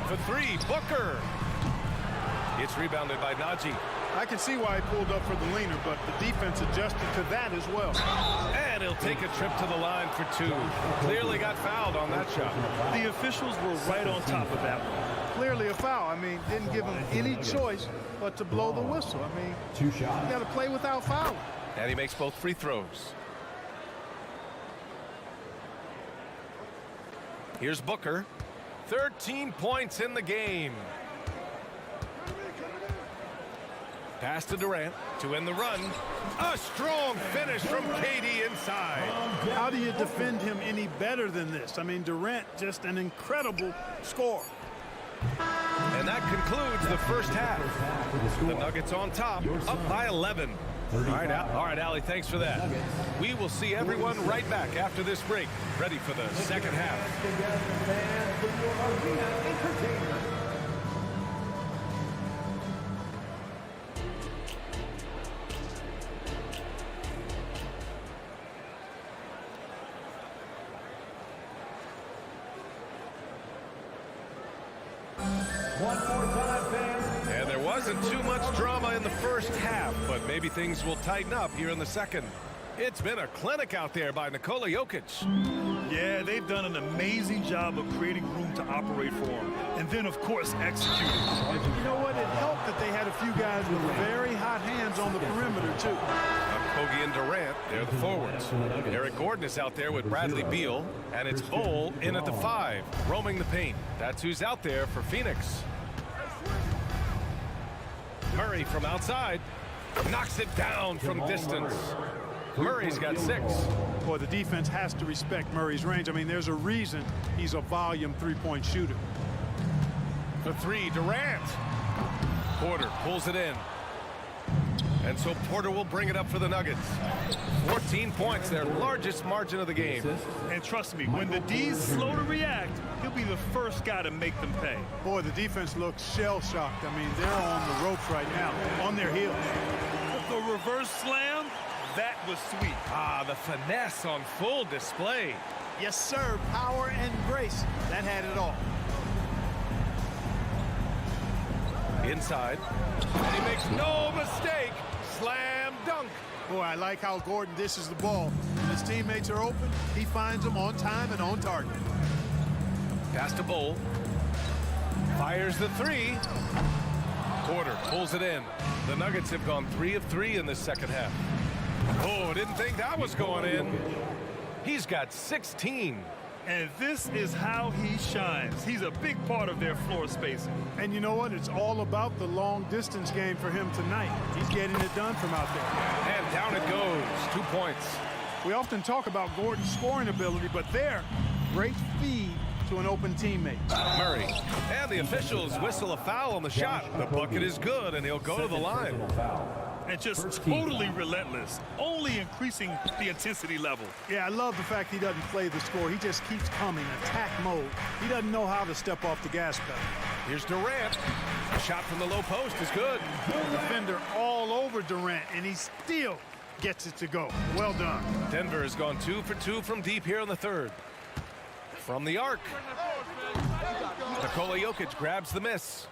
For three, Booker. It's rebounded by Najee. I can see why he pulled up for the leaner, but the defense adjusted to that as well. And he'll take a trip to the line for two. Clearly got fouled on that shot. The officials were right on top of that one. Clearly a foul. I mean, didn't give him any choice but to blow the whistle. I mean, Two shots. you got to play without fouling. And he makes both free throws. Here's Booker. 13 points in the game. Pass to Durant to end the run. A strong finish from KD inside. How do you defend him any better than this? I mean, Durant, just an incredible scorer. And that concludes the first half. The Nuggets on top, up by 11. All right, Allie, thanks for that. We will see everyone right back after this break, ready for the second half. One more time, fans. And there wasn't too much drama in the first half, but maybe things will tighten up here in the second. It's been a clinic out there by Nikola Jokic. Yeah, they've done an amazing job of creating room to operate for him. And then, of course, executing. You know what? It helped that they had a few guys with very hot hands on the perimeter, too. Kogi and Durant, they're the forwards. Eric Gordon is out there with Bradley Beal, and it's Bol in at the 5, roaming the paint. That's who's out there for Phoenix. Murray from outside knocks it down from distance. Murray's got 6. Boy, the defense has to respect Murray's range. I mean, there's a reason he's a volume three-point shooter. For 3, Durant. Porter pulls it in. And so Porter will bring it up for the Nuggets. 14 points, their largest margin of the game. And trust me, when the D's slow to react, he'll be the first guy to make them pay. Boy, the defense looks shell-shocked. I mean, they're on the ropes right now, on their heels. The reverse slam, that was sweet. Ah, the finesse on full display. Yes, sir. Power and grace. That had it all. Inside. And he makes no mistake. Slam dunk. Boy, I like how Gordon dishes the ball. When his teammates are open, he finds them on time and on target. Pass to Bol. Fires the 3. Porter pulls it in. The Nuggets have gone 3 of 3 in this second half. Oh, didn't think that was going in. He's got 16. And this is how he shines. He's a big part of their floor spacing. And you know what? It's all about the long distance game for him tonight. He's getting it done from out there. And down it goes. 2 points. We often talk about Gordon's scoring ability, but there, great feed to an open teammate. Murray. And the officials whistle a foul on the shot. The bucket is good, and he'll go to the line. And just totally relentless, only increasing the intensity level. Yeah, I love the fact he doesn't play the score. He just keeps coming, attack mode. He doesn't know how to step off the gas pedal. Here's Durant. A shot from the low post is good. Defender all over Durant, and he still gets it to go. Well done. Denver has gone 2 for 2 from deep here in the third. From the arc. Nikola Jokic grabs the miss.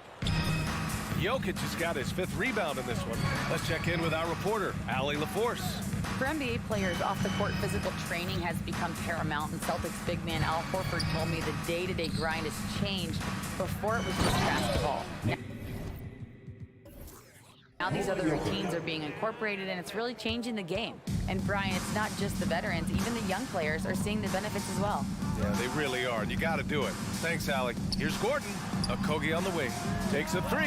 Jokic has got his 5th rebound in this one. Let's check in with our reporter, Allie LaForce. For NBA players, off-the-court physical training has become paramount, and Celtics big man Al Horford told me the day-to-day grind has changed. Before it was just basketball. Now these other routines are being incorporated, and it's really changing the game. And Brian, it's not just the veterans, even the young players are seeing the benefits as well. Yeah, they really are, and you got to do it. Thanks, Allie. Here's Gordon. Okogie on the wing. Takes a 3.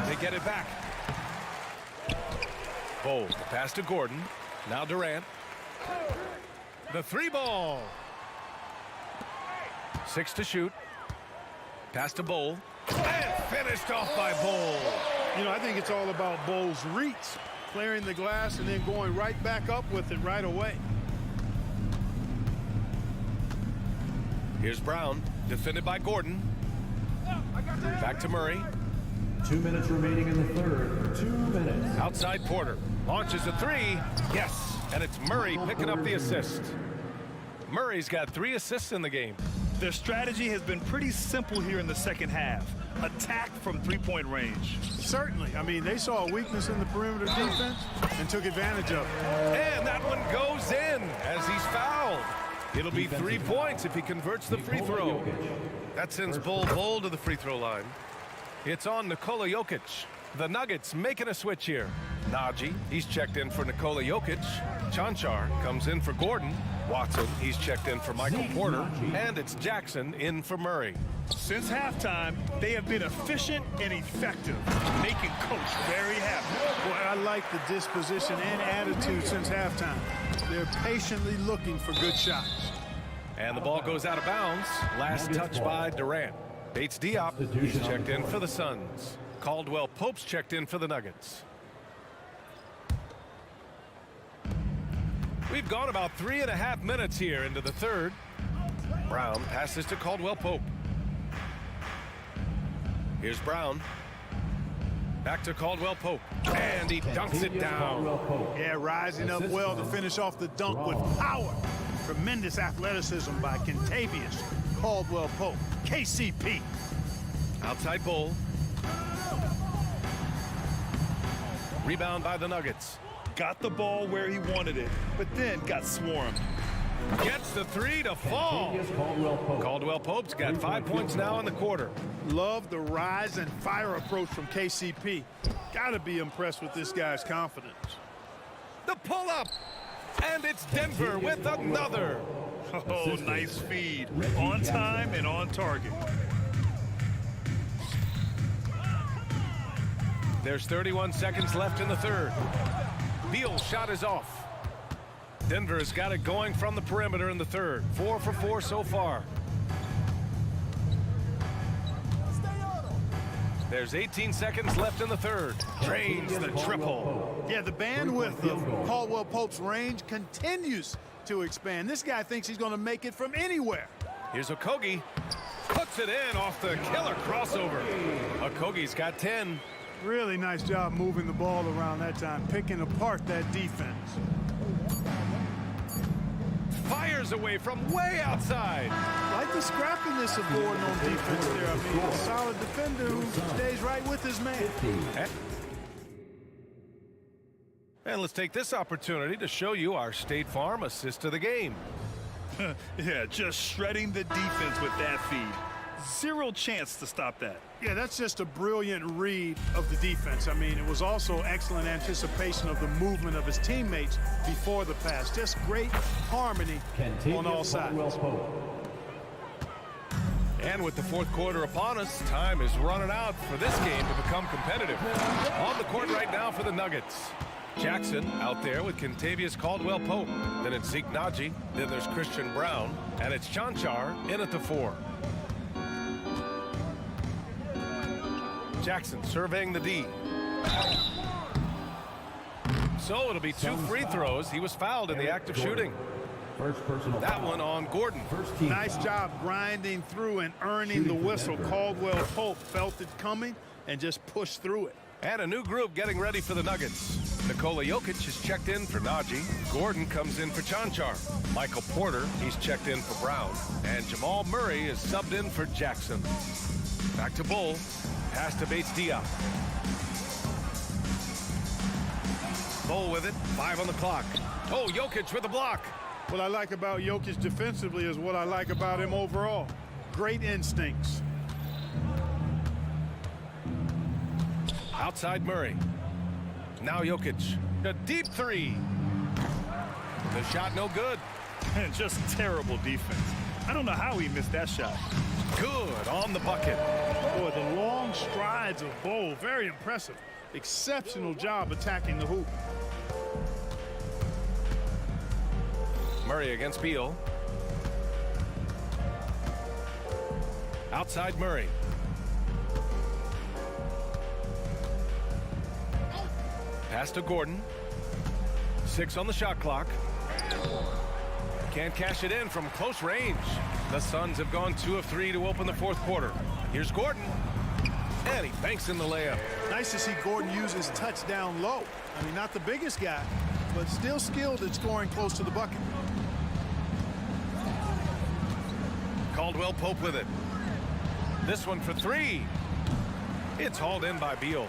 They get it back. Bol, the pass to Gordon. Now Durant. The 3 ball. 6 to shoot. Pass to Bol. And finished off by Bol. You know, I think it's all about Bol's reach, clearing the glass and then going right back up with it right away. Here's Brown, defended by Gordon. Back to Murray. 2 minutes remaining in the third. 2 minutes. Outside Porter. Launches a 3. Yes. And it's Murray picking up the assist. Murray's got 3 assists in the game. Their strategy has been pretty simple here in the second half. Attack from three-point range. Certainly. I mean, they saw a weakness in the perimeter defense and took advantage of it. And that one goes in as he's fouled. It'll be 3 points if he converts the free throw. That sends Bol to the free throw line. It's on Nikola Jokic. The Nuggets making a switch here. Najee, he's checked in for Nikola Jokic. Chanchar comes in for Gordon. Watson, he's checked in for Michael Porter. And it's Jackson in for Murray. Since halftime, they have been efficient and effective, making Coach very happy. Boy, I like the disposition and attitude since halftime. They're patiently looking for good shots. And the ball goes out of bounds. Last touch by Durant. Bates Diop, he's checked in for the Suns. Caldwell Pope's checked in for the Nuggets. We've gone about 3.5 minutes here into the third. Brown passes to Caldwell Pope. Here's Brown. Back to Caldwell Pope. And he dunks it down. Yeah, rising up well to finish off the dunk with power. Tremendous athleticism by Kentavious Caldwell Pope. KCP. Outside Bol. Rebound by the Nuggets. Got the ball where he wanted it, but then got swarmed. Gets the 3 to fall. Caldwell Pope's got 5 points now in the quarter. Love the rise and fire approach from KCP. Gotta be impressed with this guy's confidence. The pull-up. And it's Denver with another. Oh, nice feed. On time and on target. There's 31 seconds left in the third. Beal's shot is off. Denver has got it going from the perimeter in the third. 4 for 4 so far. There's 18 seconds left in the third. Drains the triple. Yeah, the bandwidth of Caldwell Pope's range continues to expand. This guy thinks he's going to make it from anywhere. Here's Okogie. Puts it in off the killer crossover. Okogie's got 10. Really nice job moving the ball around that time, picking apart that defense. Fires away from way outside. Like the scrappiness of Gordon on defense there. I mean, a solid defender who stays right with his man. And let's take this opportunity to show you our State Farm assist of the game. Yeah, just shredding the defense with that feed. Zero chance to stop that. Yeah, that's just a brilliant read of the defense. I mean, it was also excellent anticipation of the movement of his teammates before the pass. Just great harmony on all sides. And with the fourth quarter upon us, time is running out for this game to become competitive. On the court right now for the Nuggets. Jackson out there with Kentavious Caldwell Pope. Then it's Zeke Najee. Then there's Christian Brown. And it's Chanchar in at the 4. Jackson surveying the D. So it'll be 2 free throws. He was fouled in the act of shooting. That one on Gordon. Nice job grinding through and earning the whistle. Caldwell Pope felt it coming, and just push through it. And a new group getting ready for the Nuggets. Nikola Jokic is checked in for Najee. Gordon comes in for Chanchar. Michael Porter, he's checked in for Brown. And Jamal Murray is subbed in for Jackson. Back to Bull. Pass to Bates-Diop. Bull with it. 5 on the clock. Oh, Jokic with the block. What I like about Jokic defensively is what I like about him overall. Great instincts. Outside Murray. Now Jokic. A deep three. The shot no good. And just terrible defense. I don't know how he missed that shot. Good on the bucket. Boy, the long strides of Bull, very impressive. Exceptional job attacking the hoop. Murray against Beal. Outside Murray. Pass to Gordon. 6 on the shot clock. Can't cash it in from close range. The Suns have gone 2 of 3 to open the fourth quarter. Here's Gordon. And he banks in the layup. Nice to see Gordon use his touch down low. I mean, not the biggest guy, but still skilled at scoring close to the bucket. Caldwell Pope with it. This one for 3. It's hauled in by Beal.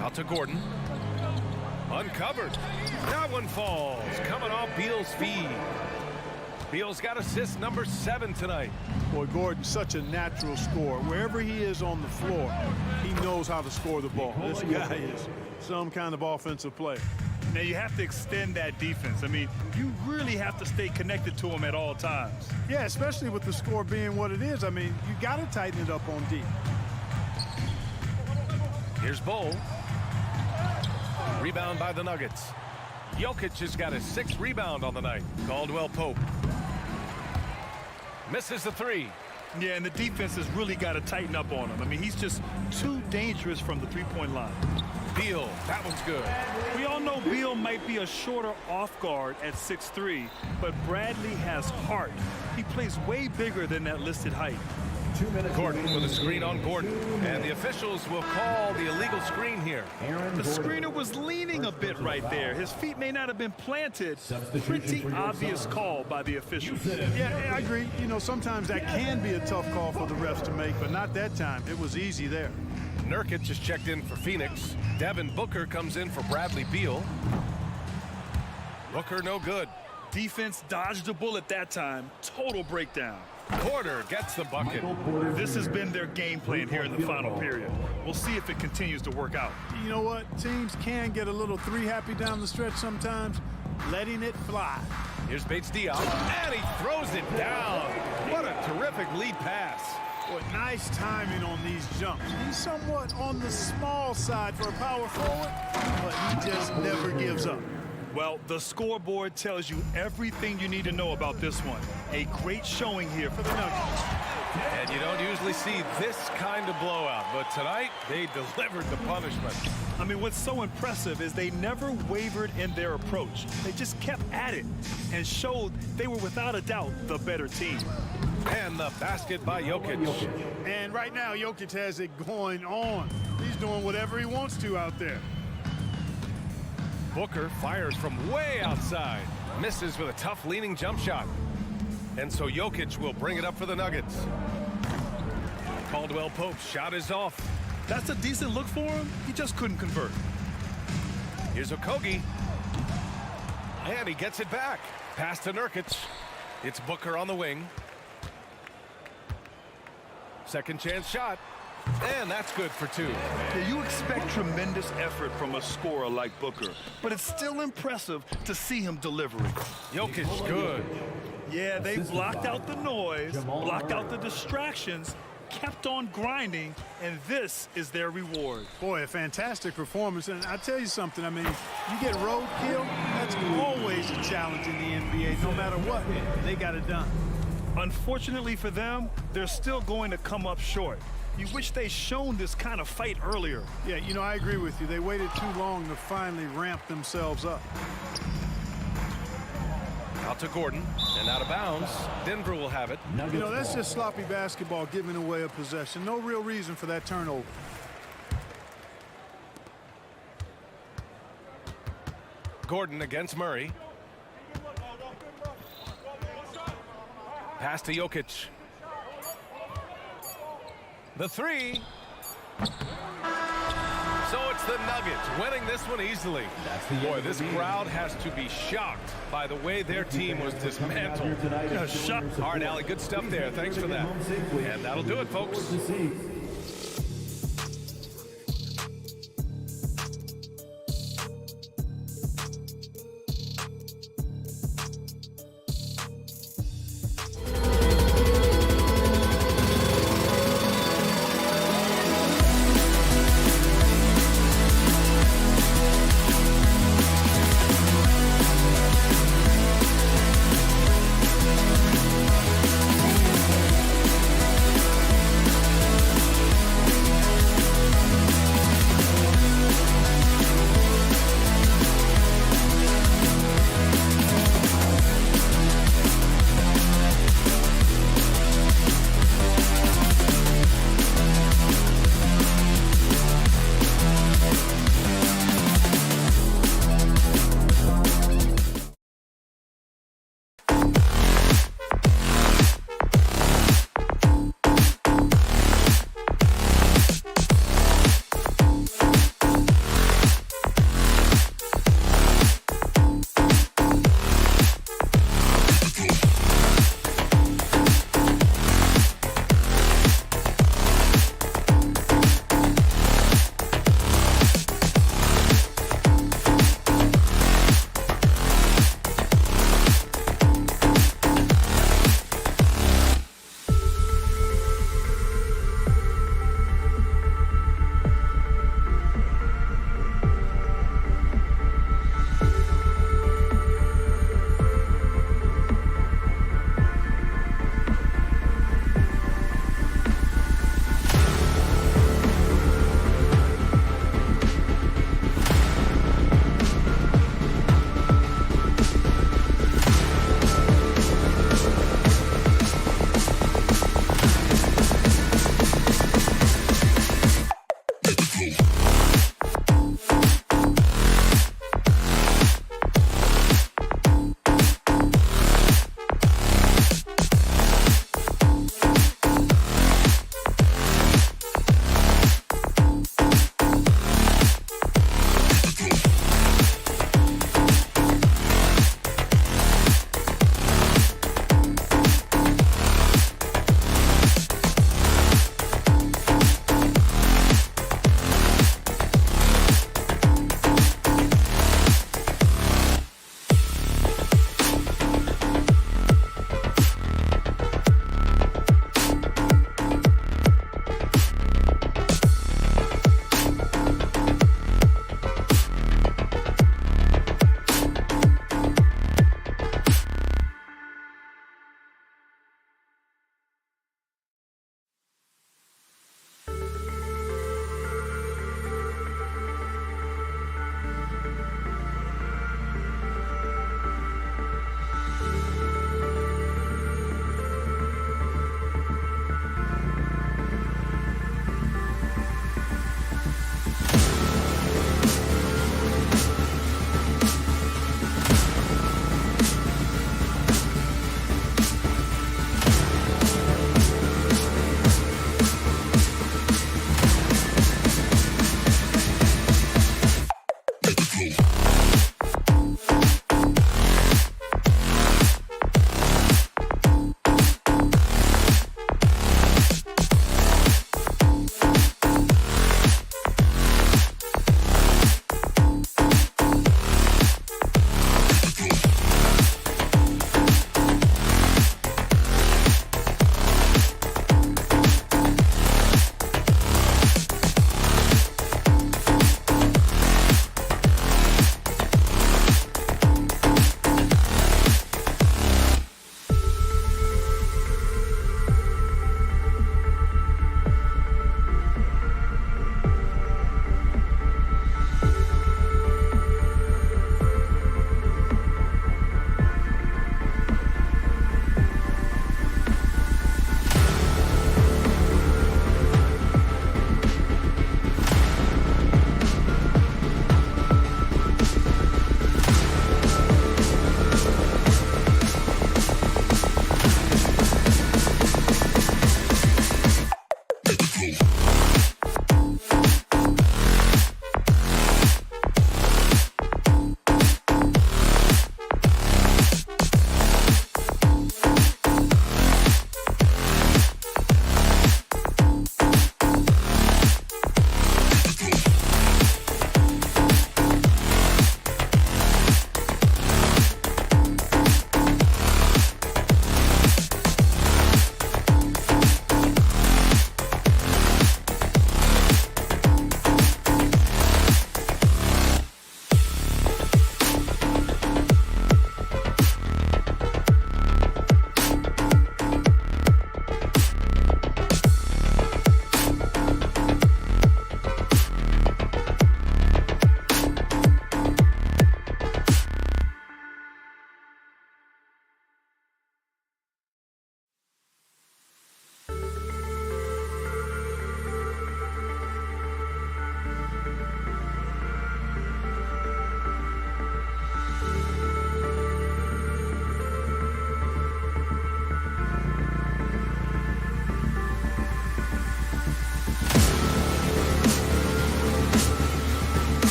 Out to Gordon. Uncovered. That one falls. Coming off Beal's feed. Beal's got assist number 7 tonight. Boy, Gordon's such a natural scorer. Wherever he is on the floor, he knows how to score the ball. This guy is some kind of offensive player. Now you have to extend that defense. I mean, you really have to stay connected to him at all times. Yeah, especially with the score being what it is. I mean, you got to tighten it up on D. Here's Bull. Rebound by the Nuggets. Jokic has got his 6th rebound on the night. Caldwell Pope. Misses the 3. Yeah, and the defense has really got to tighten up on him. I mean, he's just too dangerous from the three-point line. Beal, that one's good. We all know Beal might be a shorter off guard at 6'3", but Bradley has heart. He plays way bigger than that listed height. Gordon with a screen on Gordon. And the officials will call the illegal screen here. The screener was leaning a bit right there. His feet may not have been planted. Pretty obvious call by the officials. Yeah, I agree. You know, sometimes that can be a tough call for the refs to make, but not that time. It was easy there. Nurkic is checked in for Phoenix. Devin Booker comes in for Bradley Beal. Booker no good. Defense dodged a bullet that time. Total breakdown. Porter gets the bucket. This has been their game plan here in the final period. We'll see if it continues to work out. You know what? Teams can get a little 3-happy down the stretch sometimes. Letting it fly. Here's Bates-Diop, and he throws it down. What a terrific lead pass. Boy, nice timing on these jumps. He's somewhat on the small side for a power forward, but he just never gives up. Well, the scoreboard tells you everything you need to know about this one. A great showing here for the Nuggets. And you don't usually see this kind of blowout, but tonight they delivered the punishment. I mean, what's so impressive is they never wavered in their approach. They just kept at it and showed they were without a doubt the better team. And the basket by Jokic. And right now, Jokic has it going on. He's doing whatever he wants to out there. Booker fires from way outside. Misses with a tough leaning jump shot. And so Jokic will bring it up for the Nuggets. Caldwell Pope's shot is off. That's a decent look for him. He just couldn't convert. Here's Octopi. And he gets it back. Pass to Nurkic. It's Booker on the wing. Second chance shot. And that's good for 2. Yeah, you expect tremendous effort from a scorer like Booker, but it's still impressive to see him delivering. Jokic good. Yeah, they blocked out the noise, blocked out the distractions, kept on grinding, and this is their reward. Boy, a fantastic performance. And I'll tell you something, I mean, you get roadkill, that's always a challenge in the NBA. No matter what, they got it done. Unfortunately for them, they're still going to come up short. You wish they'd shown this kind of fight earlier. Yeah, you know, I agree with you. They waited too long to finally ramp themselves up. Out to Gordon, and out of bounds. Denver will have it. You know, that's just sloppy basketball, giving away a possession. No real reason for that turnover. Gordon against Murray. Pass to Jokic. The three. So it's the Nuggets winning this one easily. Boy, this crowd has to be shocked by the way their team was dismantled. Shocked. All right, Allie, good stuff there. Thanks for that. And that'll do it, folks.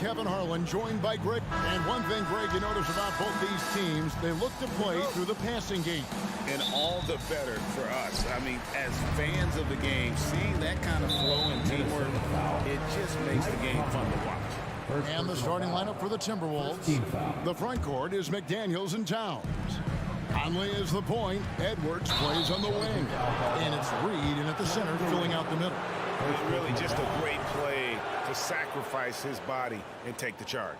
Kevin Harlan, joined by Greg. And one thing, Greg, you notice about both these teams, they look to play through the passing game. And all the better for us. I mean, as fans of the game, seeing that kind of flow and teamwork, it just makes the game fun to watch. And the starting lineup for the Timberwolves. The front court is McDaniels and Towns. Conley is the point. Edwards plays on the wing. And it's Reed in at the center, filling out the middle. It's really just a great play to sacrifice his body and take the charge.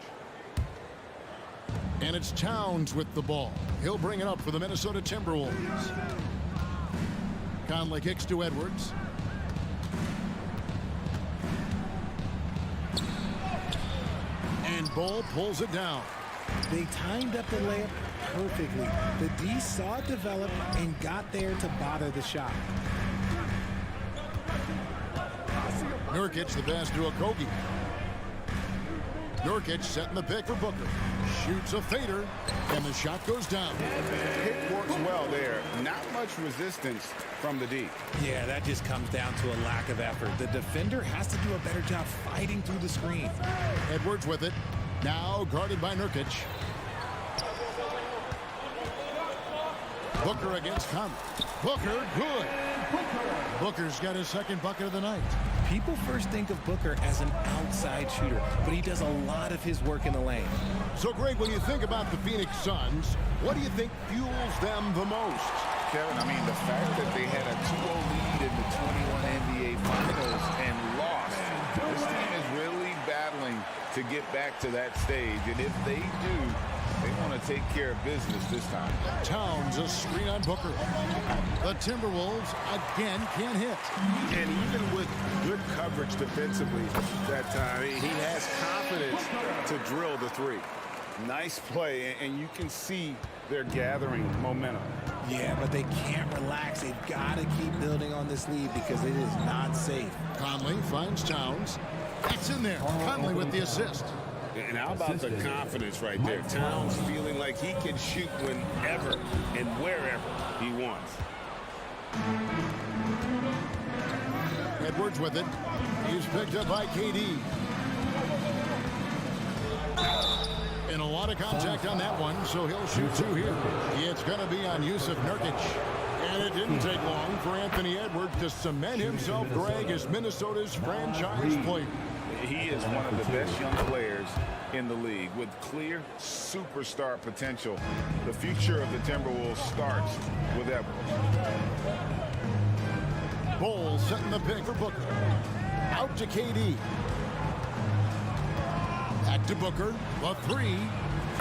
And it's Towns with the ball. He'll bring it up for the Minnesota Timberwolves. Conley kicks to Edwards. And Bull pulls it down. They timed up the layup perfectly. The D saw it develop and got there to bother the shot. Nurkic the pass to Octopi. Nurkic setting the pick for Booker. Shoots a fader, and the shot goes down. Pick works well there. Not much resistance from the D. Yeah, that just comes down to a lack of effort. The defender has to do a better job fighting through the screen. Edwards with it. Now guarded by Nurkic. Booker against Conley. Booker, good. Booker's got his second bucket of the night. People first think of Booker as an outside shooter, but he does a lot of his work in the lane. So, Greg, when you think about the Phoenix Suns, what do you think fuels them the most? Kevin, I mean, the fact that they had a 2-0 lead in the 21 NBA Finals and lost. This team is really battling to get back to that stage, and if they do, they want to take care of business this time. Towns a screen on Booker. The Timberwolves again can't hit. And even with good coverage defensively that time, he has confidence to drill the three. Nice play, and you can see they're gathering momentum. Yeah, but they can't relax. They've got to keep building on this lead because it is not safe. Conley finds Towns. It's in there. Conley with the assist. And how about the confidence right there? Towns feeling like he can shoot whenever and wherever he wants. Edwards with it. He's picked up by KD. And a lot of contact on that one, so he'll shoot two here. It's going to be on Yusuf Nurkic. And it didn't take long for Anthony Edwards to cement himself, Greg, as Minnesota's franchise player. He is one of the best young players in the league with clear superstar potential. The future of the Timberwolves starts with Edwards. Bull setting the pick for Booker. Out to KD. Back to Booker. A three.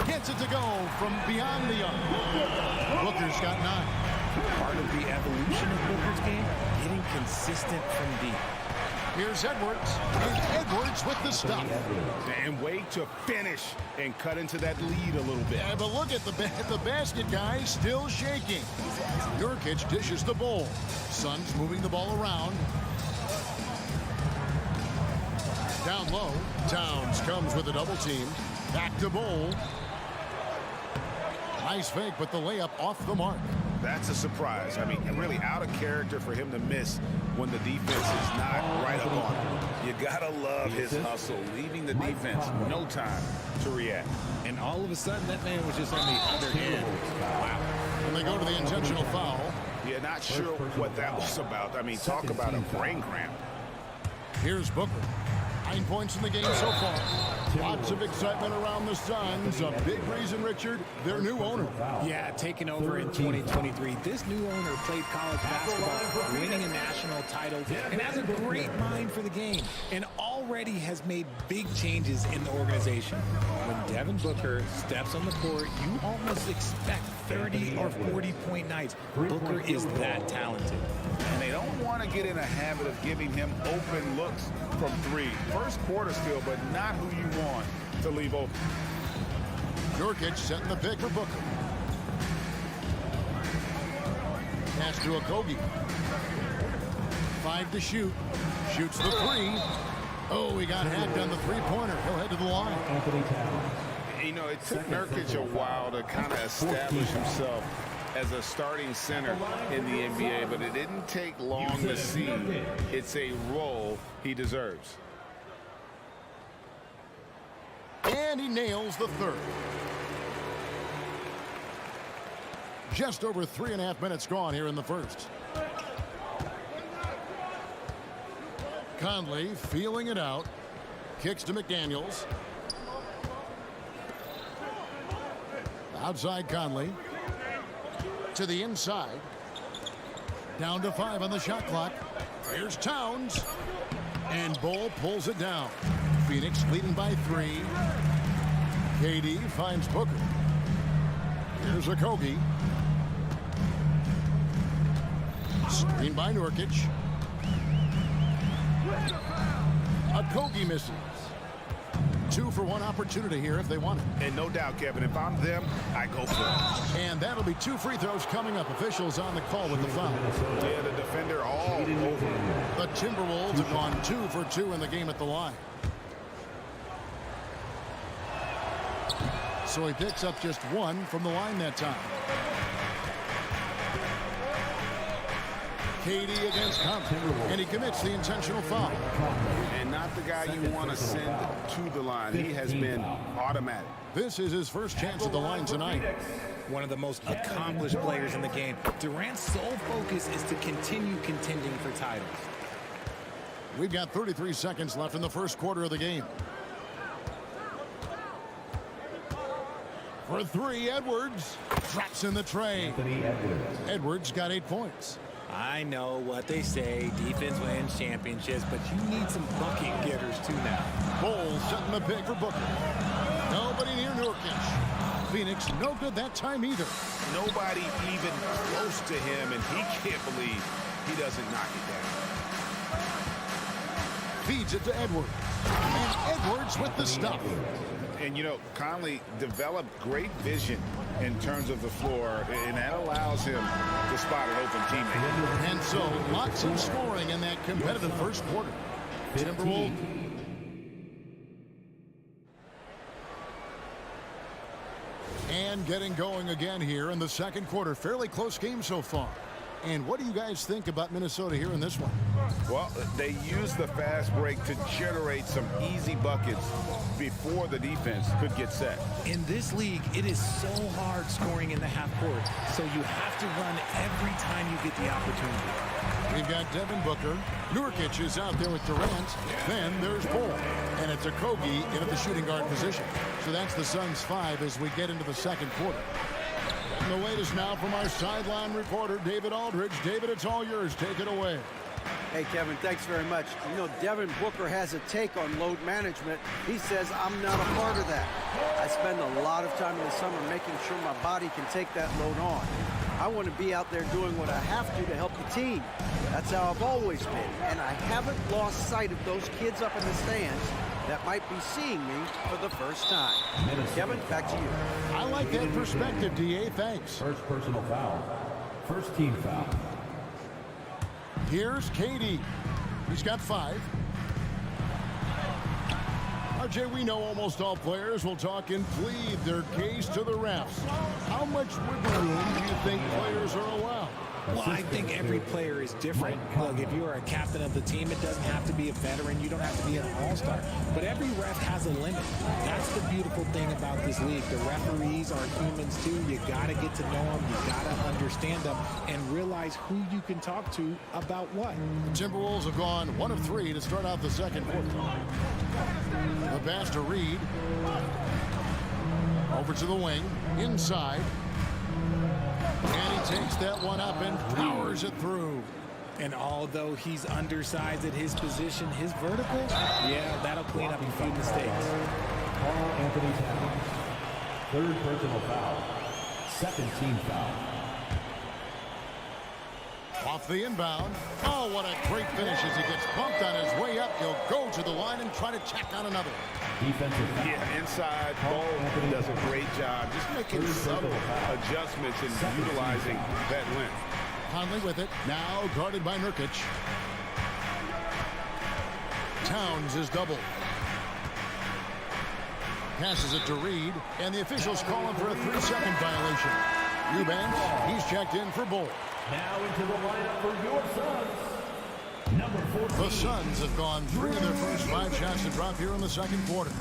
Gets it to go from beyond the arc. Booker's got 9. Part of the evolution of Booker's game, getting consistent from deep. Here's Edwards, and Edwards with the stop. And way to finish and cut into that lead a little bit. Yeah, but look at the basket guy still shaking. Nurkic dishes the ball. Suns moving the ball around. Down low, Towns comes with a double team. Back to Bull. Nice fake, but the layup off the mark. That's a surprise. I mean, really out of character for him to miss when the defense is not right up on him. You gotta love his hustle, leaving the defense no time to react. And all of a sudden, that man was just on the other end. Wow. And they go to the intentional foul. Yeah, not sure what that was about. I mean, talk about a brain cramp. Here's Booker. 9 points in the game so far. Lots of excitement around the Suns. A big reason, Richard, their new owner. Yeah, taking over in 2023. This new owner played college basketball, winning a national title, and has a great mind for the game, and already has made big changes in the organization. When Devin Booker steps on the court, you almost expect 30 or 40-point nights. Booker is that talented. And they don't want to get in a habit of giving him open looks from three. First quarter still, but not who you want to leave open. Nurkic setting the pick for Booker. Pass to Octopi. 5 to shoot. Shoots the three. Oh, he got hacked on the three-pointer. He'll head to the line. You know, it took Nurkic a while to kind of establish himself as a starting center in the NBA, but it didn't take long to see it's a role he deserves. And he nails the third. Just over 3.5 minutes gone here in the first. Conley feeling it out. Kicks to McDaniels. Outside Conley. To the inside. Down to 5 on the shot clock. Here's Towns. And Bull pulls it down. Phoenix leading by 3. KD finds Booker. Here's Octopi. Screen by Nurkic. Octopi misses. 2 for 1 opportunity here if they want it. And no doubt, Kevin, if I'm them, I go for it. And that'll be 2 free throws coming up. Officials on the call with the foul. Yeah, the defender all over. The Timberwolves have gone 2 for 2 in the game at the line. So he picks up just 1 from the line that time. KD against Compton, and he commits the intentional foul. And not the guy you want to send to the line. He has been automatic. This is his first chance at the line tonight. One of the most accomplished players in the game. Durant's sole focus is to continue contending for titles. We've got 33 seconds left in the first quarter of the game. For 3, Edwards drops in the tray. Edwards got 8 points. I know what they say, defense wins championships, but you need some bucket getters too now. Bowles setting the pick for Booker. Nobody near Nurkic. Phoenix no good that time either. Nobody even close to him, and he can't believe he doesn't knock it down. Feeds it to Edwards. And Edwards with the stuff. And, you know, Conley developed great vision in terms of the floor, and that allows him to spot an open teammate. And so, lots of scoring in that competitive first quarter. Timberwolves. And getting going again here in the second quarter. Fairly close game so far. And what do you guys think about Minnesota here in this one? Well, they used the fast break to generate some easy buckets before the defense could get set. In this league, it is so hard scoring in the half court, so you have to run every time you get the opportunity. We've got Devin Booker. Nurkic is out there with Durant. Then there's Bull. And it's Octopi in at the shooting guard position. So that's the Suns' 5 as we get into the second quarter. And the latest now from our sideline reporter, David Aldridge. David, it's all yours. Take it away. Hey, Kevin, thanks very much. You know, Devin Booker has a take on load management. He says, I'm not a part of that. I spend a lot of time in the summer making sure my body can take that load on. I want to be out there doing what I have to help the team. That's how I've always been. And I haven't lost sight of those kids up in the stands that might be seeing me for the first time. Kevin, back to you. I like that perspective, D.A. Thanks. First personal foul. First team foul. Here's KD. He's got 5. RJ, we know almost all players will talk and plead their case to the refs. How much wiggle room do you think players are allowed? Well, I think every player is different. Look, if you are a captain of the team, it doesn't have to be a veteran. You don't have to be an all-star. But every ref has a limit. That's the beautiful thing about this league. The referees are humans, too. You got to get to know them. You got to understand them and realize who you can talk to about what. The Timberwolves have gone 1 of 3 to start out the second quarter. The pass to Reed. Over to the wing. Inside. And he takes that one up and powers it through. And although he's undersized at his position, his vertical, yeah, that'll clean up a few mistakes. Carl Anthony Towns. Third personal foul. Second team foul. Off the inbound. Oh, what a great finish as he gets bumped on his way up. He'll go to the line and try to check on another. Defensive foul. Yeah, inside. Bull does a great job just making subtle adjustments and utilizing that length. Conley with it. Now guarded by Nurkic. Towns is doubled. Passes it to Reed, and the officials call him for a 3-second violation. Eubanks, he's checked in for Bull. Now into the lineup for your Suns. Number 14. The Suns have gone 3 of their first 5 shots to drop here in the second quarter.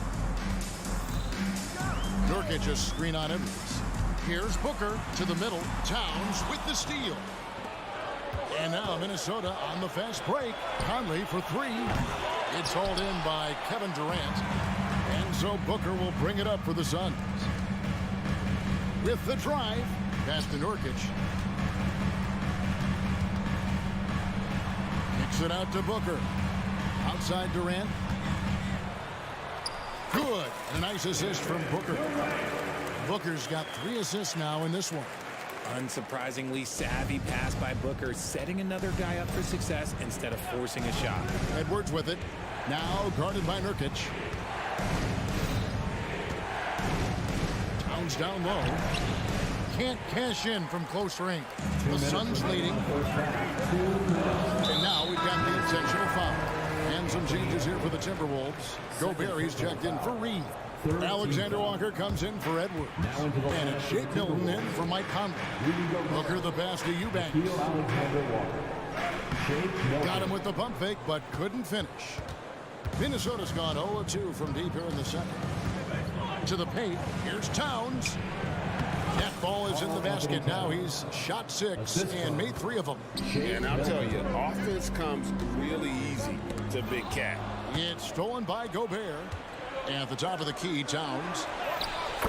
Nurkic just screen on Edwards. Here's Booker to the middle. Towns with the steal. And now Minnesota on the fast break. Conley for three. It's hauled in by Kevin Durant. And so Booker will bring it up for the Suns. With the drive. Pass to Nurkic. Kicks it out to Booker. Outside Durant. Good. And a nice assist from Booker. Booker's got 3 assists now in this one. Unsurprisingly savvy pass by Booker, setting another guy up for success instead of forcing a shot. Edwards with it. Now guarded by Nurkic. Towns down low. Can't cash in from close range. The Suns leading. And now we've got the intentional foul. And some changes here for the Timberwolves. Gobert, he's checked in for Reed. Alexander Walker comes in for Edwards. And it's Shake Milton in for Mike Conley. Booker the pass to Eubanks. Got him with the pump fake, but couldn't finish. Minnesota's gone 0-2 from deep here in the second. To the paint. Here's Towns. That ball is in the basket. Now he's shot 6 and made 3 of them. And I'll tell you, offense comes really easy to Big Cat. It's stolen by Gobert. At the top of the key, Towns.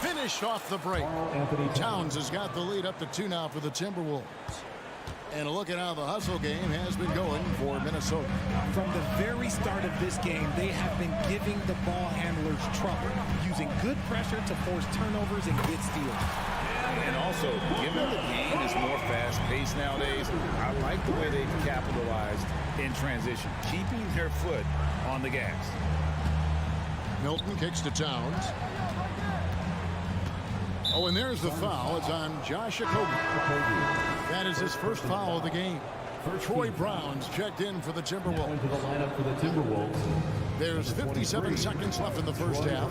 Finished off the break. Towns has got the lead up to 2 now for the Timberwolves. And a look at how the hustle game has been going for Minnesota. From the very start of this game, they have been giving the ball handlers trouble, using good pressure to force turnovers and get steals. And also, given the game is more fast-paced nowadays, I like the way they've capitalized in transition, keeping their foot on the gas. Milton kicks to Towns. Oh, and there's the foul. It's on Josh Octopi. That is his first foul of the game. Troy Brown's checked in for the Timberwolves. Into the lineup for the Timberwolves. There's 57 seconds left in the first half.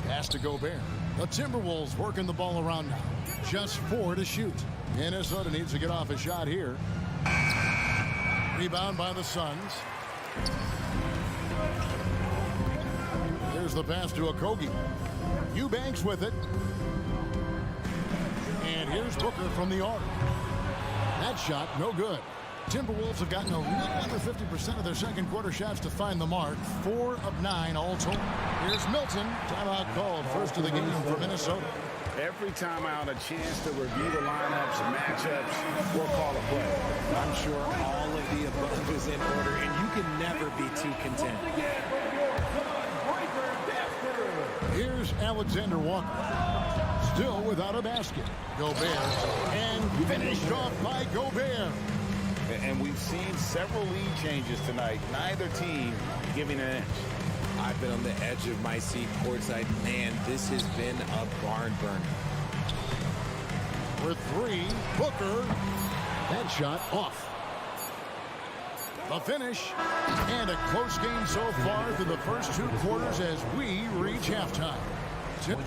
Pass to Gobert. The Timberwolves working the ball around now. Just 4 to shoot. Minnesota needs to get off a shot here. Rebound by the Suns. Here's the pass to Okogie. Eubanks with it. And here's Booker from the arc. That shot, no good. Timberwolves have gotten a little under 50% of their second quarter shots to find the mark. 4 of 9 all told. Here's Milton. Timeout called. First of the game for Minnesota. Every time out, a chance to review the lineups, matchups, or call a play. I'm sure all of the above is in order, and you can never be too content. Here's Alexander Walker. Still without a basket. Gobert. And finished off by Gobert. And we've seen several lead changes tonight. Neither team giving an inch. I've been on the edge of my seat courtside. Man, this has been a barn burner. For 3, Booker. That shot off. The finish. And a close game so far through the first 2 quarters as we reach halftime.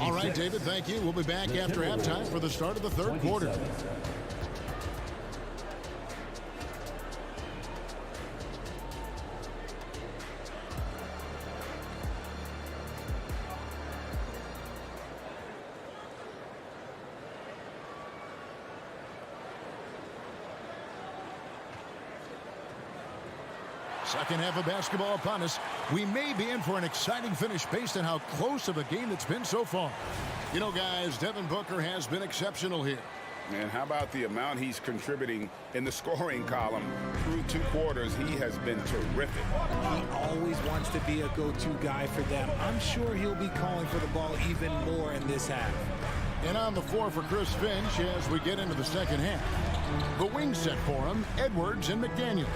All right, David, thank you. We'll be back after halftime for the start of the third quarter. Second half of basketball upon us. We may be in for an exciting finish based on how close of a game it's been so far. You know, guys, Devin Booker has been exceptional here. And how about the amount he's contributing in the scoring column? Through 2 quarters, he has been terrific. He always wants to be a go-to guy for them. I'm sure he'll be calling for the ball even more in this half. And on the floor for Chris Finch as we get into the second half. The wing set for him, Edwards and McDaniel.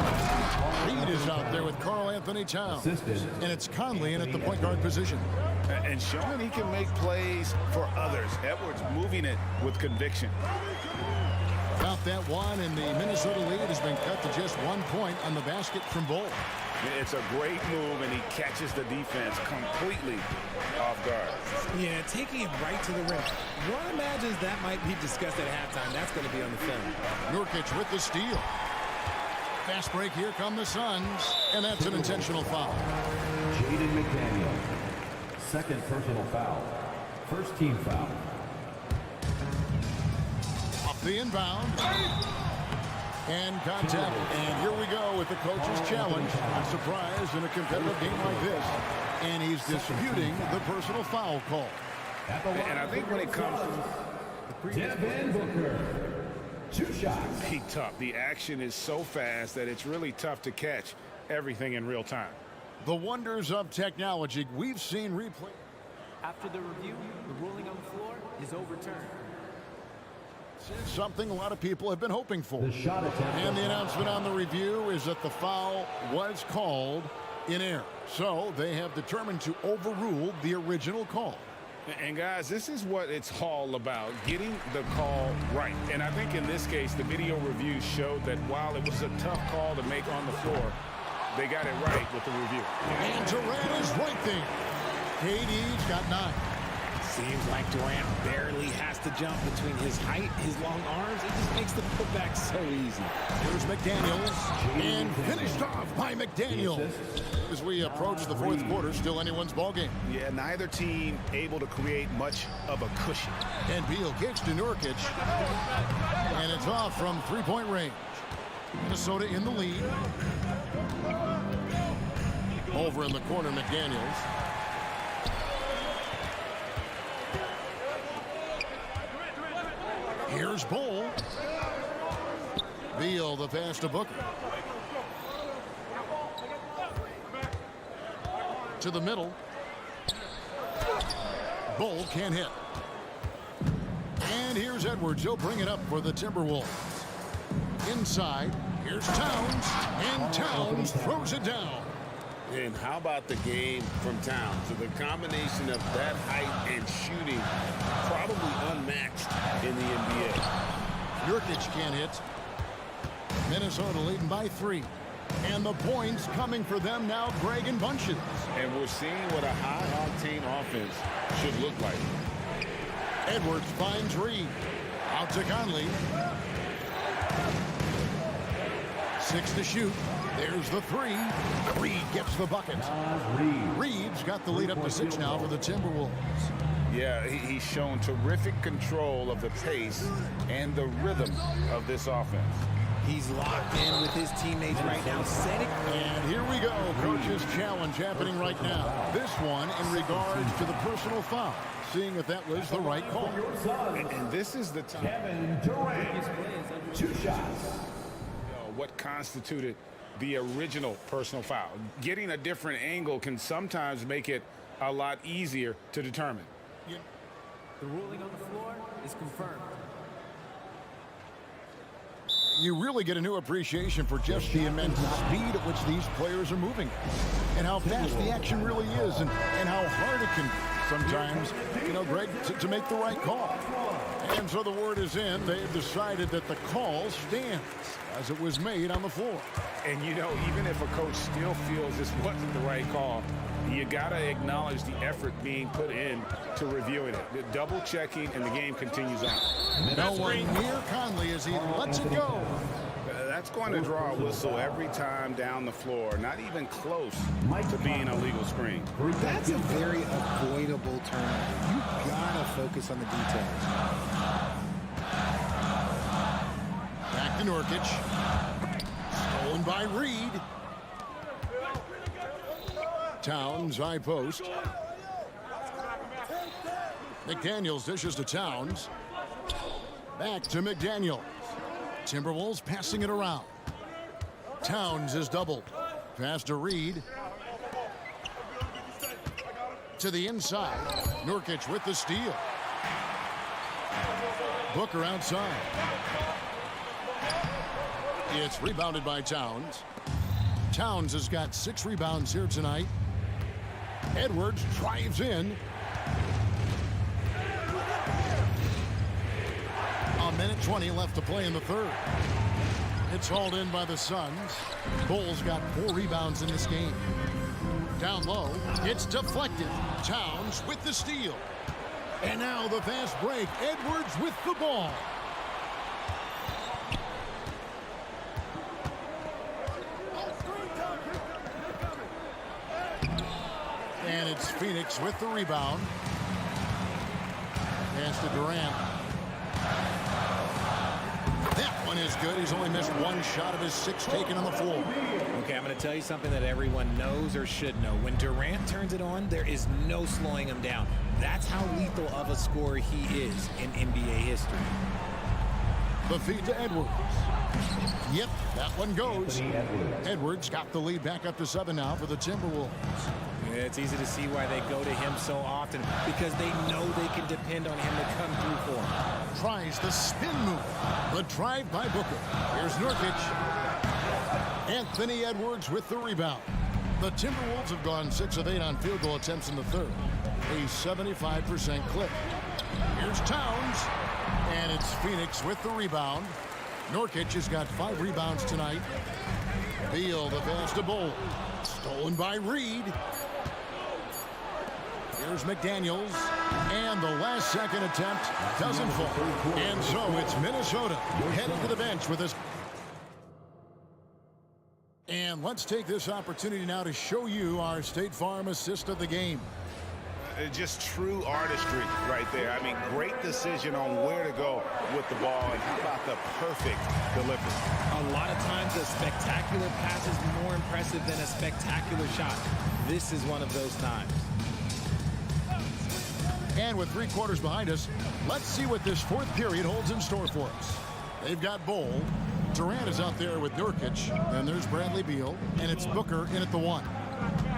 Reed is out there with Karl Anthony Towns. And it's Conley in at the point guard position. And showing he can make plays for others. Edwards moving it with conviction. About that one, and the Minnesota lead has been cut to just 1 point on the basket from Bull. It's a great move, and he catches the defense completely off guard. Yeah, taking it right to the rim. One imagines that might be discussed at halftime. That's going to be on the film. Nurkic with the steal. Fast break, here come the Suns, and that's an intentional foul. Jaden McDaniel. Second personal foul. First team foul. Off the inbound. And contact. And here we go with the coach's challenge. A surprise in a competitive game like this. And he's disputing the personal foul call. And I think when it comes to Devin Booker. 2 shots. be tough. The action is so fast that it's really tough to catch everything in real time. The wonders of technology. We've seen replay. After the review, the ruling on the floor is overturned. Something a lot of people have been hoping for. The shot attempt. And the announcement on the review is that the foul was called in error. So they have determined to overrule the original call. And guys, this is what it's all about, getting the call right. And I think in this case, the video review showed that while it was a tough call to make on the floor, they got it right with the review. And Durant is right there. KD's got 9. Seems like Durant barely has to jump between his height, his long arms. It just makes the putback so easy. Here's McDaniels, and finished off by McDaniels. As we approach the fourth quarter, still anyone's ballgame. Yeah, neither team able to create much of a cushion. And Beal kicks to Nurkic, and it's off from three-point range. Minnesota in the lead. Over in the corner, McDaniels. Here's Bull. Beal the pass to Booker. To the middle. Bull can't hit. And here's Edwards. He'll bring it up for the Timberwolves. Inside. Here's Towns. And Towns throws it down. And how about the game from Towns? So the combination of that height and shooting, probably unmatched in the NBA. Nurkic can't hit. Minnesota leading by 3. And the points coming for them now, Greg and Bunches. And we're seeing what a high-octane offense should look like. Edwards finds Reed. Out to Conley. 6 to shoot. There's the 3. Reed gets the bucket. Reed's got the lead up to 6 now for the Timberwolves. Yeah, he's shown terrific control of the pace and the rhythm of this offense. He's locked in with his teammates right now, setting. And here we go. Coach's challenge happening right now. This one in regards to the personal foul. Seeing if that was the right call. And this is the time. Kevin Durant. 2 shots. What constituted the original personal foul? Getting a different angle can sometimes make it a lot easier to determine. The ruling on the floor is confirmed. You really get a new appreciation for just the immense speed at which these players are moving. And how fast the action really is, and how hard it can be sometimes, Greg, to make the right call. And so the word is in. They've decided that the call stands as it was made on the floor. And, even if a coach still feels this wasn't the right call, you got to acknowledge the effort being put in to reviewing it. The double checking, and the game continues on. No one near Conley as he lets it go. That's going to draw a whistle every time down the floor. Not even close to being a legal screen. That's a very avoidable turnover. You gotta focus on the details. Back to Nurkic. Stolen by Reed. Towns, high post. McDaniels dishes to Towns. Back to McDaniels. Timberwolves passing it around. Towns is doubled. Pass to Reed. To the inside. Nurkic with the steal. Booker outside. It's rebounded by Towns. Towns has got 6 rebounds here tonight. Edwards drives in. A minute 20 left to play in the third. It's hauled in by the Suns. Bulls got 4 rebounds in this game. Down low, it's deflected. Towns with the steal. And now the fast break. Edwards with the ball. And it's it's Phoenix with the rebound. Pass to Durant. That one is good. He's only missed one shot of his 6 taken on the floor. Okay, I'm going to tell you something that everyone knows or should know. When Durant turns it on, there is no slowing him down. That's how lethal of a scorer he is in NBA history. The feed to Edwards. Yep, that one goes. Edwards got the lead back up to 7 now for the Timberwolves. Yeah, it's easy to see why they go to him so often, because they know they can depend on him to come through for them. Tries the spin move. The drive by Booker. Here's Nurkic. Anthony Edwards with the rebound. The Timberwolves have gone 6 of 8 on field goal attempts in the third. A 75% clip. Here's Towns. And it's Phoenix with the rebound. Nurkic has got 5 rebounds tonight. Beal, the pass to Bol. Stolen by Reed. Here's McDaniels. And the last second attempt doesn't fall. And so it's Minnesota heading to the bench with us. And let's take this opportunity now to show you our State Farm assist of the game. Just true artistry right there. I mean, great decision on where to go with the ball, and how about the perfect delivery. A lot of times a spectacular pass is more impressive than a spectacular shot. This is one of those times. And with 3 quarters behind us, let's see what this 4th period holds in store for us. They've got Bol. Durant is out there with Nurkic. And there's Bradley Beal. And it's Booker in at the 1.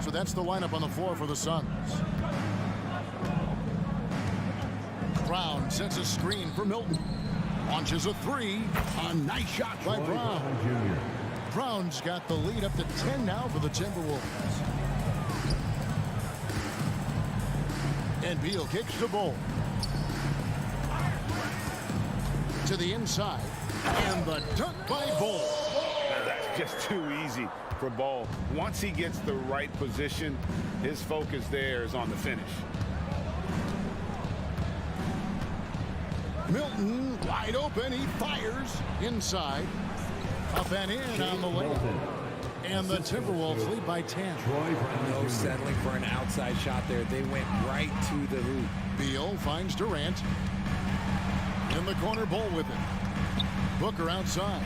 So that's the lineup on the floor for the Suns. Brown sets a screen for Milton. Launches a 3. A nice shot by Brown. Brown's got the lead up to 10 now for the Timberwolves. And Beal kicks the ball. To the inside. And the dunk by Bol. That's just too easy for Bol. Once he gets the right position, his focus there is on the finish. Milton wide open. He fires inside. Up and in on the layup. And the Timberwolves lead by 10. No settling for an outside shot there. They went right to the hoop. Beal finds Durant. In the corner, Bol with it. Booker outside.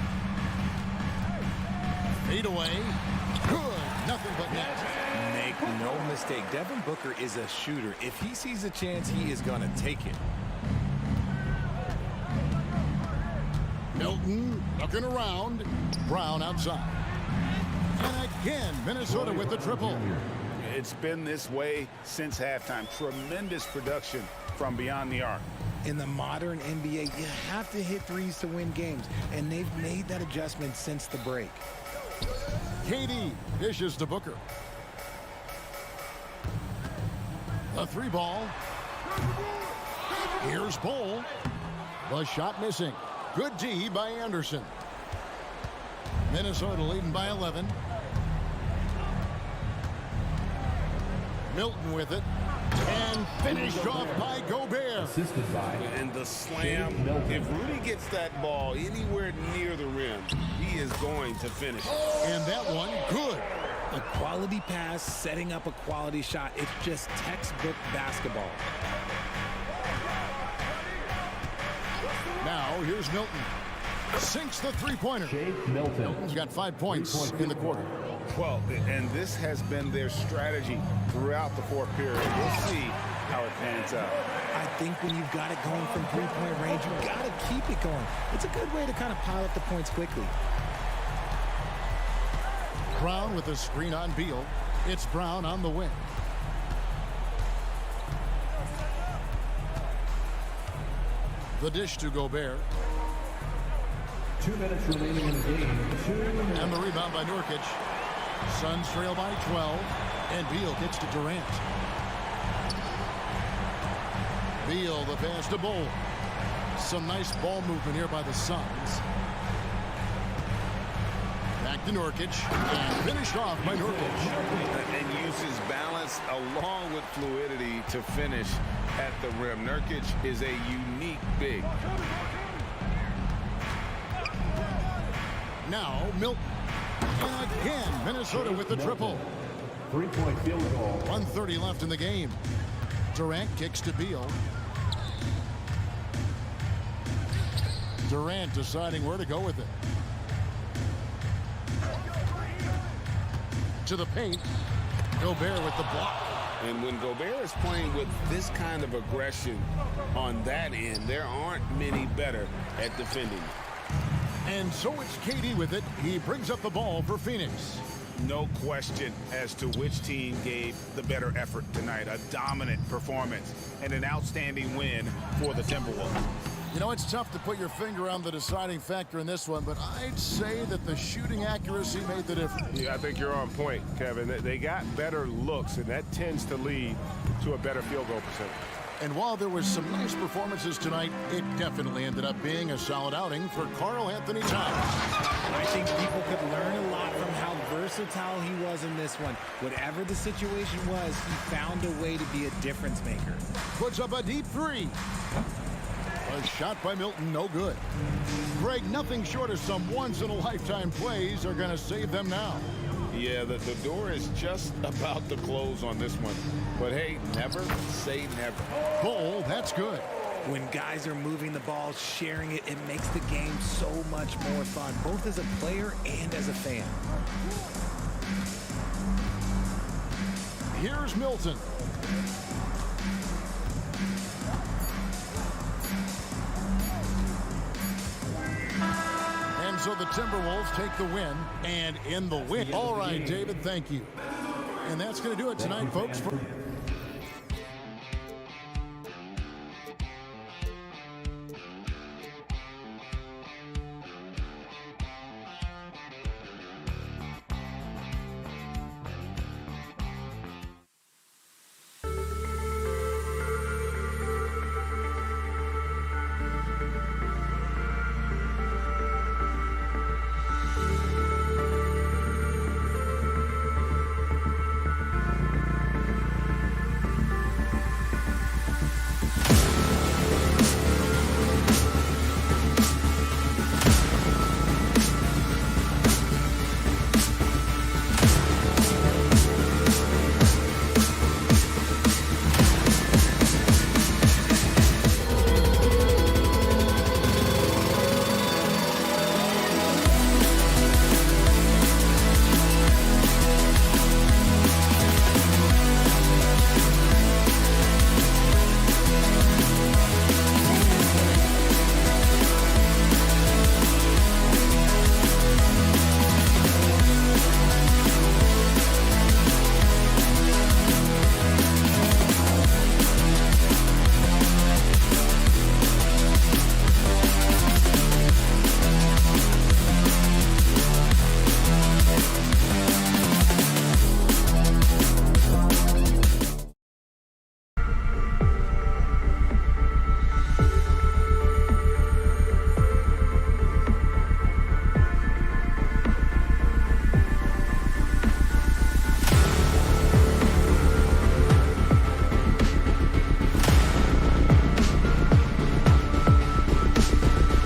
Fade away. Good. Nothing but net. Make no mistake. Devin Booker is a shooter. If he sees a chance, he is going to take it. Milton looking around. Brown outside. And again, Minnesota with the triple. It's been this way since halftime. Tremendous production from beyond the arc. In the modern NBA, you have to hit threes to win games, and they've made that adjustment since the break. KD dishes to Booker. The 3 ball. Here's Bol. The shot missing. Good D by Anderson. Minnesota leading by 11. Milton with it. And finished off by Gobert. Assisted by. And the slam. If Rudy gets that ball anywhere near the rim, he is going to finish it. And that one, good. A quality pass, setting up a quality shot. It's just textbook basketball. Now, here's Milton. Sinks the 3-pointer. Milton. Milton's got 5 points in the quarter. Well, and this has been their strategy throughout the 4th period. We'll see how it pans out. I think when you've got it going from 3-point range, you've got to keep it going. It's a good way to kind of pile up the points quickly. Brown with a screen on Beal. It's Brown on the wing. The dish to Gobert. 2 minutes remaining in the game. And the rebound by Nurkic. Suns trail by 12. And Beal gets to Durant. Beal, the pass to Bol. Some nice ball movement here by the Suns. Back to Nurkic. And finished off by Nurkic. And uses balance along with fluidity to finish at the rim. Nurkic is a unique big. Now Milton. And again, Minnesota with the triple. 3-point field goal. 1:30 left in the game. Durant kicks to Beal. Durant deciding where to go with it. To the paint. Gobert with the block. And when Gobert is playing with this kind of aggression on that end, there aren't many better at defending. And so it's KD with it. He brings up the ball for Phoenix. No question as to which team gave the better effort tonight. A dominant performance and an outstanding win for the Timberwolves. You know, it's tough to put your finger on the deciding factor in this one, but I'd say that the shooting accuracy made the difference. Yeah, I think you're on point, Kevin. They got better looks, and that tends to lead to a better field goal percentage. And while there was some nice performances tonight, it definitely ended up being a solid outing for Karl Anthony Towns. I think people could learn a lot from how versatile he was in this one. Whatever the situation was, he found a way to be a difference maker. Puts up a deep three. A shot by Milton, no good. Greg, nothing short of some once-in-a-lifetime plays are going to save them now. Yeah, the door is just about to close on this one. But hey, never say never. Bull, that's good. When guys are moving the ball, sharing it, it makes the game so much more fun, both as a player and as a fan. Here's Milton. And so the Timberwolves take the win, and in the win. All right, David, thank you. And that's going to do it tonight, folks.